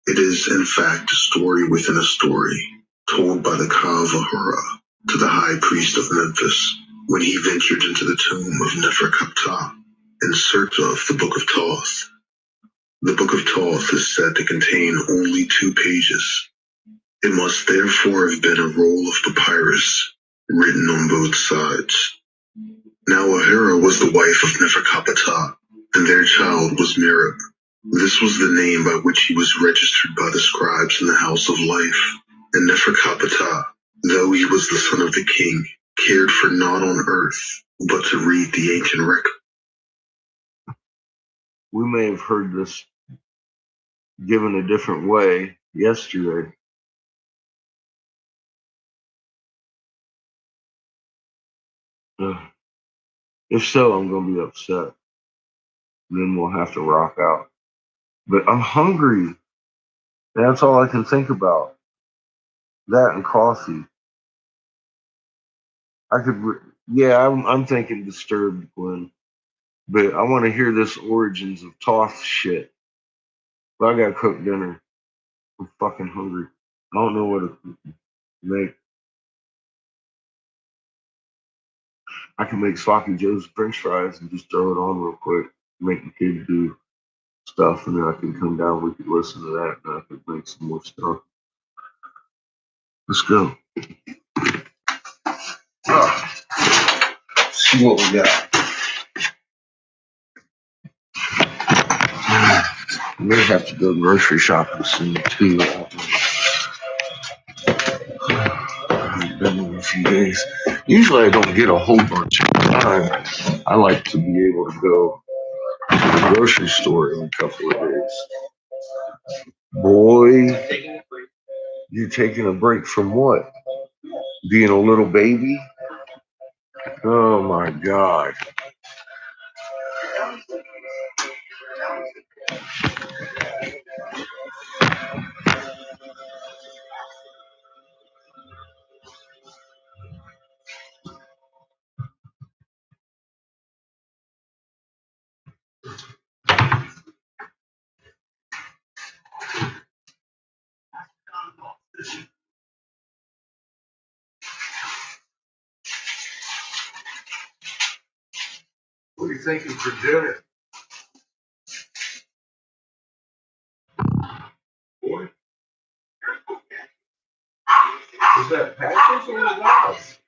It is, in fact, a story within a story, told by the Ka of Ahura to the high priest of Memphis when he ventured into the tomb of Neferkaptah in search of the Book of Thoth. The Book of Thoth is said to contain only 2 pages. It must therefore have been a roll of papyrus, written on both sides. Now Ahura was the wife of Neferkaptah, and their child was Merab. This was the name by which he was registered by the scribes in the House of Life. And Neferkaptah, though he was the son of the king, cared for naught on earth but to read the ancient record. We may have heard this given a different way yesterday. If so, I'm going to be upset. Then we'll have to rock out. But I'm hungry. That's all I can think about. That and coffee. I'm thinking Disturbed, Glenn. But I want to hear this Origins of Toth shit. But I got to cook dinner. I'm fucking hungry. I don't know what to make. I can make Sloppy Joe's French fries and just throw it on real quick. Make the kid do stuff, and then I can come down. We could listen to that, and I could make some more stuff. Let's go. See what we got. I may have to go grocery shopping soon too. I haven't been in a few days. Usually I don't get a whole bunch of time. I like to be able to go to the grocery store in a couple of days. Boy, you're taking a break from what? Being a little baby? Oh my God. What are you thinking for dinner? Boy, is that Patrick's or the house?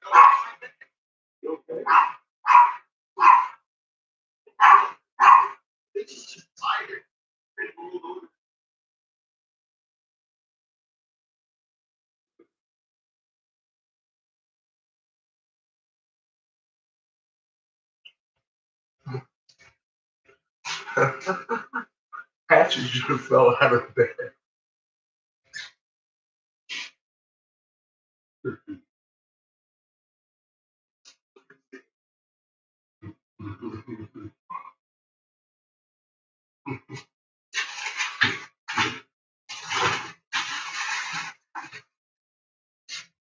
Okay. Patrick just fell out of bed.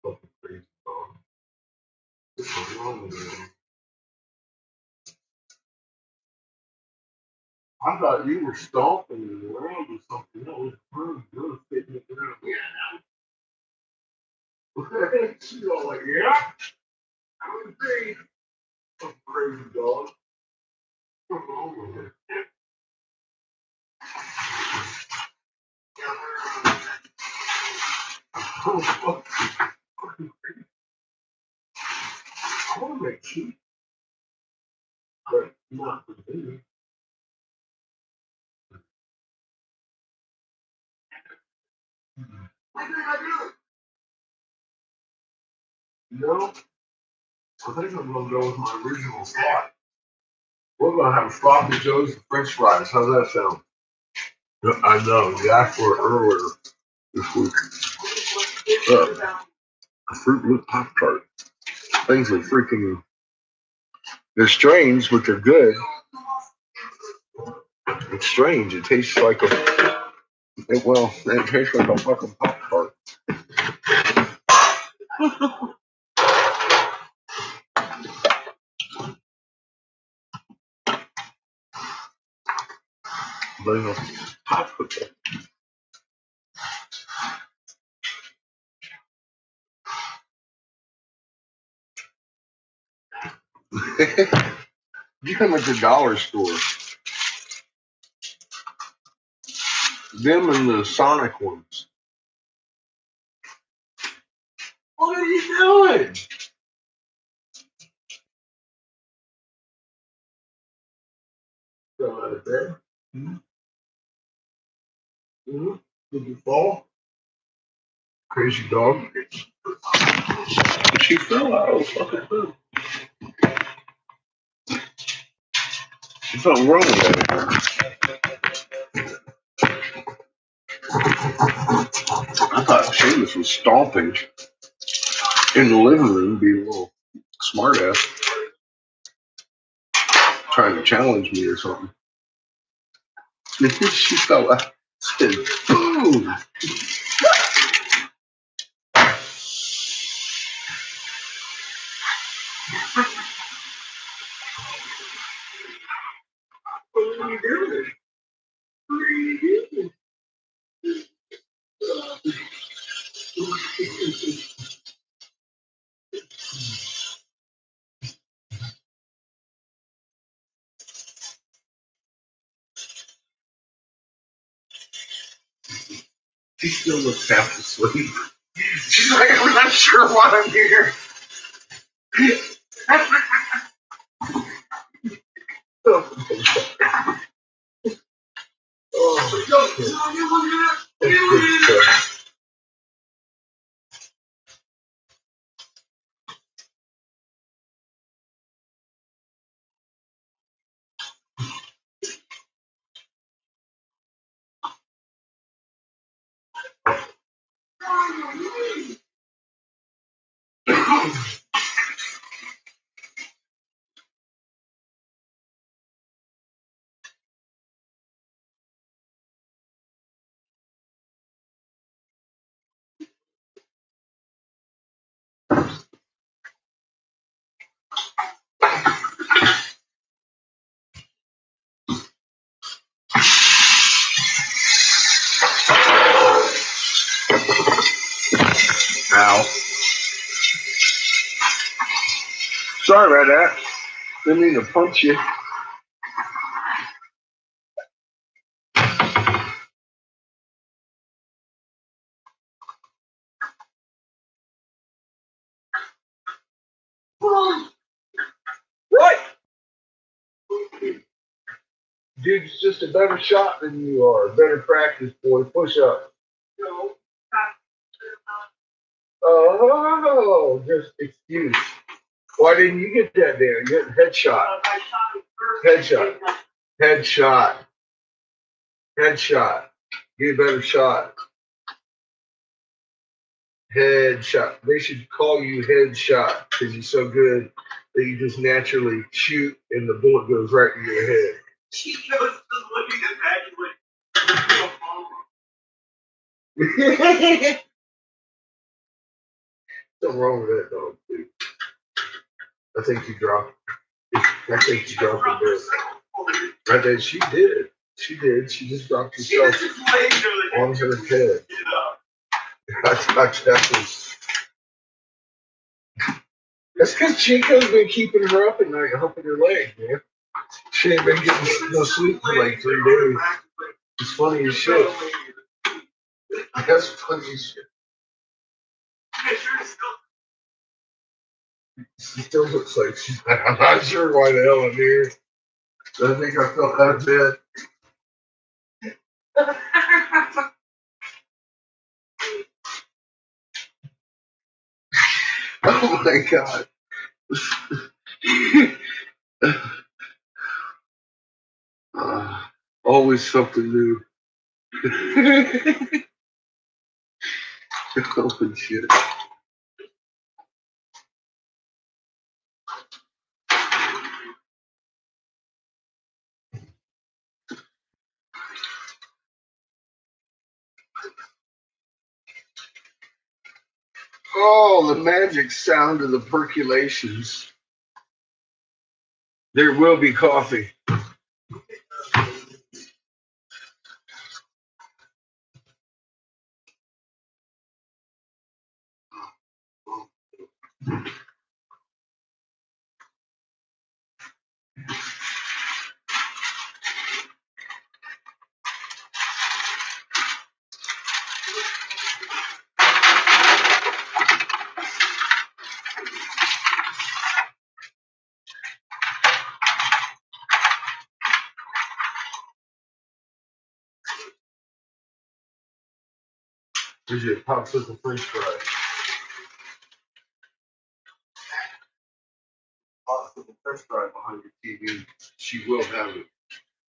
Fucking crazy dog. What's wrong with him? I thought you were stomping around or something else. You're sitting around. Yeah. She's all like, yeah, I would agree. Fucking crazy dog. What's wrong with her? Oh, fuck. I want to make cheese, but not for me. No, I think I'm going to go with my original thought. We're going to have sloppy joes and French fries. How's that sound? I know. You asked for it earlier this week. A Fruit Loop Pop Tart. Things are freaking They're strange, but they're good. It's strange. It tastes like it tastes like a fucking Pop Tart. But Pop Tart. Get them at the dollar store. Them and the Sonic ones. What are you doing? Fell out of bed. Mm-hmm. Did you fall? Crazy dog. She fell out of the fucking bed. There's something wrong with that. I thought Seamus was stomping in the living room, being a little smart ass, trying to challenge me or something. She fell out. Said, boom! What are you doing? What are you doing? She still looks half asleep. She's like, I'm not sure why I'm here. Ow. Sorry about that. Didn't mean to punch you. What? Dude's just a better shot than you are. Better practice, boy. Push up. Oh, just excuse. Why didn't you get that there? You get headshot. Headshot. Headshot. Headshot. Get a better shot. Headshot. They should call you Headshot because you're so good that you just naturally shoot and the bullet goes right in your head. She goes looking at that. Something wrong with that dog, dude. I think you dropped. I think you dropped a bit. I think she did. She did. She just dropped herself on her head. I thought that was. That's because Chico's been keeping her up at night, humping her leg, man. She ain't been getting no sleep for like 3 days. It's funny as shit. That's funny as shit. She still looks like she's. I'm not sure why the hell I'm here. I think I fell out of bed. Oh my god. Always something new. Holy shit. Oh, the magic sound of the percolations. There will be coffee. There's your popsicle French fry. Popsicle French fry behind your TV. She will have it.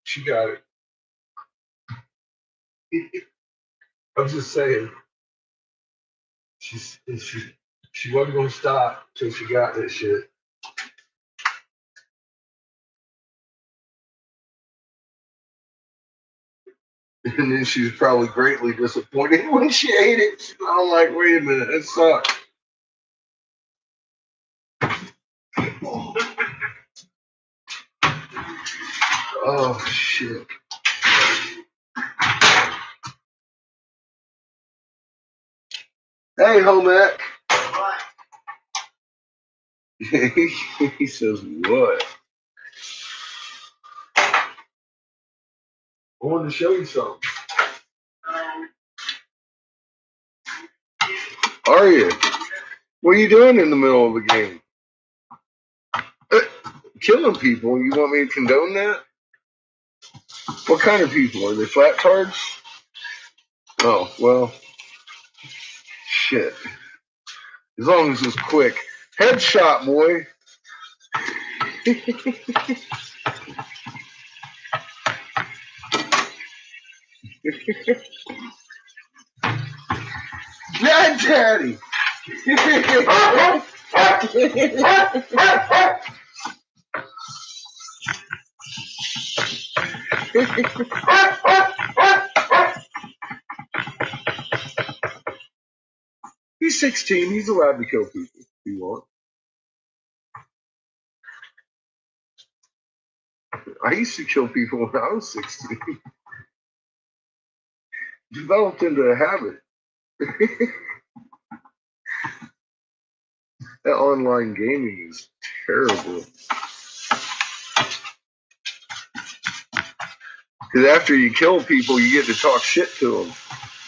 She got it. I was just saying. She wasn't gonna stop till she got that shit. And then she was probably greatly disappointed when she ate it. I'm like, wait a minute, that sucks. Oh shit. Hey, Homac. He says what? I wanted to show you something. Are you? What are you doing in the middle of a game? Killing people. You want me to condone that? What kind of people? Are they flat tards? Oh, well, shit. As long as it's quick. Headshot, boy. Yeah, Daddy. He's 16. He's allowed to kill people if he wants. I used to kill people when I was 16. Developed into a habit. That online gaming is terrible. Because after you kill people, you get to talk shit to them.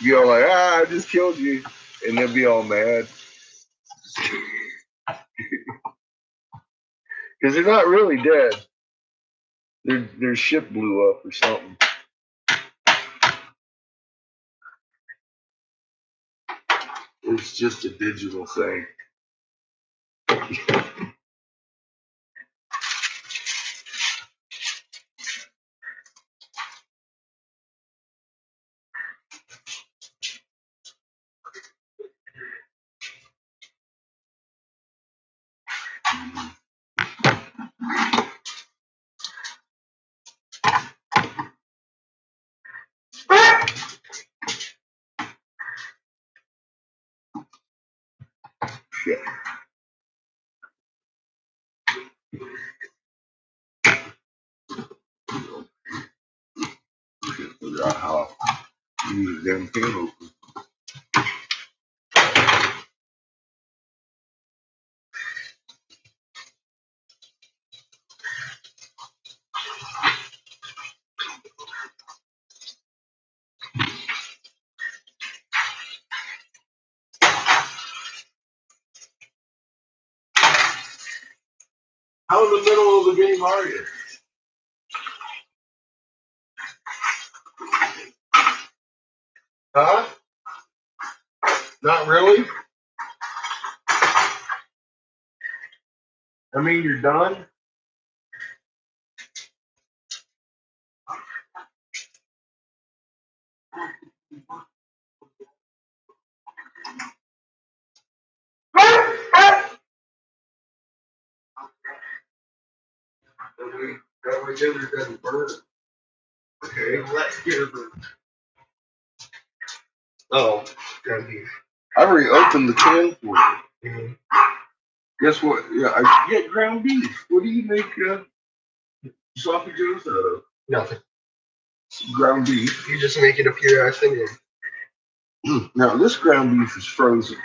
Be all like, I just killed you. And they'll be all mad. Because they're not really dead. Their ship blew up or something. It's just a digital thing. Shit. Figure out how to use the damn can opener. How in the middle of the game are you? Huh? Not really? I mean, you're done? That way dinner doesn't burn. Okay, let's get it. Oh, gotta be. I already opened the can for you. Mm-hmm. Guess what? Yeah, I get ground beef. What do you make sausages out of? Nothing. Ground beef. You just make it appear as thin. Now this ground beef is frozen,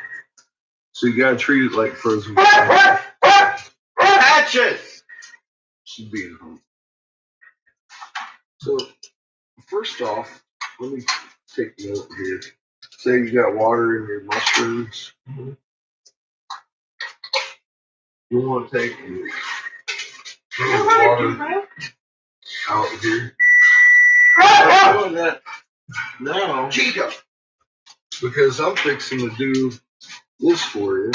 so you gotta treat it like frozen. Patches! She's being home. So first off, let me take note here. Say you got water in your mushrooms. Mm-hmm. You want to take the water out here. I'm doing that now because I'm fixing to do this for you.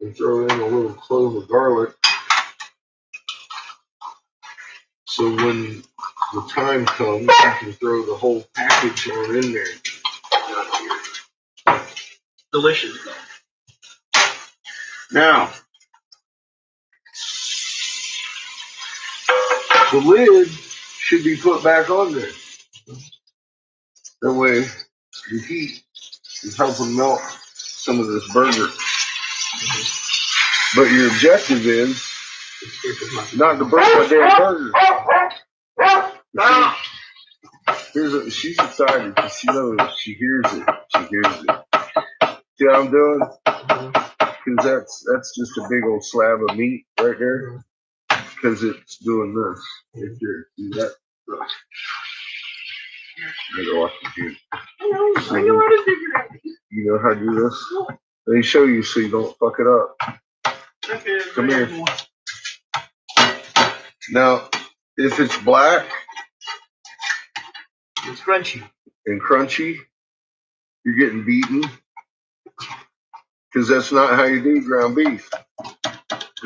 And throw in a little clove of garlic. So when the time comes, you can throw the whole package on in there. Delicious. Now, the lid should be put back on there. That way, the heat is helping melt some of this burger. But your objective is not to burn my damn burger. She's excited because she knows, she hears it. She hears it. See what I'm doing? Because that's just a big old slab of meat right there. Because it's doing this. Right there. See that? I gotta watch the dude. I know how to figure it out. You know how to do this? Let me show you so you don't fuck it up. Okay, come here. Now, if it's black, it's crunchy. And crunchy, you're getting beaten. Because that's not how you do ground beef.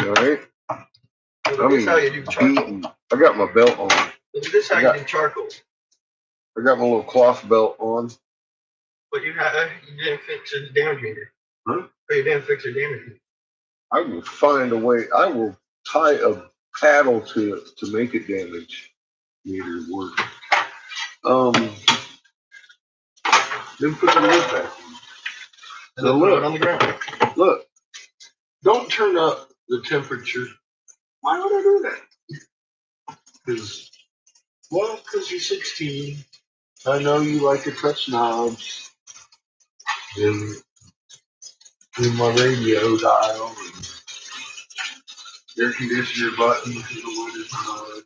Alright? Well, this is how you do charcoal. Beaten. I got my belt on. This is how you do charcoal. I got my little cloth belt on. But you didn't fix the damage meter. Huh? Or you didn't fix the damage meter. I will find a way. I will tie a paddle to it to make it damage meter work. Then put the lid back on. And then put it on the ground. Look, don't turn up the temperature. Why would I do that? Because you're 16. I know you like to touch knobs and my radio dial and air conditioner buttons in the winter time.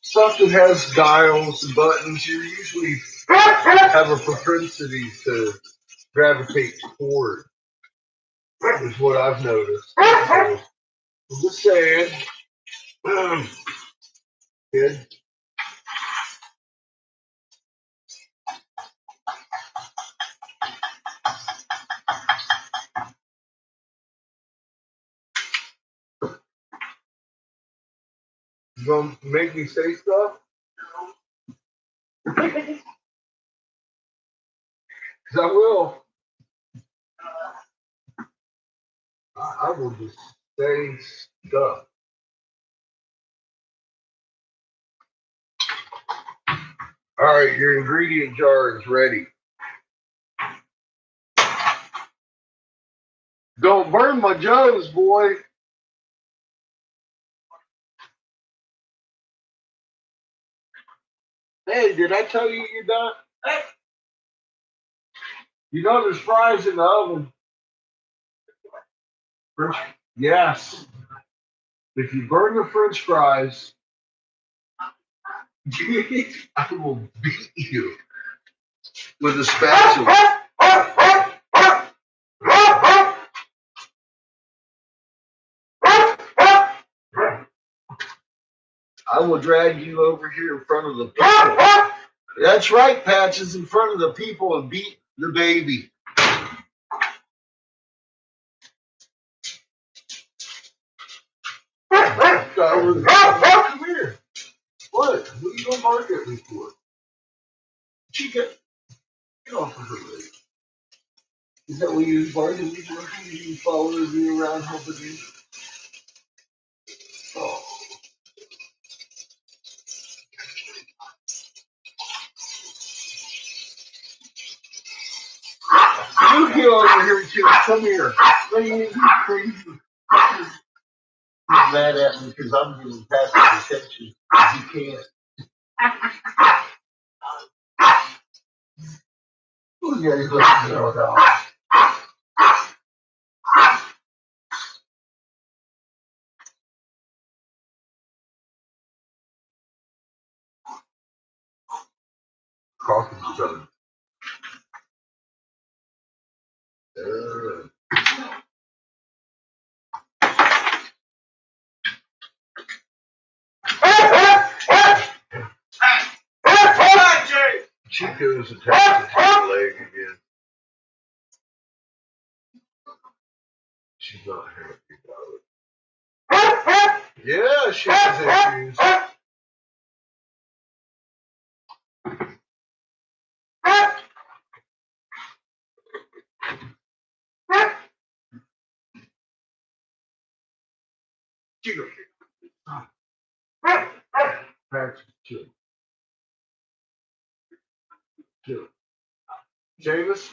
Stuff that has dials and buttons, you usually have a propensity to gravitate toward. Is what I've noticed. So, I'm just saying, kid. You gonna make me say stuff? Because I will. I will just say stuff. All right, your ingredient jar is ready. Don't burn my joes, boy. Hey, did I tell you you're done? Hey. You know there's fries in the oven. Yes. If you burn the French fries, I will beat you with a spatula. I will drag you over here in front of the people. That's right, Patches, in front of the people and beat the baby. Come here. What? What are you going to bark at me for? Chica, get off of her leg. Is that what you bark at me for? You follow me around helping me? Oh. Come here. He's crazy. He's mad at me because I'm giving passive attention. He can't. Oh, yeah, he's letting me know that. Coffee's done. Chico's attached to her leg again. She's not happy about it. Yeah, she has issues. Chico. Patrick, chill. Chill. James,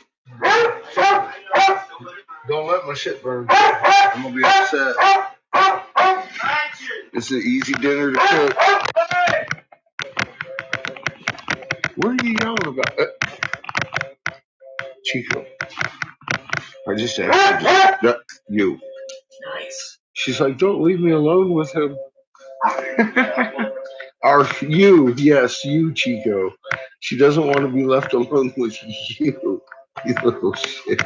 don't let my shit burn. I'm gonna be upset. It's an easy dinner to cook. What are you yelling about? Chico. I just asked you. Nice. She's like, don't leave me alone with him. Yes, you, Chico. She doesn't want to be left alone with you. You little shit.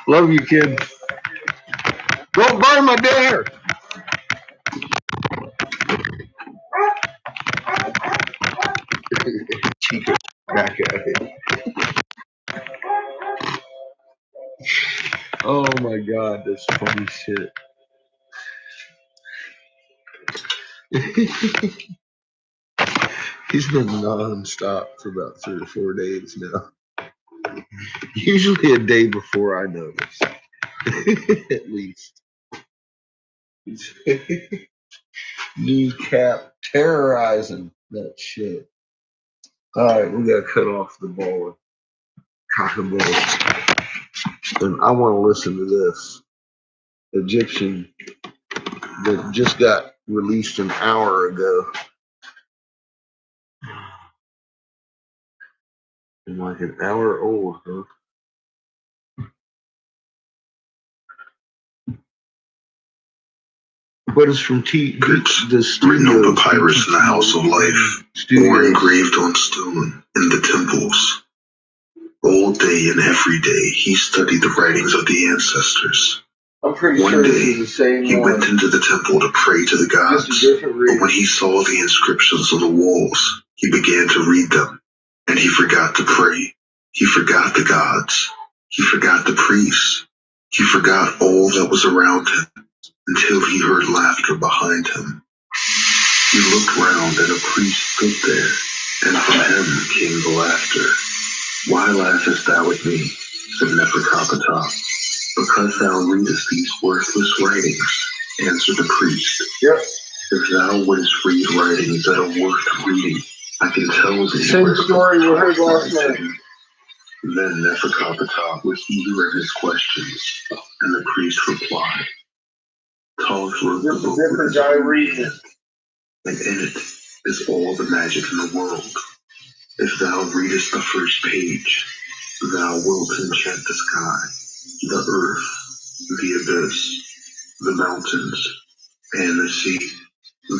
Love you, kid. Don't burn my dinner. Chico, back at it. Oh my God, that's funny shit. He's been non-stop for about 3 or 4 days now. Usually a day before I notice. At least. Kneecap terrorizing that shit. Alright, we gotta cut off the ball of cockaboo. And I want to listen to this Egyptian that just got released an hour ago. And like an hour old, huh? But it's from the written on papyrus in the House of Life, or engraved on stone in the temples. All day and every day he studied the writings of the ancestors. I'm pretty One sure day, this is the same he one. went into the temple to pray to the gods, but when he saw the inscriptions on the walls, he began to read them, and he forgot to pray. He forgot the gods. He forgot the priests. He forgot all that was around him until he heard laughter behind him. He looked round, and a priest stood there, and from him came the laughter. Why laughest thou at me? Said Neferkapata. Because thou readest these worthless writings, answered the priest. Yes. If thou wouldst read writings that are worth reading, I can tell thee. Same story we heard last night. Then Neferkapata was eager in his questions, and the priest replied, Thoth wrote the book with his own hand, and in it is all the magic in the world. If thou readest the first page, thou wilt enchant the sky, the earth, the abyss, the mountains, and the sea.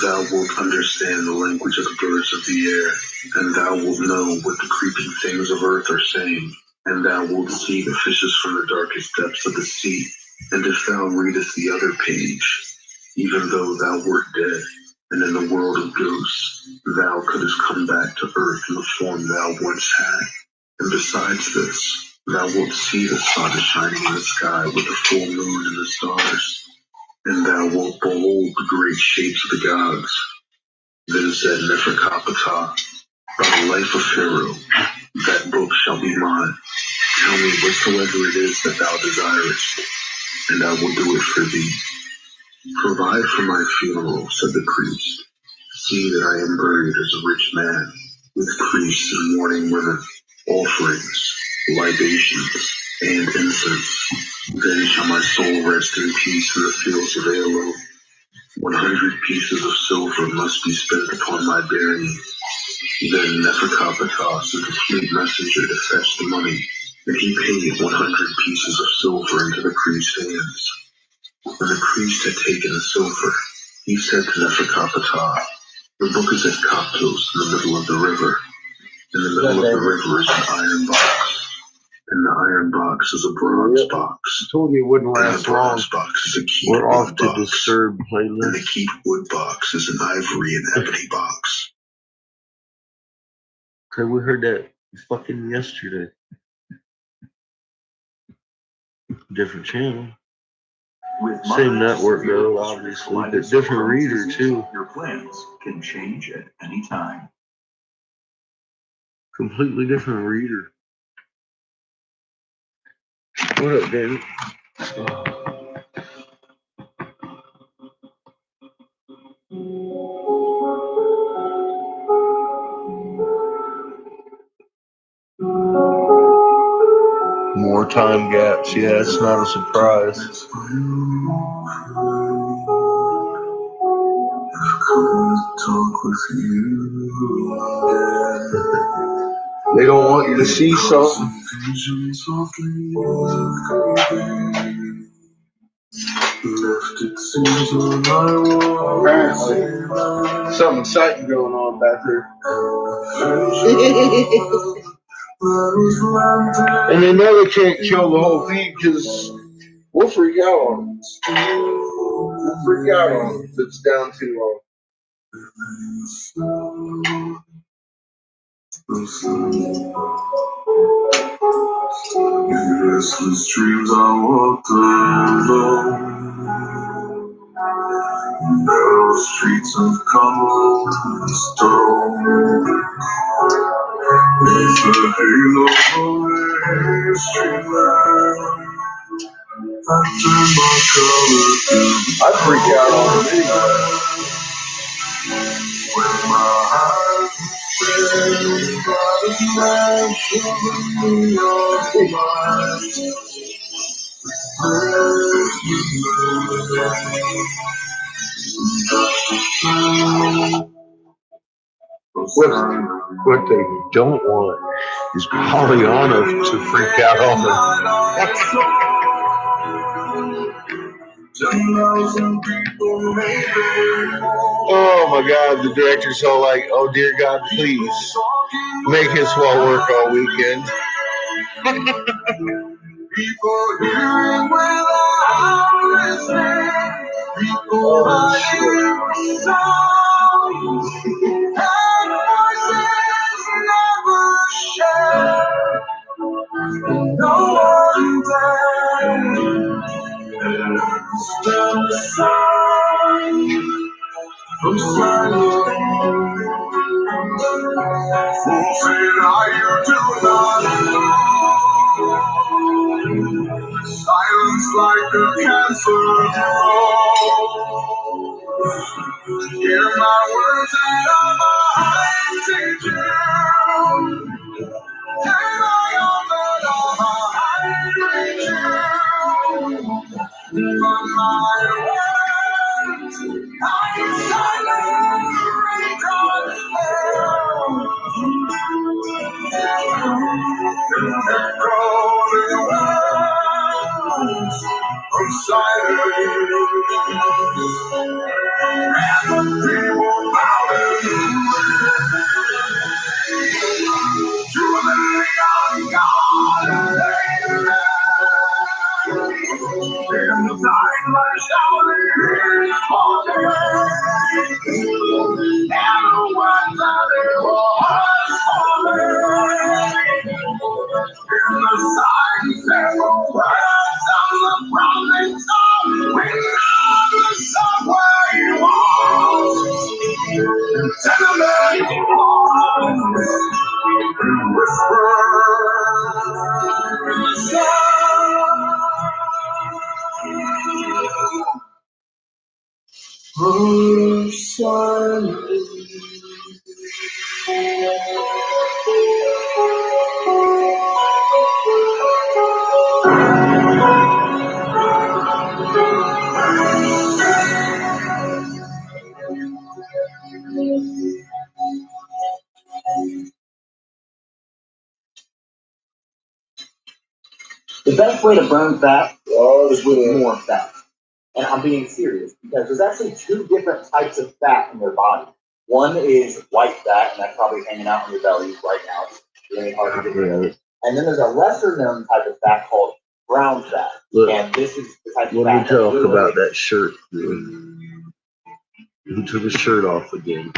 Thou wilt understand the language of the birds of the air, and thou wilt know what the creeping things of earth are saying, and thou wilt see the fishes from the darkest depths of the sea. And if thou readest the other page, even though thou wert dead, and in the world of ghosts, thou couldst come back to earth in the form thou once had. And besides this, thou wilt see the sun shining in the sky with the full moon and the stars, and thou wilt behold the great shapes of the gods. Then said Neferkapata, by the life of Pharaoh, that book shall be mine. Tell me whatsoever it is that thou desirest, and I will do it for thee. Provide for my funeral, said the priest. See that I am buried as a rich man, with priests and mourning women, offerings, libations, and incense. Then shall my soul rest in peace in the fields of Alo. 100 pieces of silver must be spent upon my burying. Then Neferkapatah sent a fleet messenger to fetch the money, and he paid 100 pieces of silver into the priest's hands. When the priest had taken the silver, he said to Neferkapatah, "The book is at Koptos in the middle of the river. In the middle of the river is an iron box, and the iron box is a bronze box. Told you it wouldn't And last the long. bronze box is a keep We're wood off to box, Disturbed and the playlist. keep wood box is an ivory and ebony box." Okay, we heard that fucking yesterday. Different channel. Same network though, obviously, but different reader too. Your plans can change at any time. Completely different reader. What up, David? More time gaps, yeah, it's not a surprise. They don't want you to see something. Apparently, something exciting going on back there. And they know they can't kill the whole feed because we'll freak out on them. We'll freak out on them if it's down too long. In restless dreams I walked alone, narrow streets of cobblestone. Neath the halo of a street lamp, I turn my color to I freak out on them anyway. When my eyes were filled by the flash of a neon light, what they don't want is Pollyanna to freak out on them. Oh my God, the director's all like, "Oh dear God, please make his wall work all weekend." People hearing without listening, people hearing sounds, and voices never share. No one dares stand aside from silence. Fools say now you do not know. Silence like a cancer grows. Hear my words and I'm behind you. Take my arms and I'm behind you. But my words, I'm silent, I'm The best way to burn fat is with more fat. And I'm being serious because there's actually two different types of fat in your body. One is white fat, and that's probably hanging out on your belly right now. It's really hard to get rid of it. And then there's a lesser known type of fat called brown fat. Look, and this is the type of let fat. me talk about that shirt, dude. He took his shirt off again.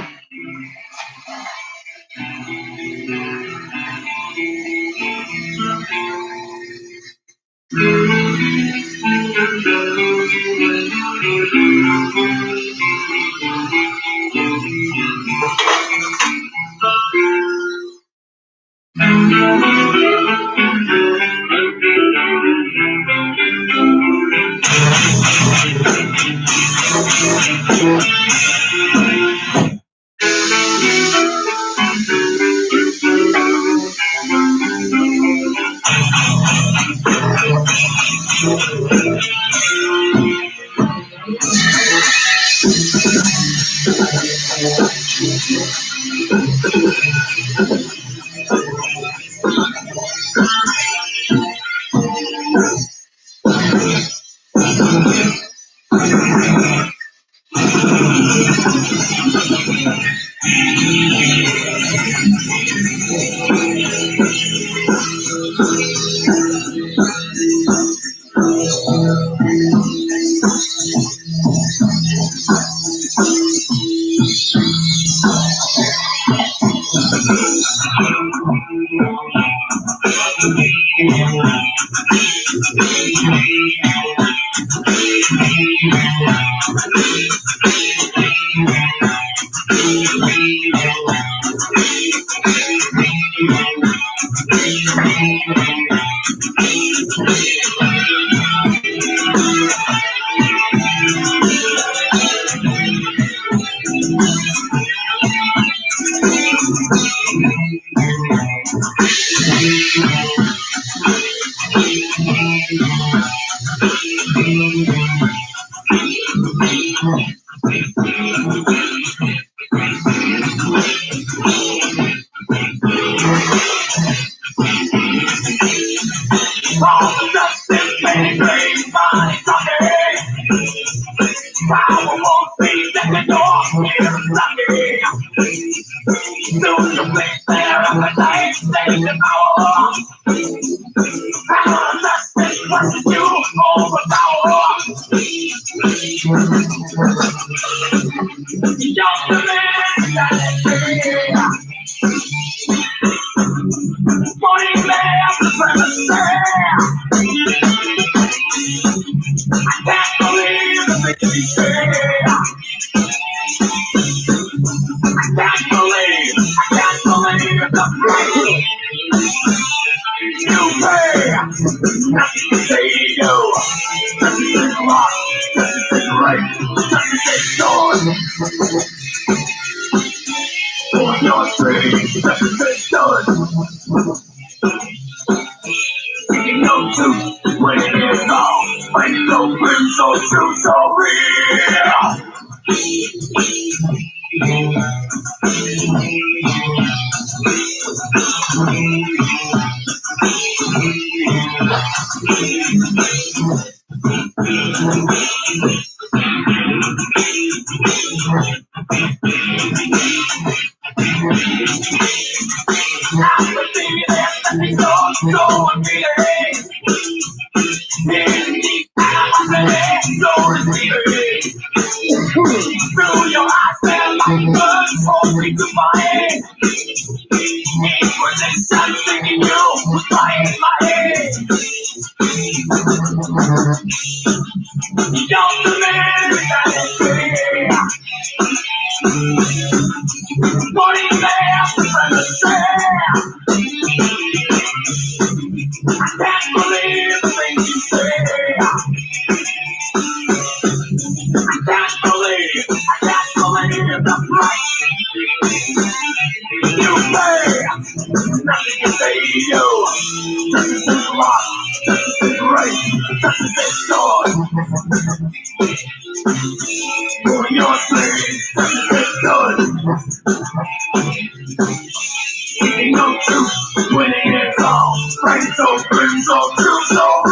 When it is all, right, so true, so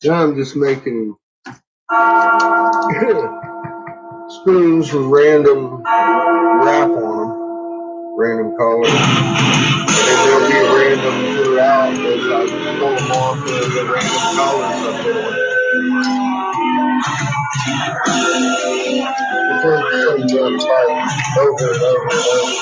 Now I'm just making spoons with random wrap on them, random colors. And they'll be random throughout as I pull them off of the random colors I put on. It turns the same job over and over and over.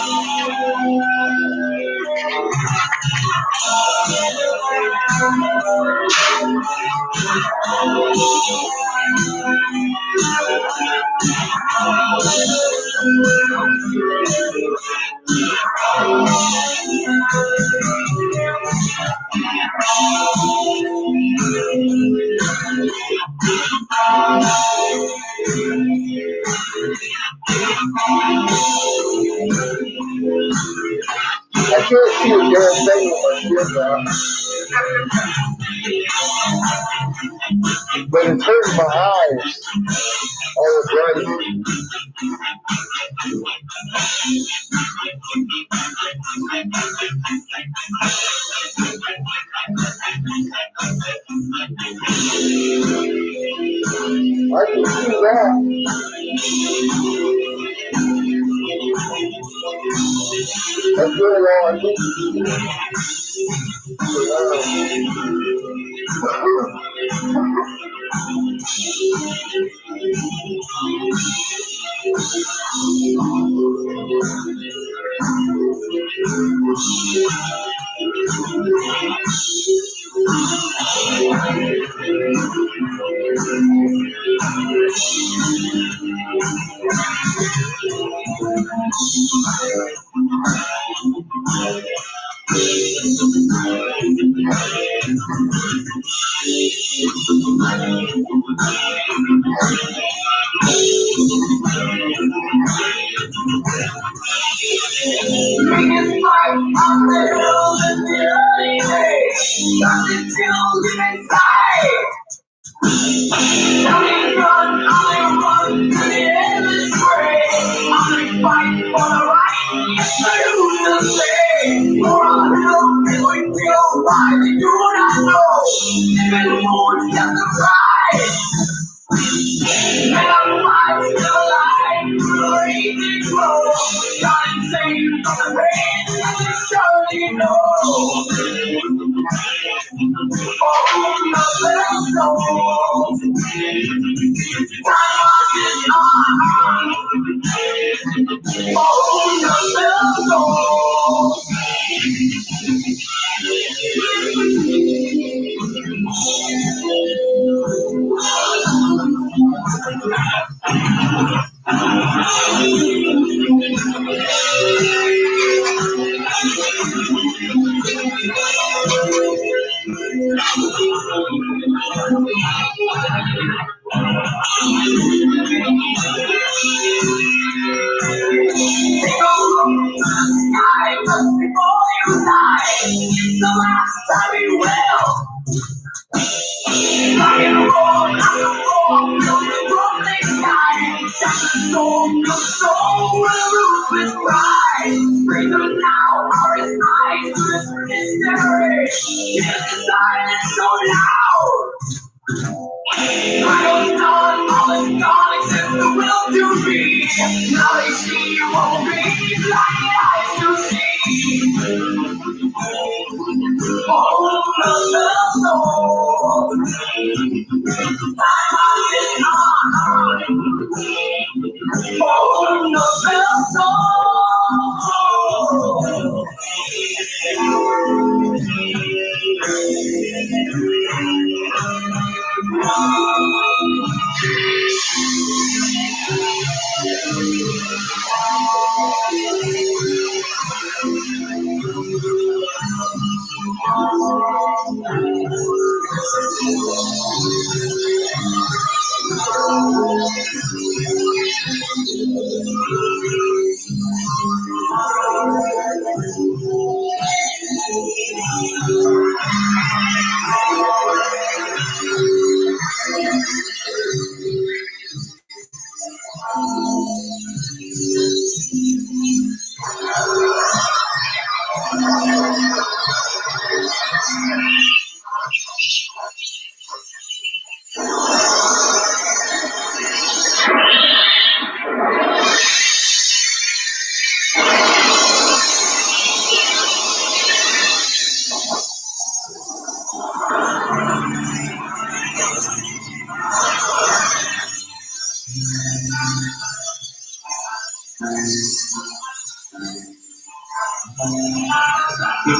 I can't see a damn thing with my shit out. But it's hurting my eyes. All the bright. I can see that. That's really all I can Word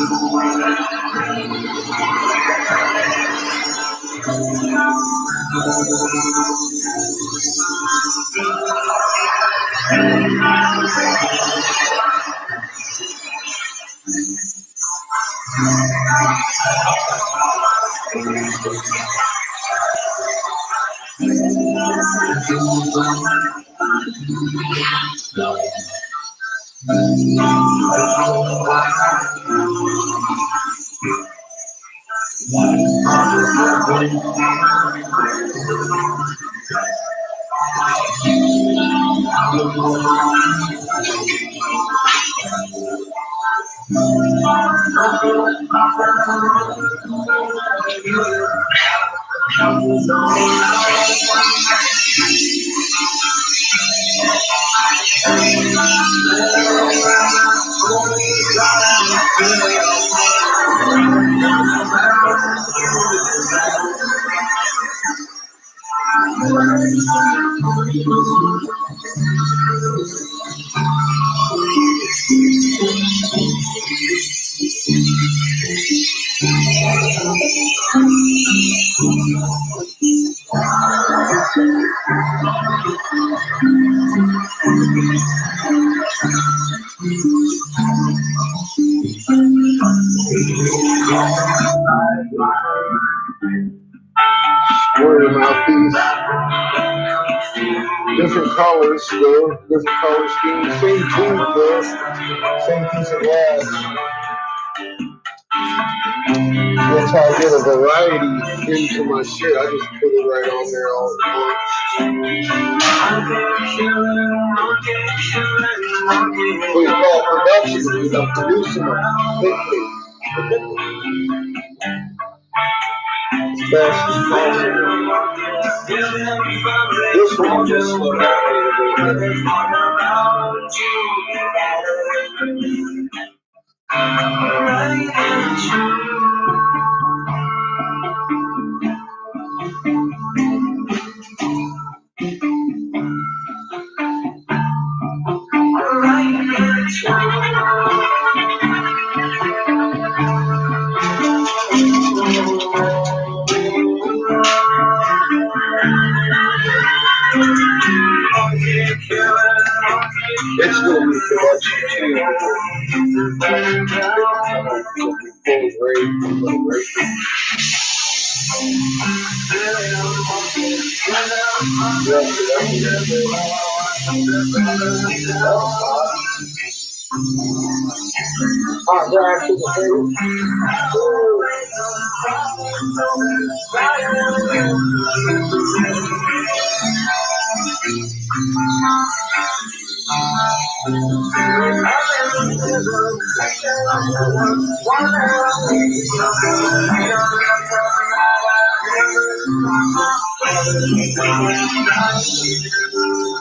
mouthpiece. Different colors, though. Different color scheme. Same tube, though. Same piece of glass. That's how I get a variety into my shit. I just put it right on there all at once. What you call production, I'm producing them quickly. As fast as possible. This one just slowed down a little bit. It's going to be production too.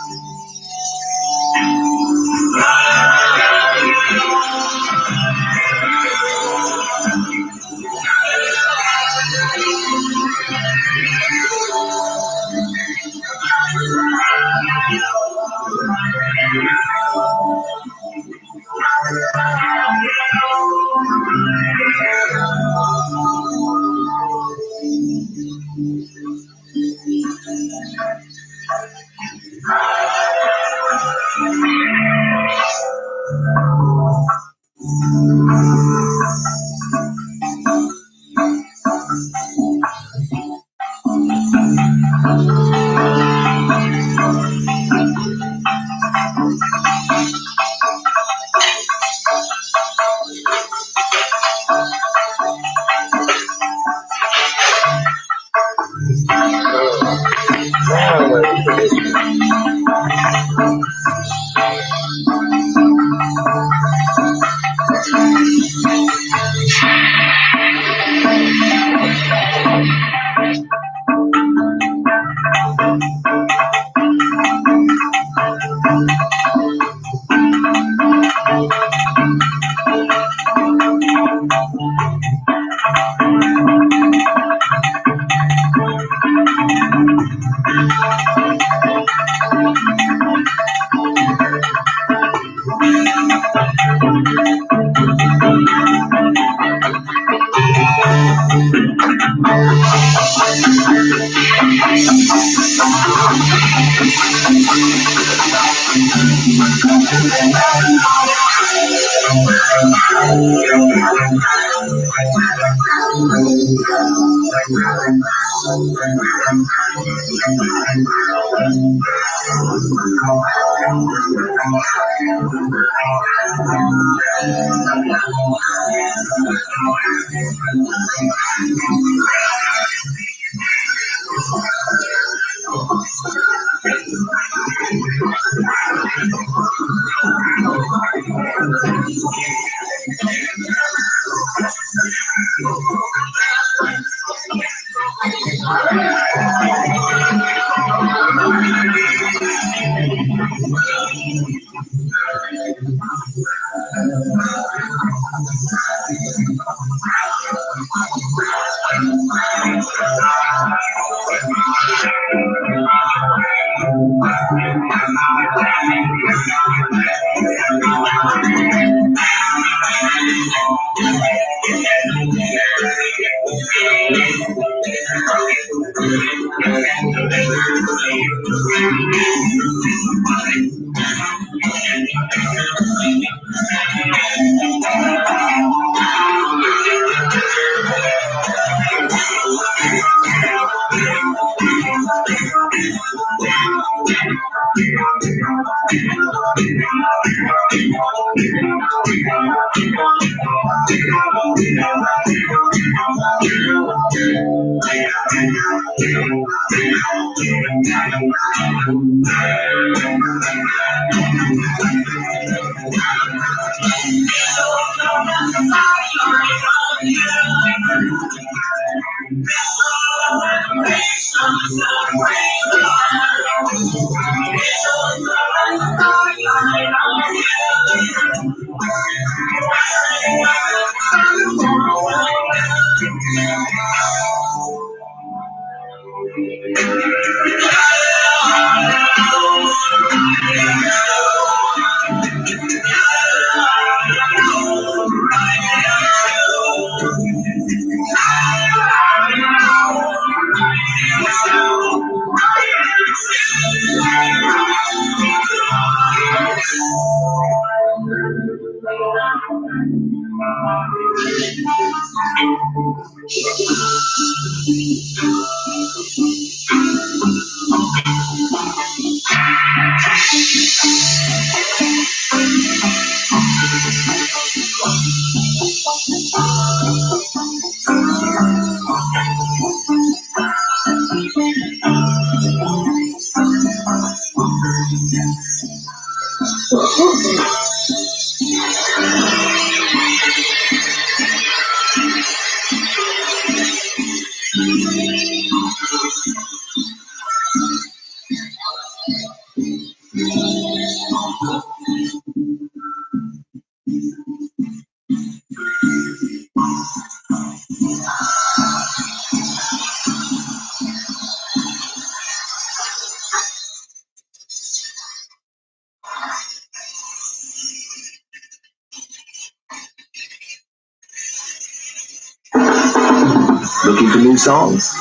Looking for new songs?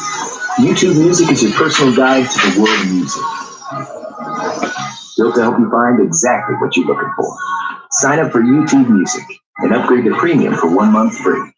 YouTube Music is your personal guide to the world of music. Built to help you find exactly what you're looking for. Sign up for YouTube Music and upgrade to Premium for 1 month free.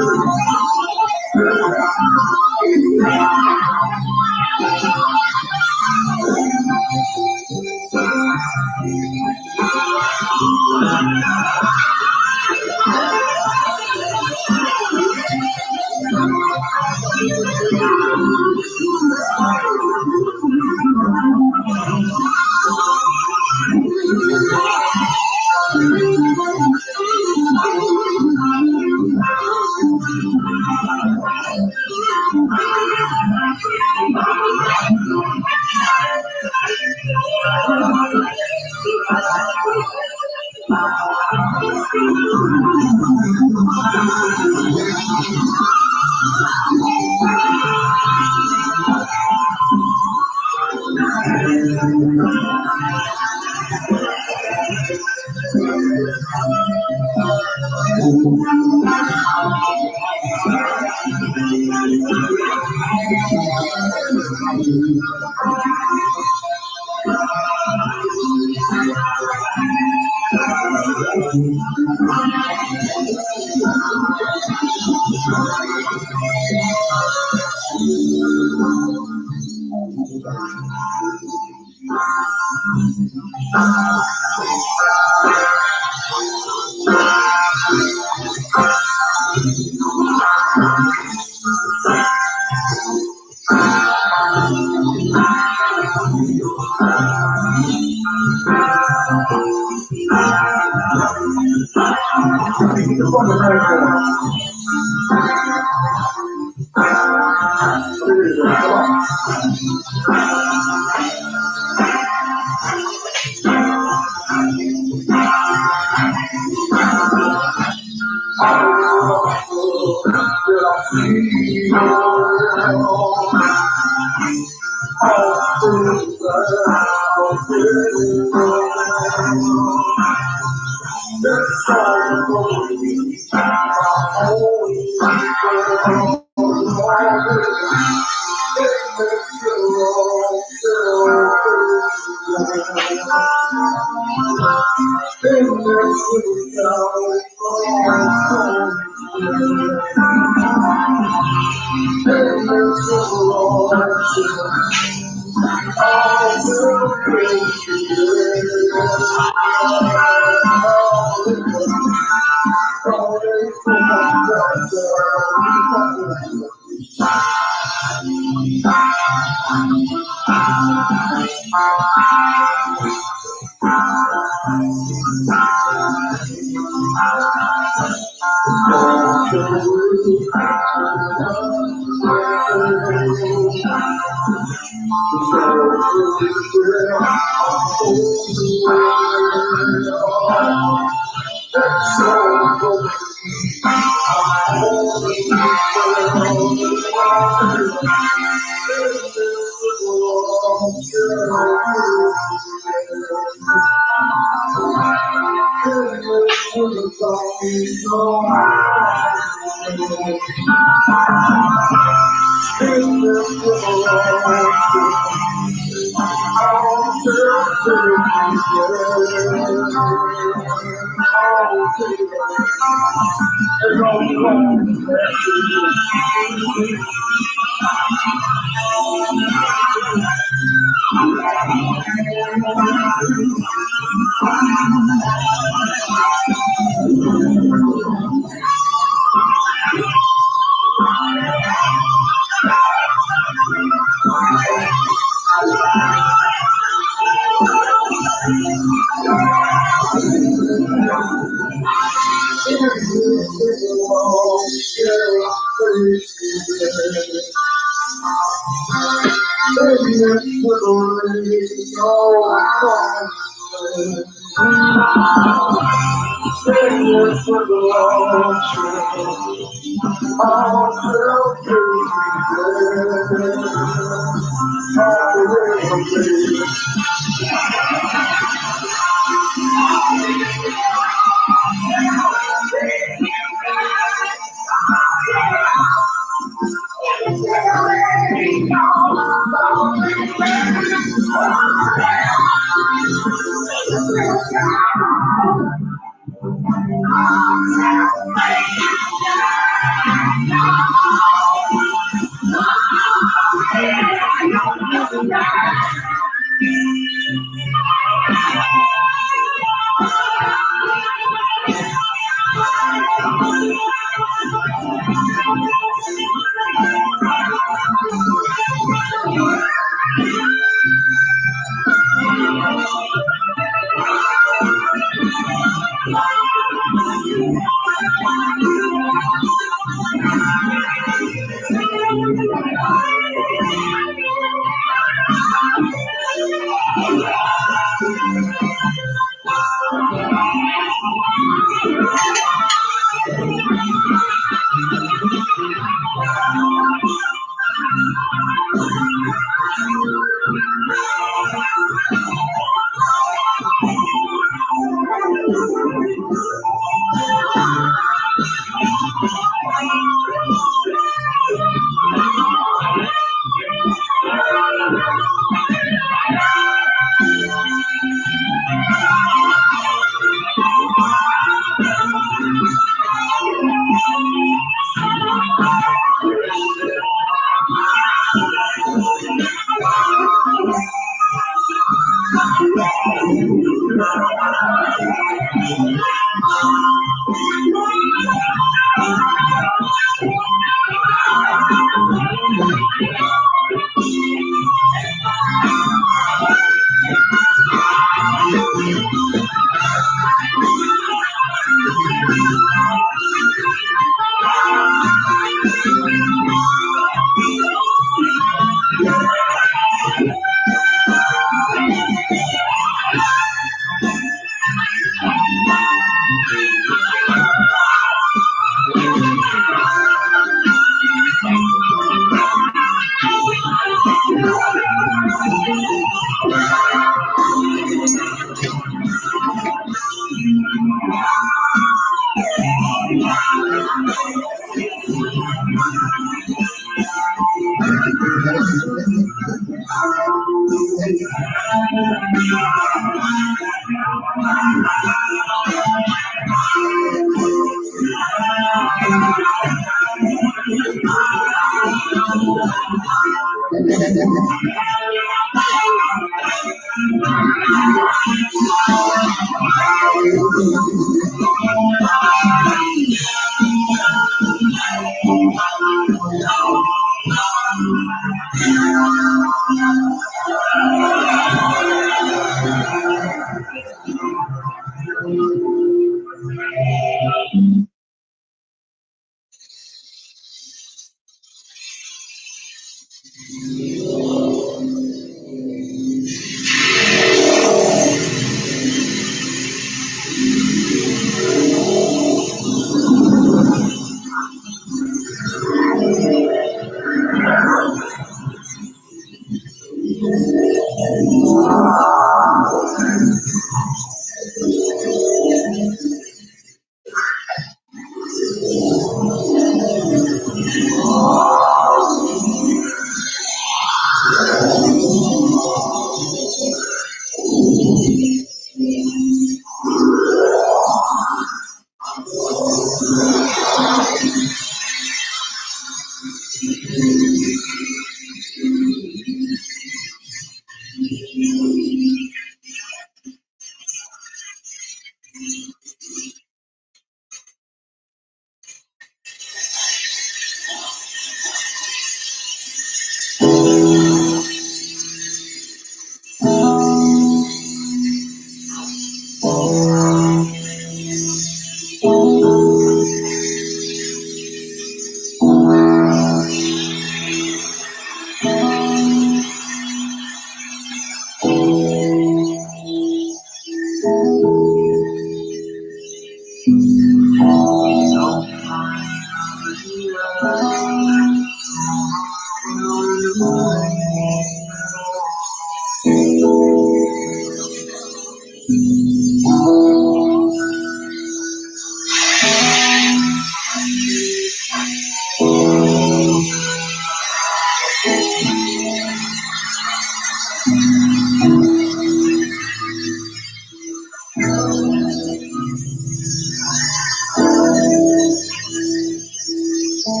Rest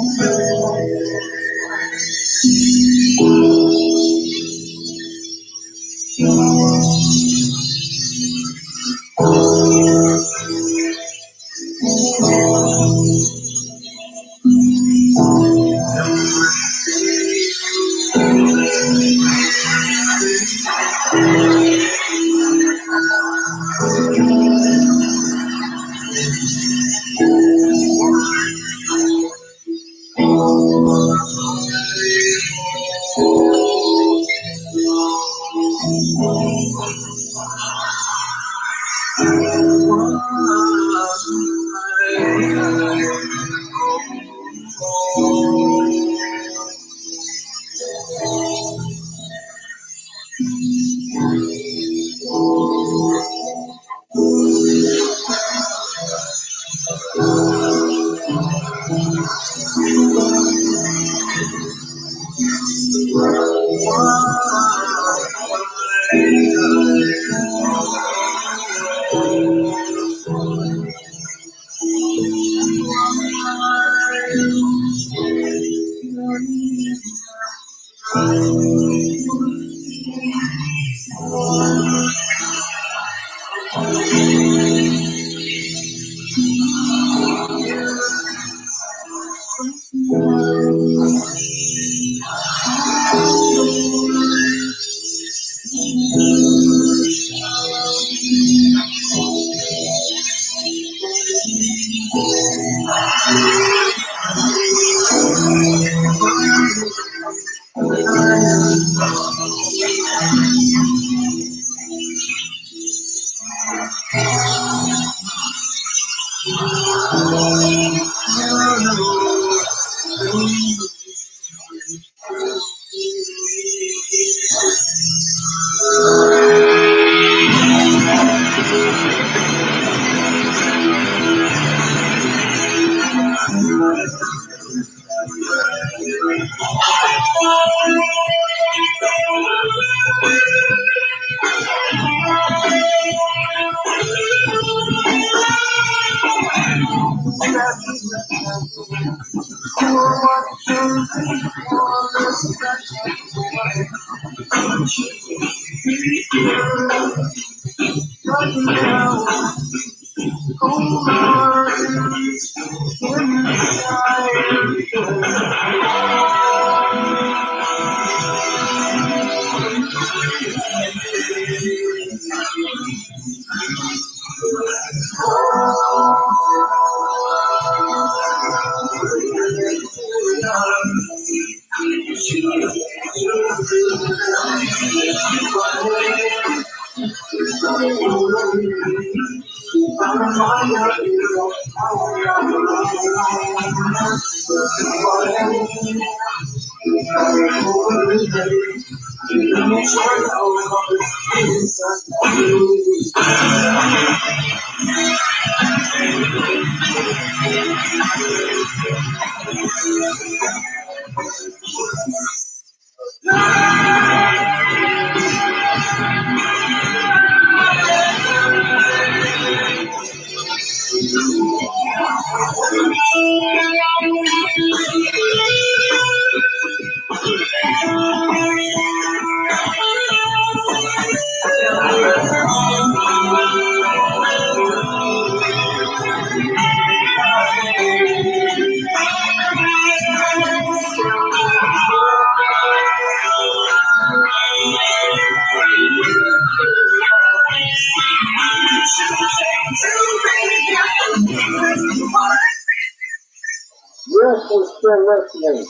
was still listening.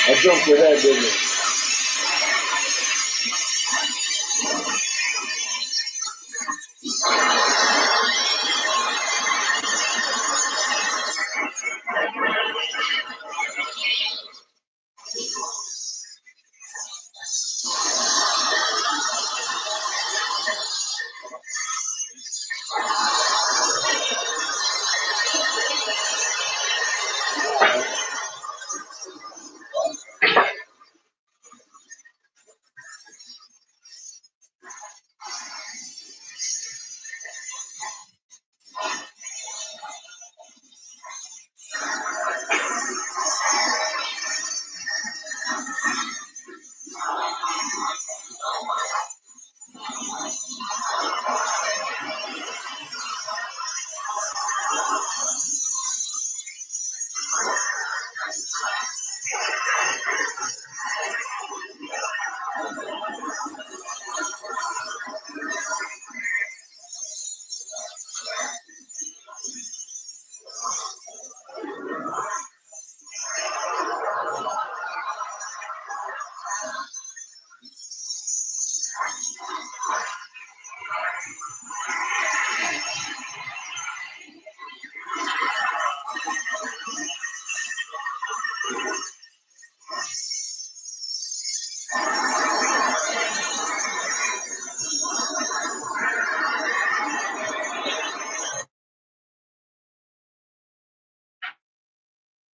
I jumped your head, didn't you?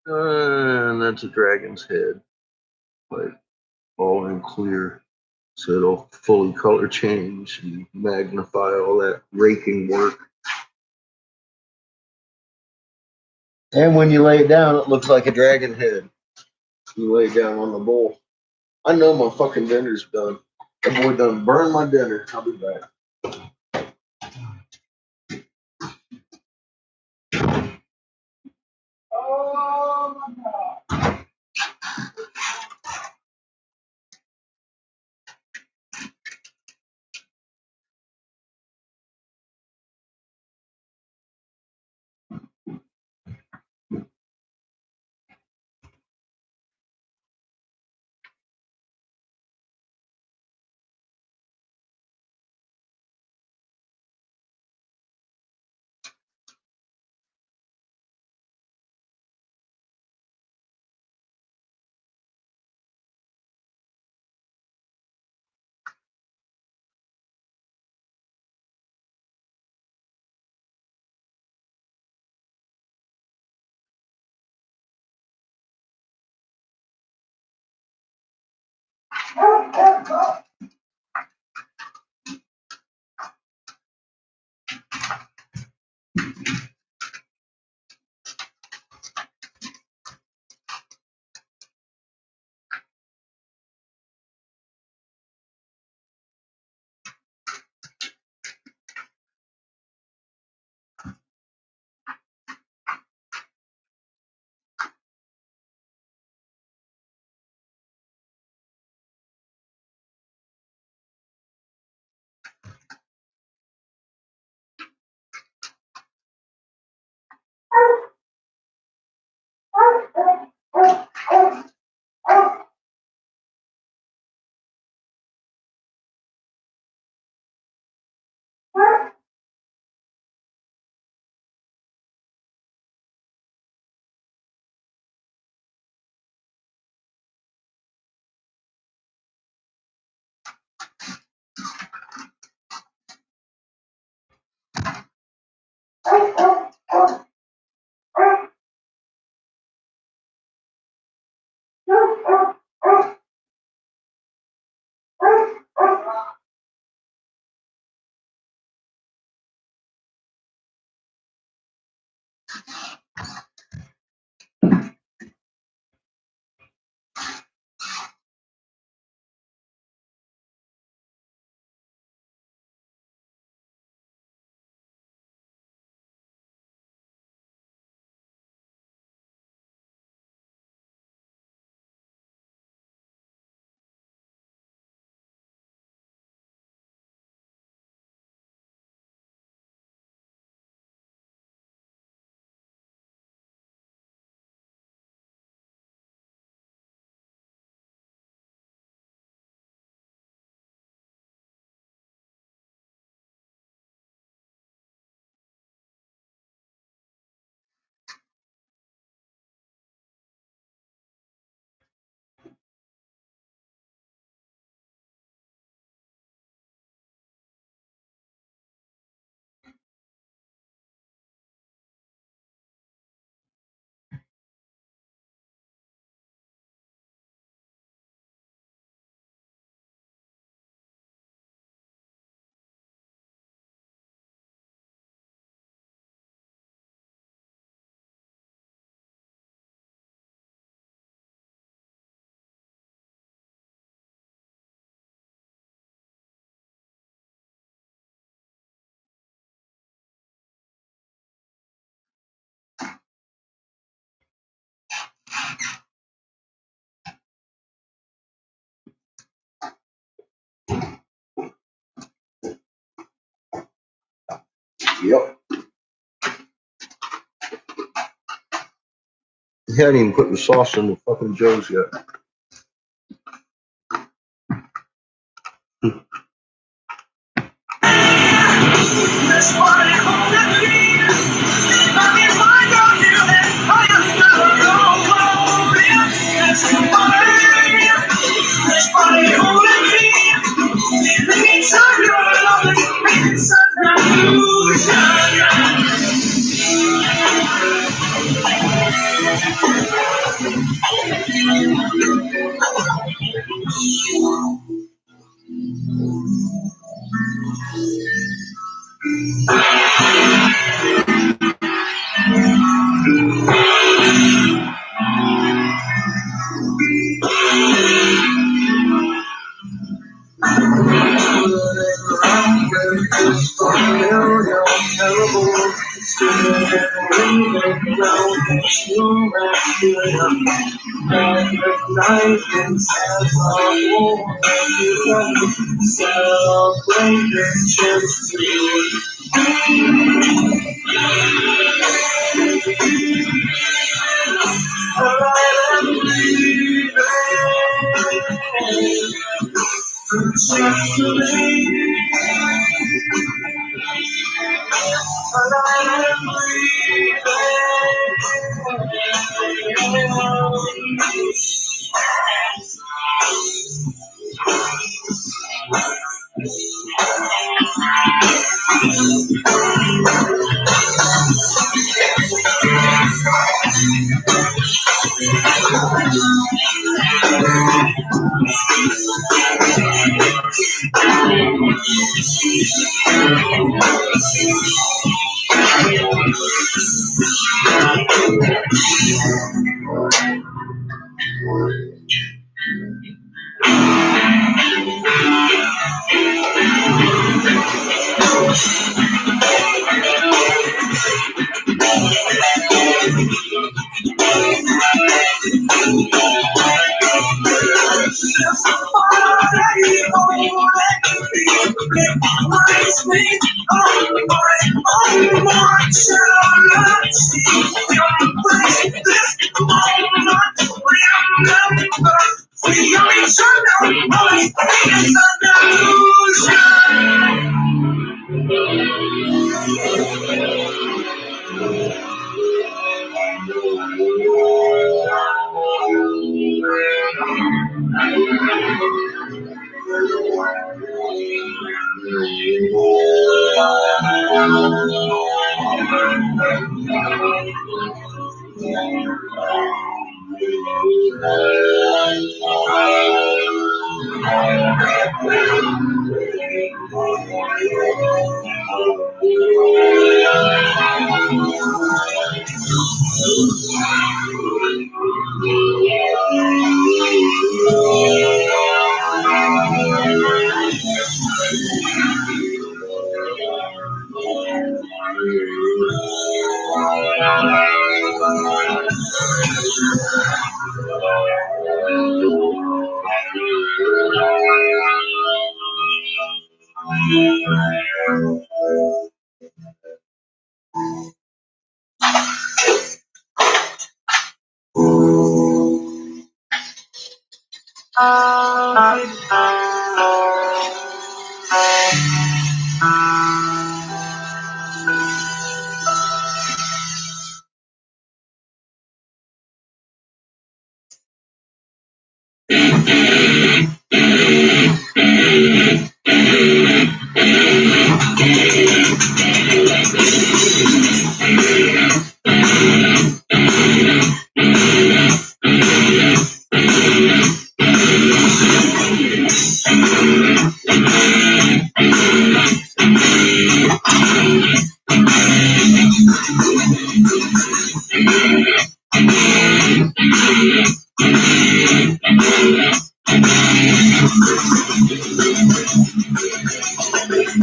And that's a dragon's head, but all in clear. So it'll fully color change and magnify all that raking work. And when you lay it down, it looks like a dragon head. You lay it down on the bowl. I know my fucking dinner's done. That boy done burned my dinner. I'll be back. Yep. He hadn't even put the sauce in the fucking Joe's yet.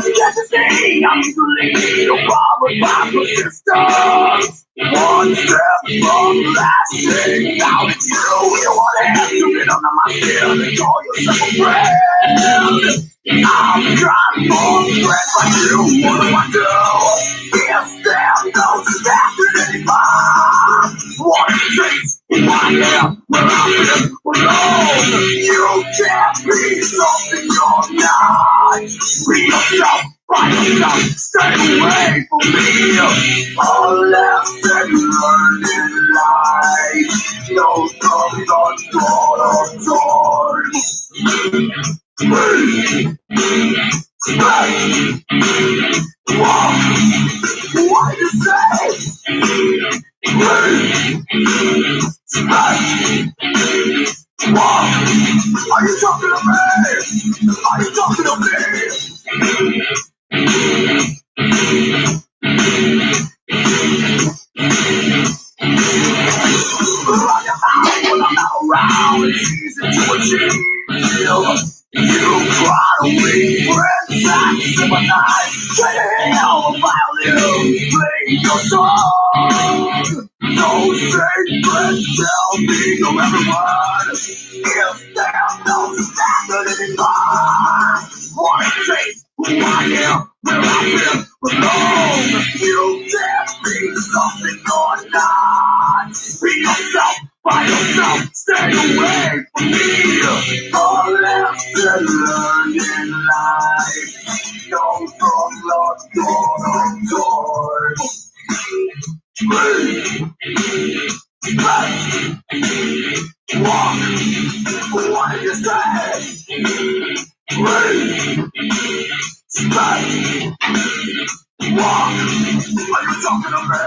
Yesterday, I'm the lead, your power by persistence. One step from blasting out at you. You want to have to get under my skin and call yourself a friend. I'm got more friends like you. What do I do? If there goes nothing anymore. What takes who I am, where I've been alone. You can't be something you're not. Be yourself, find yourself, stay away from me. All lesson learned in life. No tongues on God on what you say? Are you talking to me? Are you talking to me? Run your mouth when I'm not around. It's easy to achieve. You try to be friends and sympathize. Try to heal violin. Play your song. Don't say friends, tell me to everyone. If there knows that anymore. What it takes, who I am, where I've been alone. You can't be something you're not. Be yourself, by yourself, stay away from me. All lesson learned in life. No from lost door on door. Walk, what do you say? Walk, are you talking to me?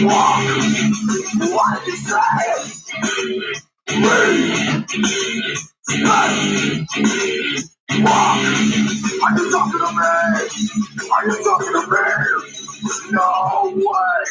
Walk, what do you say? Walk, are you talking to me? Are you talking to me? No way.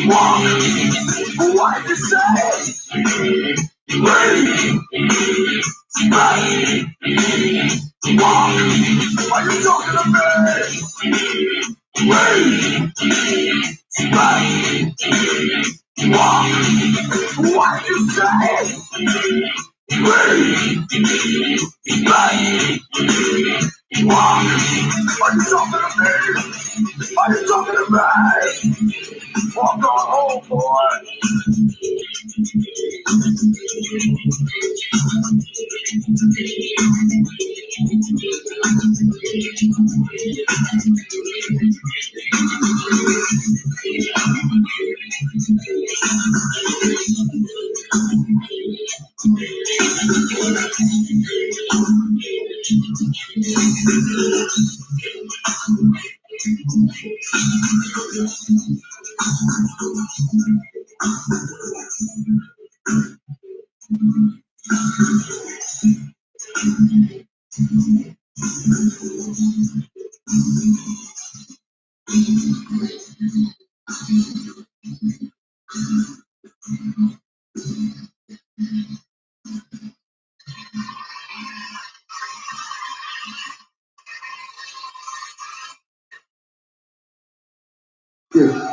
Walk, what did you say? Walk, are you talking to me? Walk, what did you say? Walk, are you talking to me? Are you talking to me? Walk on home, boy.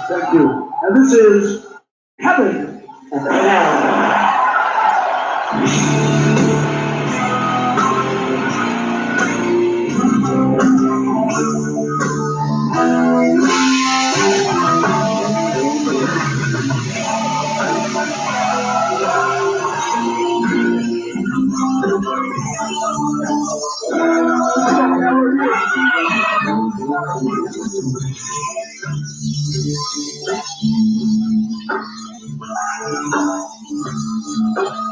Thank you. And this is Heaven and Hell.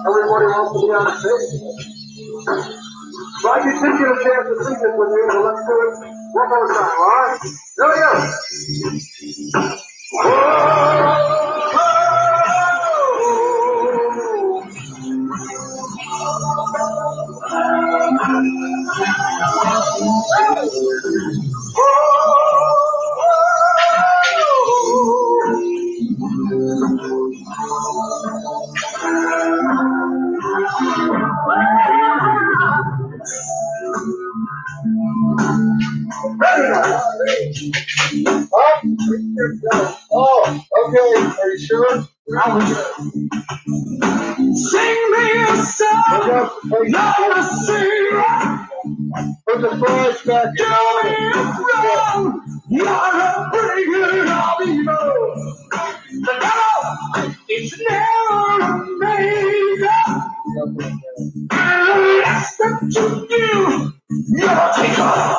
Everybody wants to be on stage. So I can take you a chance to sing this with me, so let's do it one more time, all right? Here we go. Oh, okay. Are you sure? Sing me a song, not a singer. Put the fries back in. Wrong, not a bringer of evil. The devil is never made up. And the last that you do, you're taken.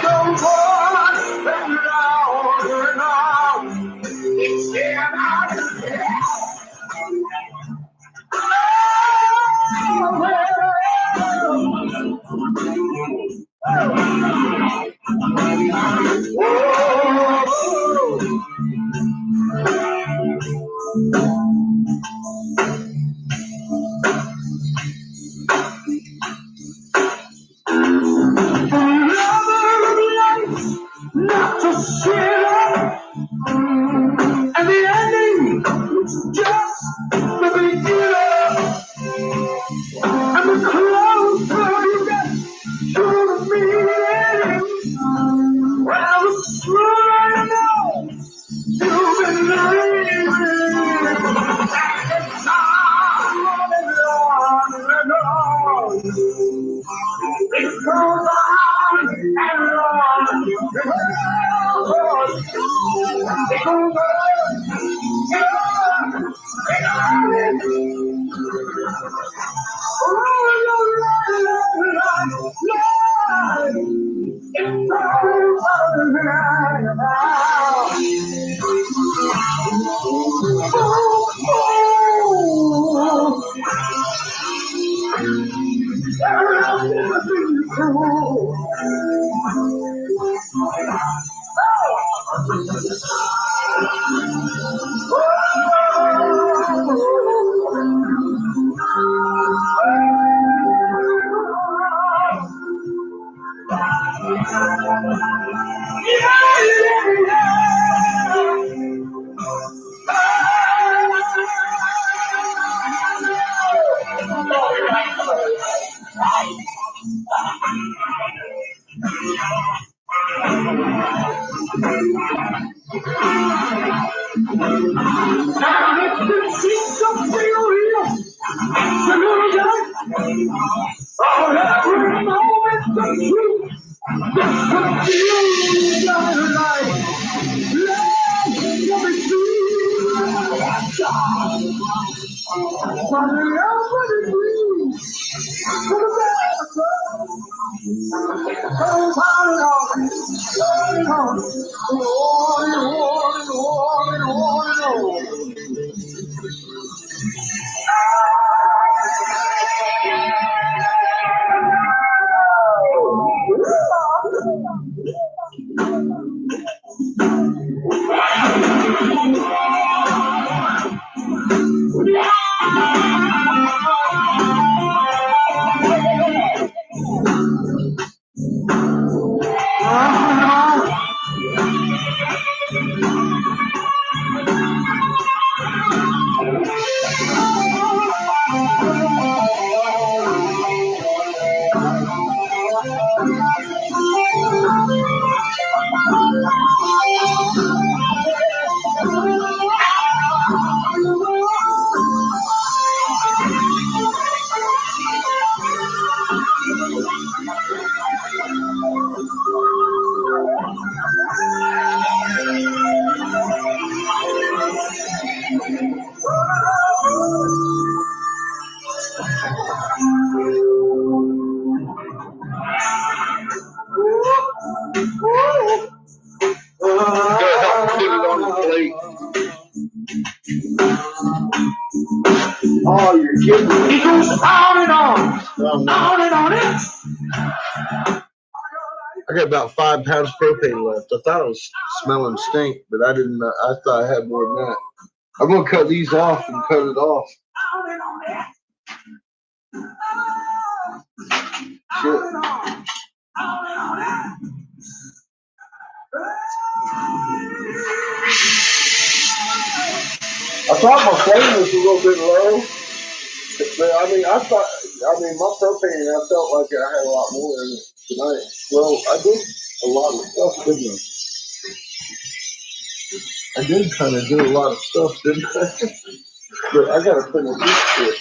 Don't want and on. It's here out here. Not to sit up, and the ending is just the beginning. And the closer you get to the meaning, well, the sooner you know you've been dreaming. And time running on and on. It goes on and on. It goes I got about 5 pounds of propane left. I thought I was smelling stink, but I didn't. I thought I had more than that. I'm gonna cut these off and cut it off. Shit. I thought my flame was a little bit low, but I mean, my propane, I felt like I had a lot more in it tonight. Well, I did a lot of stuff, didn't I? I did kind of do a lot of stuff, didn't I? But I gotta finish this shit.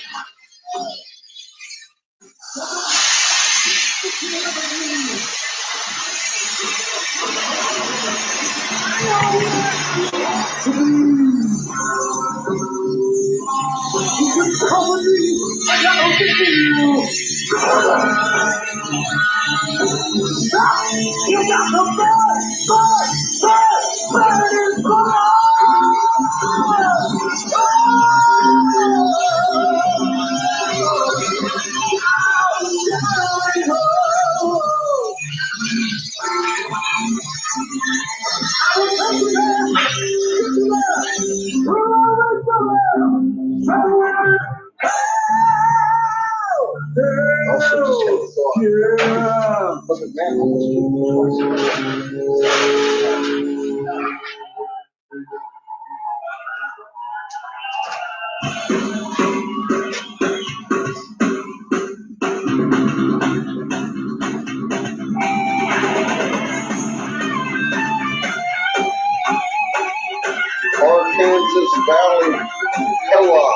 You got the Arkansas Valley Co-op.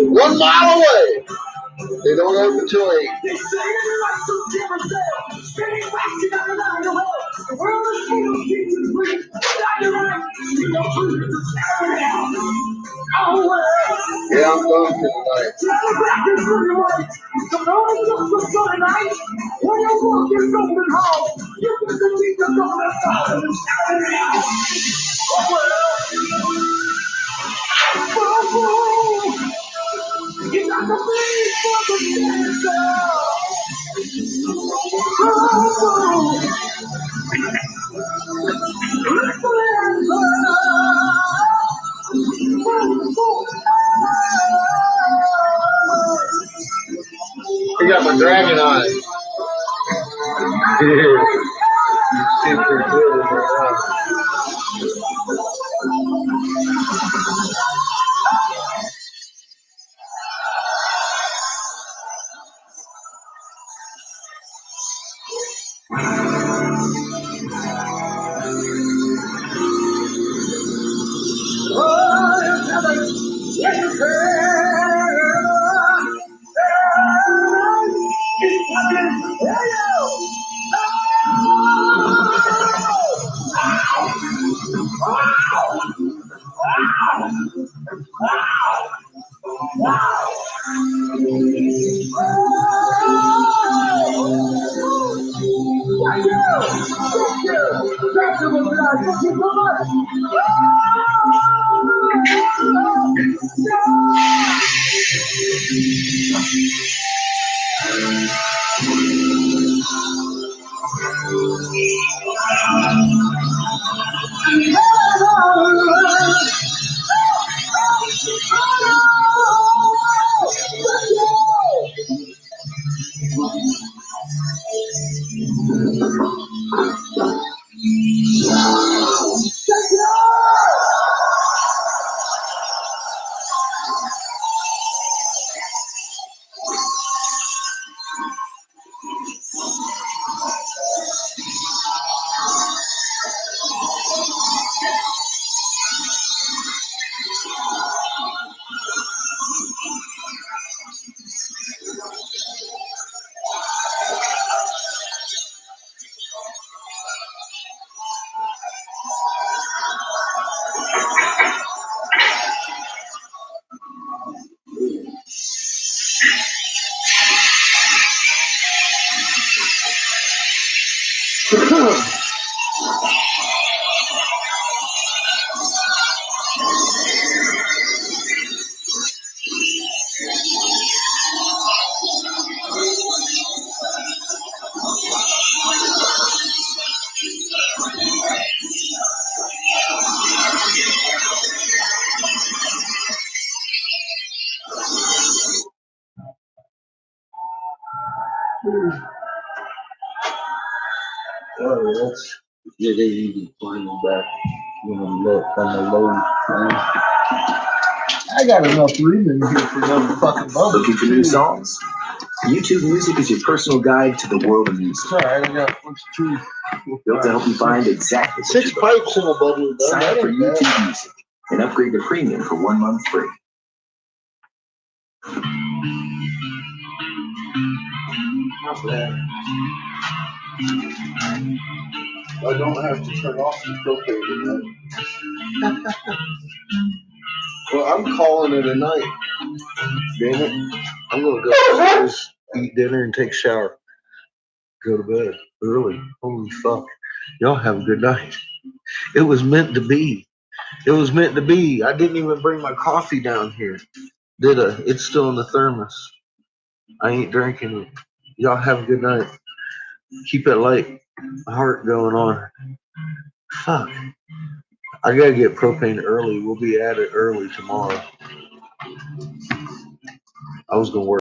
One mile away. They don't open till 8. Yeah, I'm going for tonight. I got my dragon on it. Super good. Oh, that's yeah, they even climbing back when I'm low on the low plane. I got enough room in here for another fucking bubble. Looking for new songs? YouTube Music is your personal guide to the world of music. Sorry, I got what's two. Built to help you find exactly what 6 you're looking pipes in a bubble. for. Sign up for YouTube Music and upgrade to premium for 1 month free. Not bad. I don't have to turn off the propane tonight. Well, I'm calling it a night. Damn it. I'm going to go upstairs, eat dinner, and take a shower. Go to bed early. Holy fuck. Y'all have a good night. It was meant to be. It was meant to be. I didn't even bring my coffee down here. Did I? It's still in the thermos. I ain't drinking it. Y'all have a good night. Keep it light. Heart going on. Fuck. I gotta get propane early. We'll be at it early tomorrow. I was gonna work.